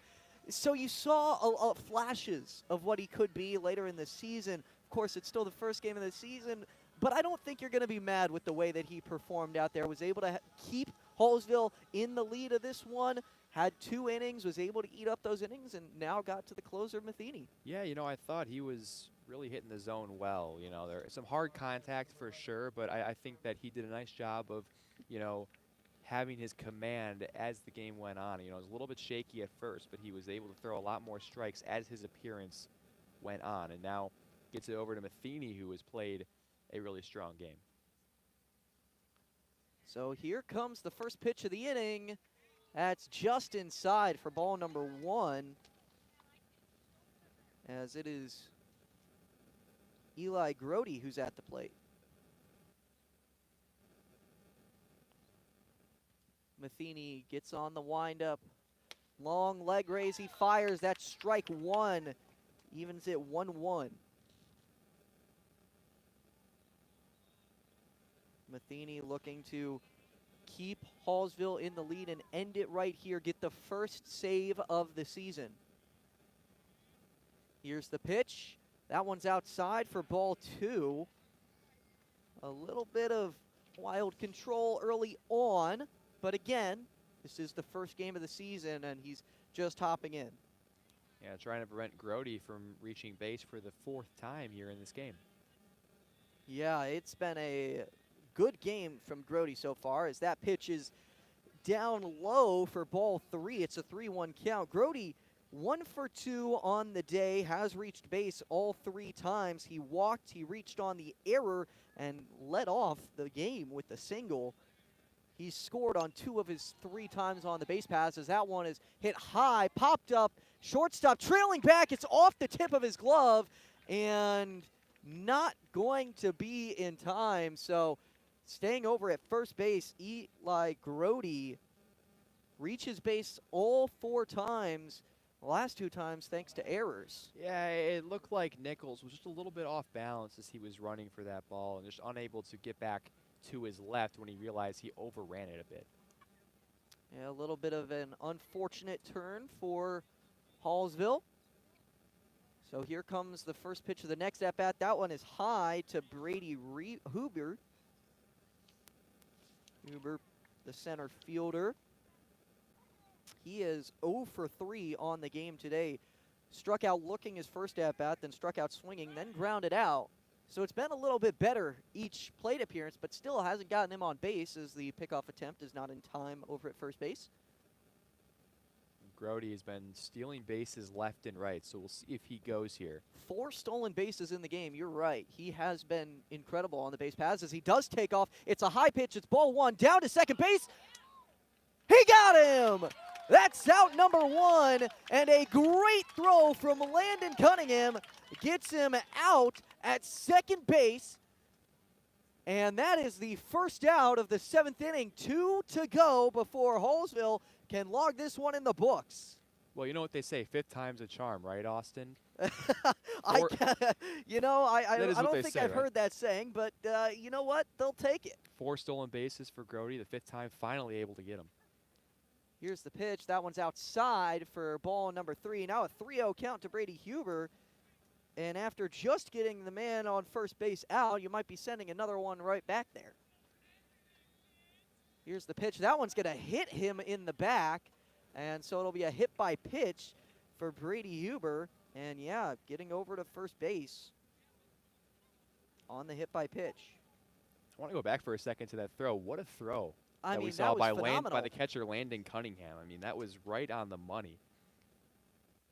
So you saw flashes of what he could be later in the season. Of course, it's still the first game of the season, but I don't think you're going to be mad with the way that he performed out there. Was able to keep Hallsville in the lead of this one, had 2 innings, was able to eat up those innings, and now got to the closer, Matheny. Yeah, I thought he was really hitting the zone well. There's some hard contact for sure, but I think that he did a nice job of, having his command as the game went on. It was a little bit shaky at first, but he was able to throw a lot more strikes as his appearance went on, and now gets it over to Matheny, who has played a really strong game. So here comes the first pitch of the inning. That's just inside for ball number 1, as it is Eli Grody who's at the plate. Matheny gets on the windup. Long leg raise, he fires. That's strike 1. Evens it 1-1. Matheny looking to keep Hallsville in the lead and end it right here. Get the first save of the season. Here's the pitch. That one's outside for ball 2. A little bit of wild control early on. But again, this is the first game of the season, and he's just hopping in. Yeah, trying to prevent Grody from reaching base for the 4th time here in this game. Yeah, it's been a good game from Grody so far, as that pitch is down low for ball 3. It's a 3-1 count. Grody 1 for 2 on the day, has reached base all 3 times. He walked, he reached on the error, and led off the game with a single. He's scored on 2 of his 3 times on the base passes. That one is hit high, popped up, shortstop trailing back. It's off the tip of his glove and not going to be in time. So staying over at first base, Eli Grody reaches base all 4 times The last 2 times thanks to errors. Yeah, it looked like Nichols was just a little bit off balance as he was running for that ball and just unable to get back to his left when he realized he overran it a bit. Yeah, a little bit of an unfortunate turn for Hallsville. So here comes the first pitch of the next at-bat. That one is high to Brady Huber. Huber, the center fielder. He is 0 for 3 on the game today. Struck out looking his first at-bat, then struck out swinging, then grounded out. So it's been a little bit better each plate appearance, but still hasn't gotten him on base as the pickoff attempt is not in time over at first base. Grody has been stealing bases left and right, so we'll see if he goes here. 4 stolen bases in the game. You're right. He has been incredible on the base paths as he does take off. It's a high pitch. It's ball 1 down to second base. He got him! That's out number 1, and a great throw from Landon Cunningham gets him out at second base. And that is the first out of the 7th inning. 2 to go before Hallsville can log this one in the books. Well, you know what they say, 5th time's a charm, right, Austin? I don't think say, I've right? heard that saying, but you know what? They'll take it. 4 stolen bases for Grody, the 5th time finally able to get him. Here's the pitch. That one's outside for ball number 3. Now a 3-0 count to Brady Huber. And after just getting the man on first base out, you might be sending another one right back there. Here's the pitch. That one's going to hit him in the back. And so it'll be a hit by pitch for Brady Huber. And yeah, getting over to first base on the hit by pitch. I want to go back for a second to that throw. What a throw I mean, we saw that was by phenomenal. the catcher Landon Cunningham. I mean, that was right on the money.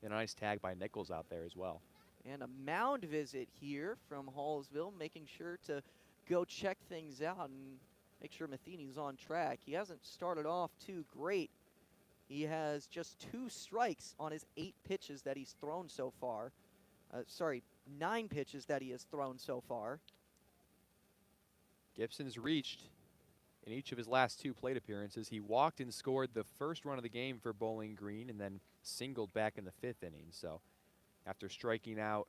And a nice tag by Nichols out there as well. And a mound visit here from Hallsville, making sure to go check things out and make sure Matheny's on track. He hasn't started off too great. He has just 2 strikes on his 8 pitches that he's thrown so far. 9 pitches that he has thrown so far. Gibson's reached in each of his last 2 plate appearances. He walked and scored the first run of the game for Bowling Green and then singled back in the 5th inning. So after striking out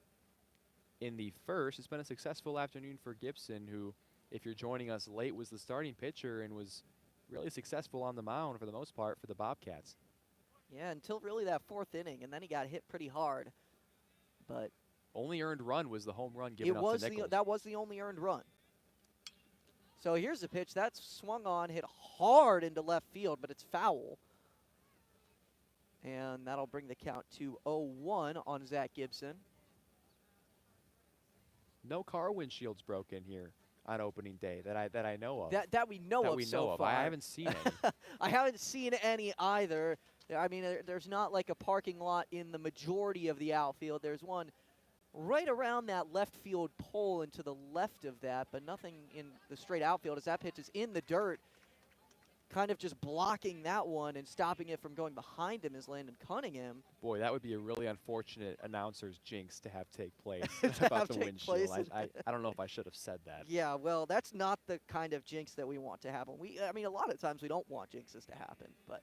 in the first, it's been a successful afternoon for Gibson, who, if you're joining us late, was the starting pitcher and was really successful on the mound for the most part for the Bobcats. Yeah, until really that 4th inning, and then he got hit pretty hard. But only earned run was the home run given up to Nichols. That was the only earned run. So here's the pitch. That's swung on, hit hard into left field, but it's foul. And that'll bring the count to 0-1 on Zach Gibson. No car windshields broken here on opening day that I know of. That we know of so far. I haven't seen any. I haven't seen any either. I mean, there's not like a parking lot in the majority of the outfield. There's one right around that left field pole and to the left of that, but nothing in the straight outfield as that pitch is in the dirt. Kind of just blocking that one and stopping it from going behind him is Landon Cunningham. Boy, that would be a really unfortunate announcer's jinx to have take place about the windshield. I don't know if I should have said that. Yeah, well, that's not the kind of jinx that we want to happen. I mean, a lot of times we don't want jinxes to happen, but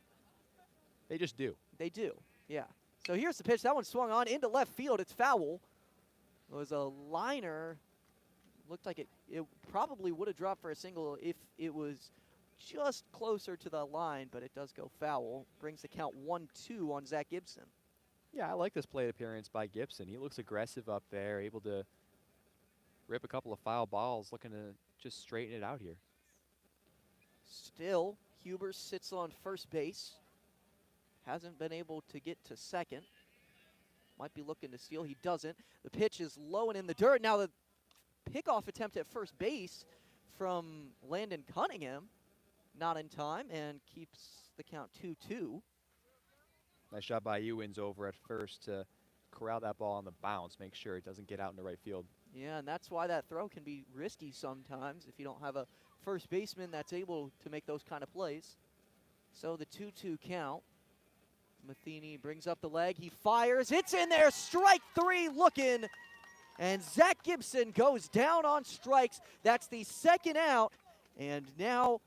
they just do. They do, yeah. So here's the pitch. That one swung on into left field. It's foul. It was a liner. Looked like it probably would have dropped for a single if it was just closer to the line, but it does go foul. Brings the count 1-2 on Zach Gibson. Yeah, I like this plate appearance by Gibson. He looks aggressive up there, able to rip a couple of foul balls, looking to just straighten it out here. Still, Huber sits on first base. Hasn't been able to get to second. Might be looking to steal. He doesn't. The pitch is low and in the dirt. Now the pickoff attempt at first base from Landon Cunningham. Not in time and keeps the count 2-2. Nice job by Ewins over at first to corral that ball on the bounce, make sure it doesn't get out into right field. Yeah, and that's why that throw can be risky sometimes if you don't have a first baseman that's able to make those kind of plays. So the 2-2 count. Matheny brings up the leg. He fires. It's in there. Strike 3 looking. And Zach Gibson goes down on strikes. That's the 2nd out. And now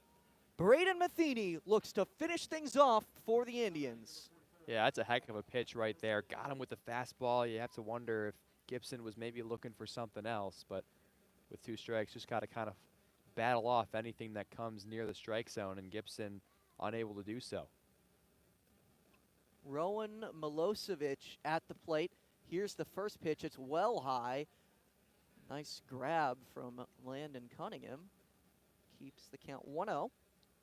Braden Matheny looks to finish things off for the Indians. Yeah, that's a heck of a pitch right there. Got him with the fastball. You have to wonder if Gibson was maybe looking for something else, but with 2 strikes, just got to kind of battle off anything that comes near the strike zone, and Gibson unable to do so. Rowan Milosevic at the plate. Here's the first pitch. It's well high. Nice grab from Landon Cunningham. Keeps the count 1-0.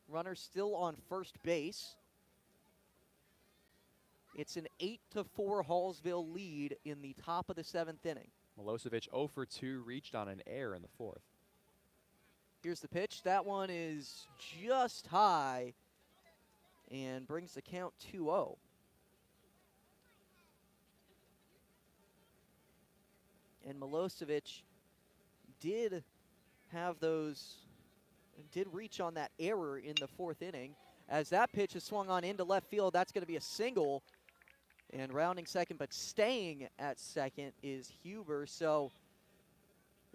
Runner still on first base. It's an 8-4 Hallsville lead in the top of the 7th inning. Milosevic 0 for 2, reached on an error in the 4th. Here's the pitch. That one is just high and brings the count 2-0. And Milosevic did reach on that error in the 4th inning. As that pitch is swung on into left field, that's going to be a single. And rounding second, but staying at second is Huber. So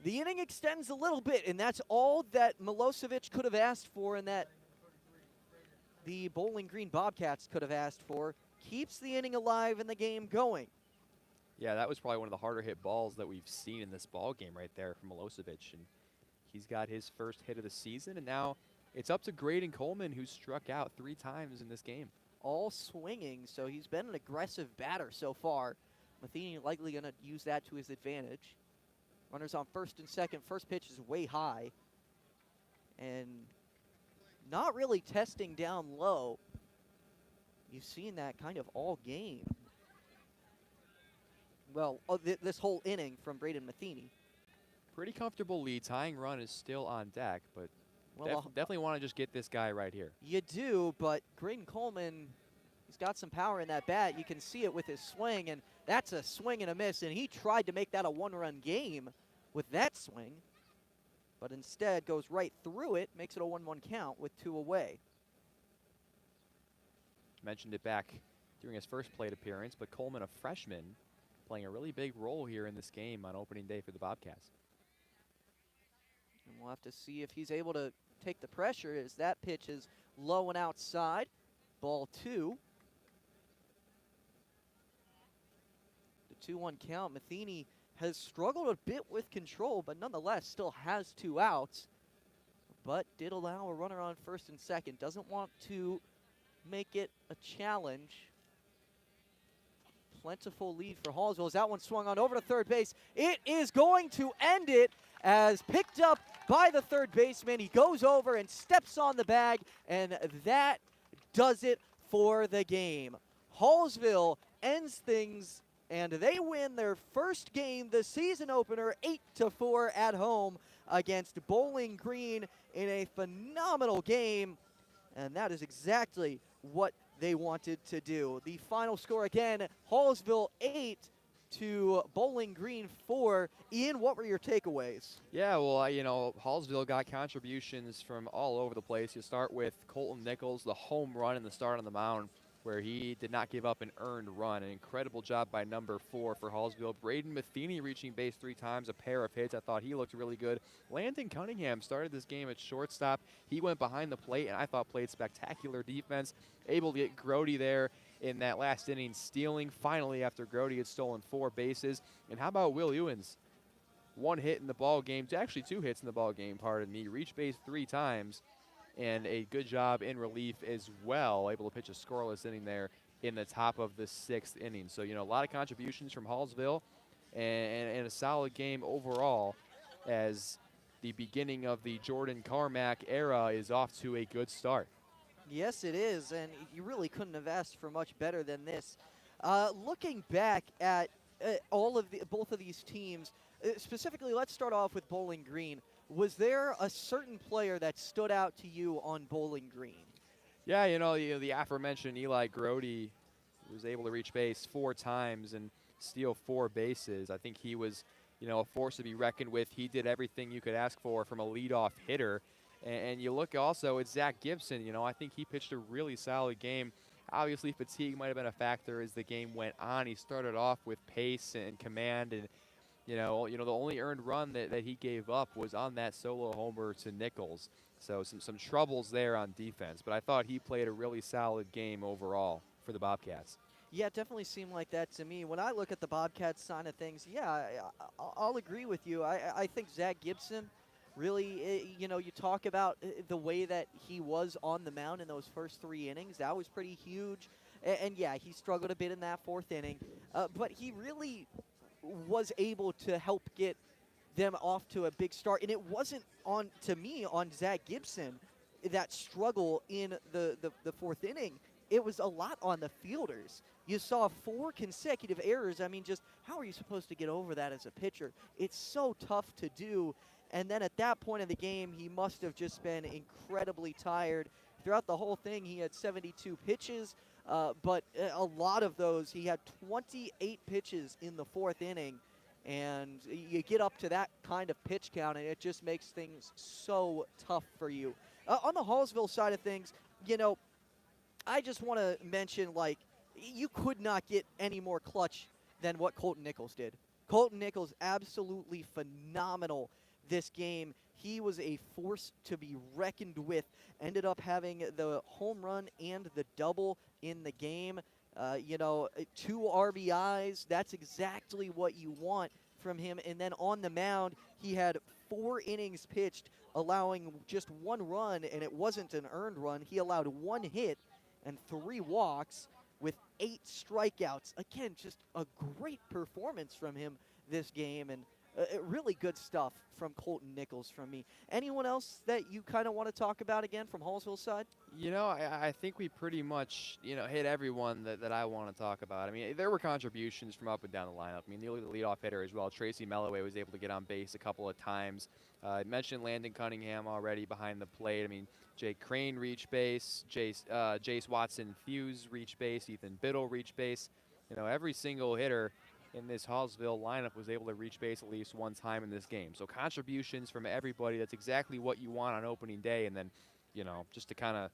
the inning extends a little bit, and that's all that Milosevic could have asked for and that the Bowling Green Bobcats could have asked for. Keeps the inning alive and the game going. Yeah, that was probably one of the harder hit balls that we've seen in this ball game right there from Milosevic. And he's got his first hit of the season, and now it's up to Graydon Coleman, who struck out 3 times in this game. All swinging, so he's been an aggressive batter so far. Matheny likely going to use that to his advantage. Runners on first and second. First pitch is way high. And not really testing down low. You've seen that kind of all game. Well, this whole inning from Braden Matheny. Pretty comfortable lead. Tying run is still on deck, but Well, definitely want to just get this guy right here. You do, but Graydon Coleman, he's got some power in that bat. You can see it with his swing, and that's a swing and a miss, and he tried to make that a 1-run game with that swing, but instead goes right through it, makes it a 1-1 count with 2 away. Mentioned it back during his first plate appearance, but Coleman, a freshman, playing a really big role here in this game on opening day for the Bobcats. And we'll have to see if he's able to take the pressure as that pitch is low and outside. Ball 2. The 2-1 count. Matheny has struggled a bit with control, but nonetheless still has 2 outs. But did allow a runner on first and second. Doesn't want to make it a challenge. Plentiful lead for Hallsville as that one swung on over to third base. It is going to end it as picked up by the third baseman. He goes over and steps on the bag, and that does it for the game. Hallsville ends things, and they win their first game, the season opener, 8-4 at home against Bowling Green in a phenomenal game, and that is exactly what they wanted to do. The final score again, Hallsville 8 to Bowling Green 4. Ian, what were your takeaways? Yeah, well, Hallsville got contributions from all over the place. You start with Colton Nichols, the home run in the start on the mound, where he did not give up an earned run. An incredible job by number 4 for Hallsville. Braden Matheny reaching base 3 times, a pair of hits. I thought he looked really good. Landon Cunningham started this game at shortstop. He went behind the plate, and I thought played spectacular defense, able to get Grody there in that last inning, stealing finally after Grody had stolen 4 bases. And how about Will Ewens? 1 hit in the ball game, actually 2 hits in the ball game, pardon me. Reached base 3 times. And a good job in relief as well, able to pitch a scoreless inning there in the top of the 6th inning. So, a lot of contributions from Hallsville and a solid game overall as the beginning of the Jordan Carmack era is off to a good start. Yes, it is, and you really couldn't have asked for much better than this. Looking back at both of these teams, specifically, let's start off with Bowling Green. Was there a certain player that stood out to you on Bowling Green? Yeah, the aforementioned Eli Grody was able to reach base 4 times and steal 4 bases. I think he was, a force to be reckoned with. He did everything you could ask for from a leadoff hitter. And you look also at Zach Gibson. I think he pitched a really solid game. Obviously, fatigue might have been a factor as the game went on. He started off with pace and command, and the only earned run that he gave up was on that solo homer to Nichols. So some troubles there on defense. But I thought he played a really solid game overall for the Bobcats. Yeah, it definitely seemed like that to me. When I look at the Bobcats side of things, yeah, I'll agree with you. I think Zach Gibson really, you talk about the way that he was on the mound in those first 3 innings. That was pretty huge. And yeah, he struggled a bit in that 4th inning. But he really was able to help get them off to a big start. And it wasn't to me, on Zach Gibson, that struggle in the 4th inning. It was a lot on the fielders. You saw 4 consecutive errors. I mean, just how are you supposed to get over that as a pitcher? It's so tough to do. And then at that point in the game, he must have just been incredibly tired. Throughout the whole thing, he had 72 pitches, but a lot of those, he had 28 pitches in the 4th inning. And you get up to that kind of pitch count, and it just makes things so tough for you. On the Hallsville side of things, I just want to mention, you could not get any more clutch than what Colton Nichols did. Colton Nichols, absolutely phenomenal this game. He was a force to be reckoned with. Ended up having the home run and the double in the game. 2 RBIs. That's exactly what you want from him. And then on the mound, he had 4 innings pitched, allowing just 1 run, and it wasn't an earned run. He allowed 1 hit and 3 walks with 8 strikeouts. Again, just a great performance from him this game, and really good stuff from Colton Nichols from me. Anyone else that you kind of want to talk about again from Hallsville's side? I think we pretty much, hit everyone that I want to talk about. I mean, there were contributions from up and down the lineup. I mean, the leadoff hitter as well. Tracy Melloway was able to get on base a couple of times. I mentioned Landon Cunningham already behind the plate. I mean, Jake Crane reached base. Jace Watson-Fuse reached base. Ethan Biddle reached base. Every single hitter in this Hallsville lineup was able to reach base at least one time in this game. So contributions from everybody. That's exactly what you want on opening day. And then, just to kind of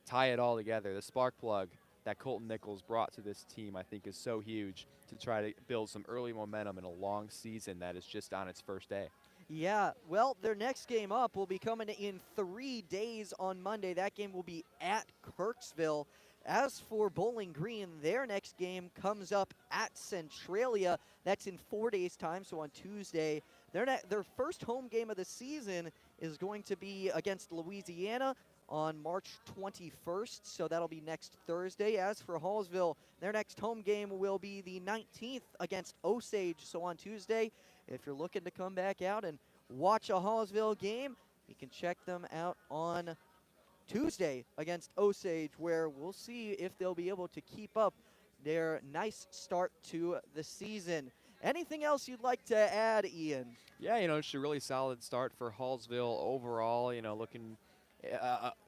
tie it all together, the spark plug that Colton Nichols brought to this team, I think, is so huge to try to build some early momentum in a long season that is just on its first day. Yeah, well, their next game up will be coming in 3 days on Monday. That game will be at Kirksville. As for Bowling Green, their next game comes up at Centralia. That's in 4 days' time, so on Tuesday. Their first home game of the season is going to be against Louisiana on March 21st, so that'll be next Thursday. As for Hallsville, their next home game will be the 19th against Osage, so on Tuesday. If you're looking to come back out and watch a Hallsville game, you can check them out on Tuesday against Osage, where we'll see if they'll be able to keep up their nice start to the season. Anything else you'd like to add, Ian? Yeah, it's a really solid start for Hallsville overall. Looking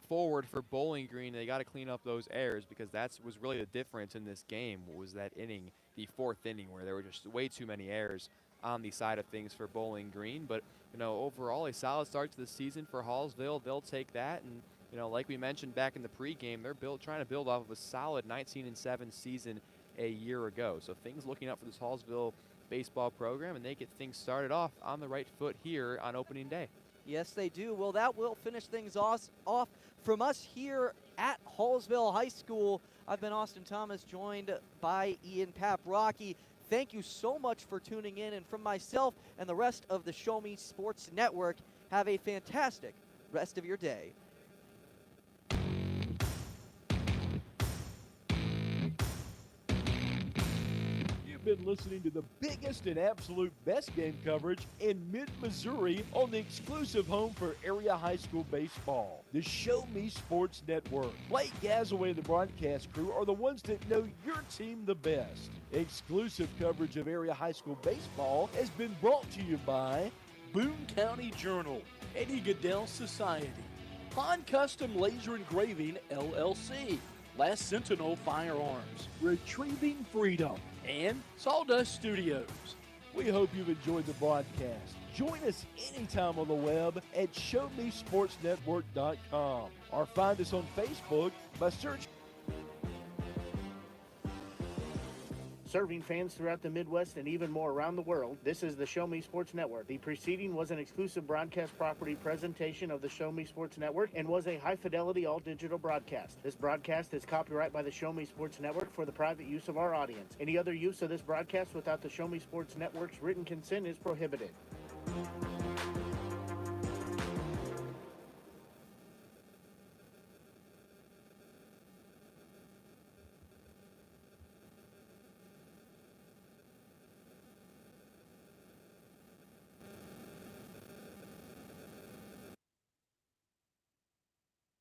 forward for Bowling Green, they got to clean up those errors, because that was really the difference in this game, was that inning, the 4th inning, where there were just way too many errors on the side of things for Bowling Green. But, overall, a solid start to the season for Hallsville. They'll take that, and like we mentioned back in the pregame, they're trying to build off of a solid 19-7 season a year ago. So things looking up for this Hallsville baseball program, and they get things started off on the right foot here on opening day. Yes, they do. Well, that will finish things off from us here at Hallsville High School. I've been Austin Thomas, joined by Ian Paprocki. Thank you so much for tuning in, and from myself and the rest of the Show Me Sports Network, have a fantastic rest of your day. Been listening to the biggest and absolute best game coverage in mid-Missouri on the exclusive home for area high school baseball, the Show Me Sports Network. Blake Gazaway and the broadcast crew are the ones that know your team the best. Exclusive coverage of area high school baseball has been brought to you by Boone County Journal, Eddie Goodell Society, Pond Custom Laser Engraving, LLC, Last Sentinel Firearms, Retrieving Freedom, and Sawdust Studios. We hope you've enjoyed the broadcast. Join us anytime on the web at ShowMeSportsNetwork.com or find us on Facebook by searching Serving fans throughout the Midwest and even more around the world, this is the Show Me Sports Network. The preceding was an exclusive broadcast property presentation of the Show Me Sports Network and was a high-fidelity all-digital broadcast. This broadcast is copyright by the Show Me Sports Network for the private use of our audience. Any other use of this broadcast without the Show Me Sports Network's written consent is prohibited.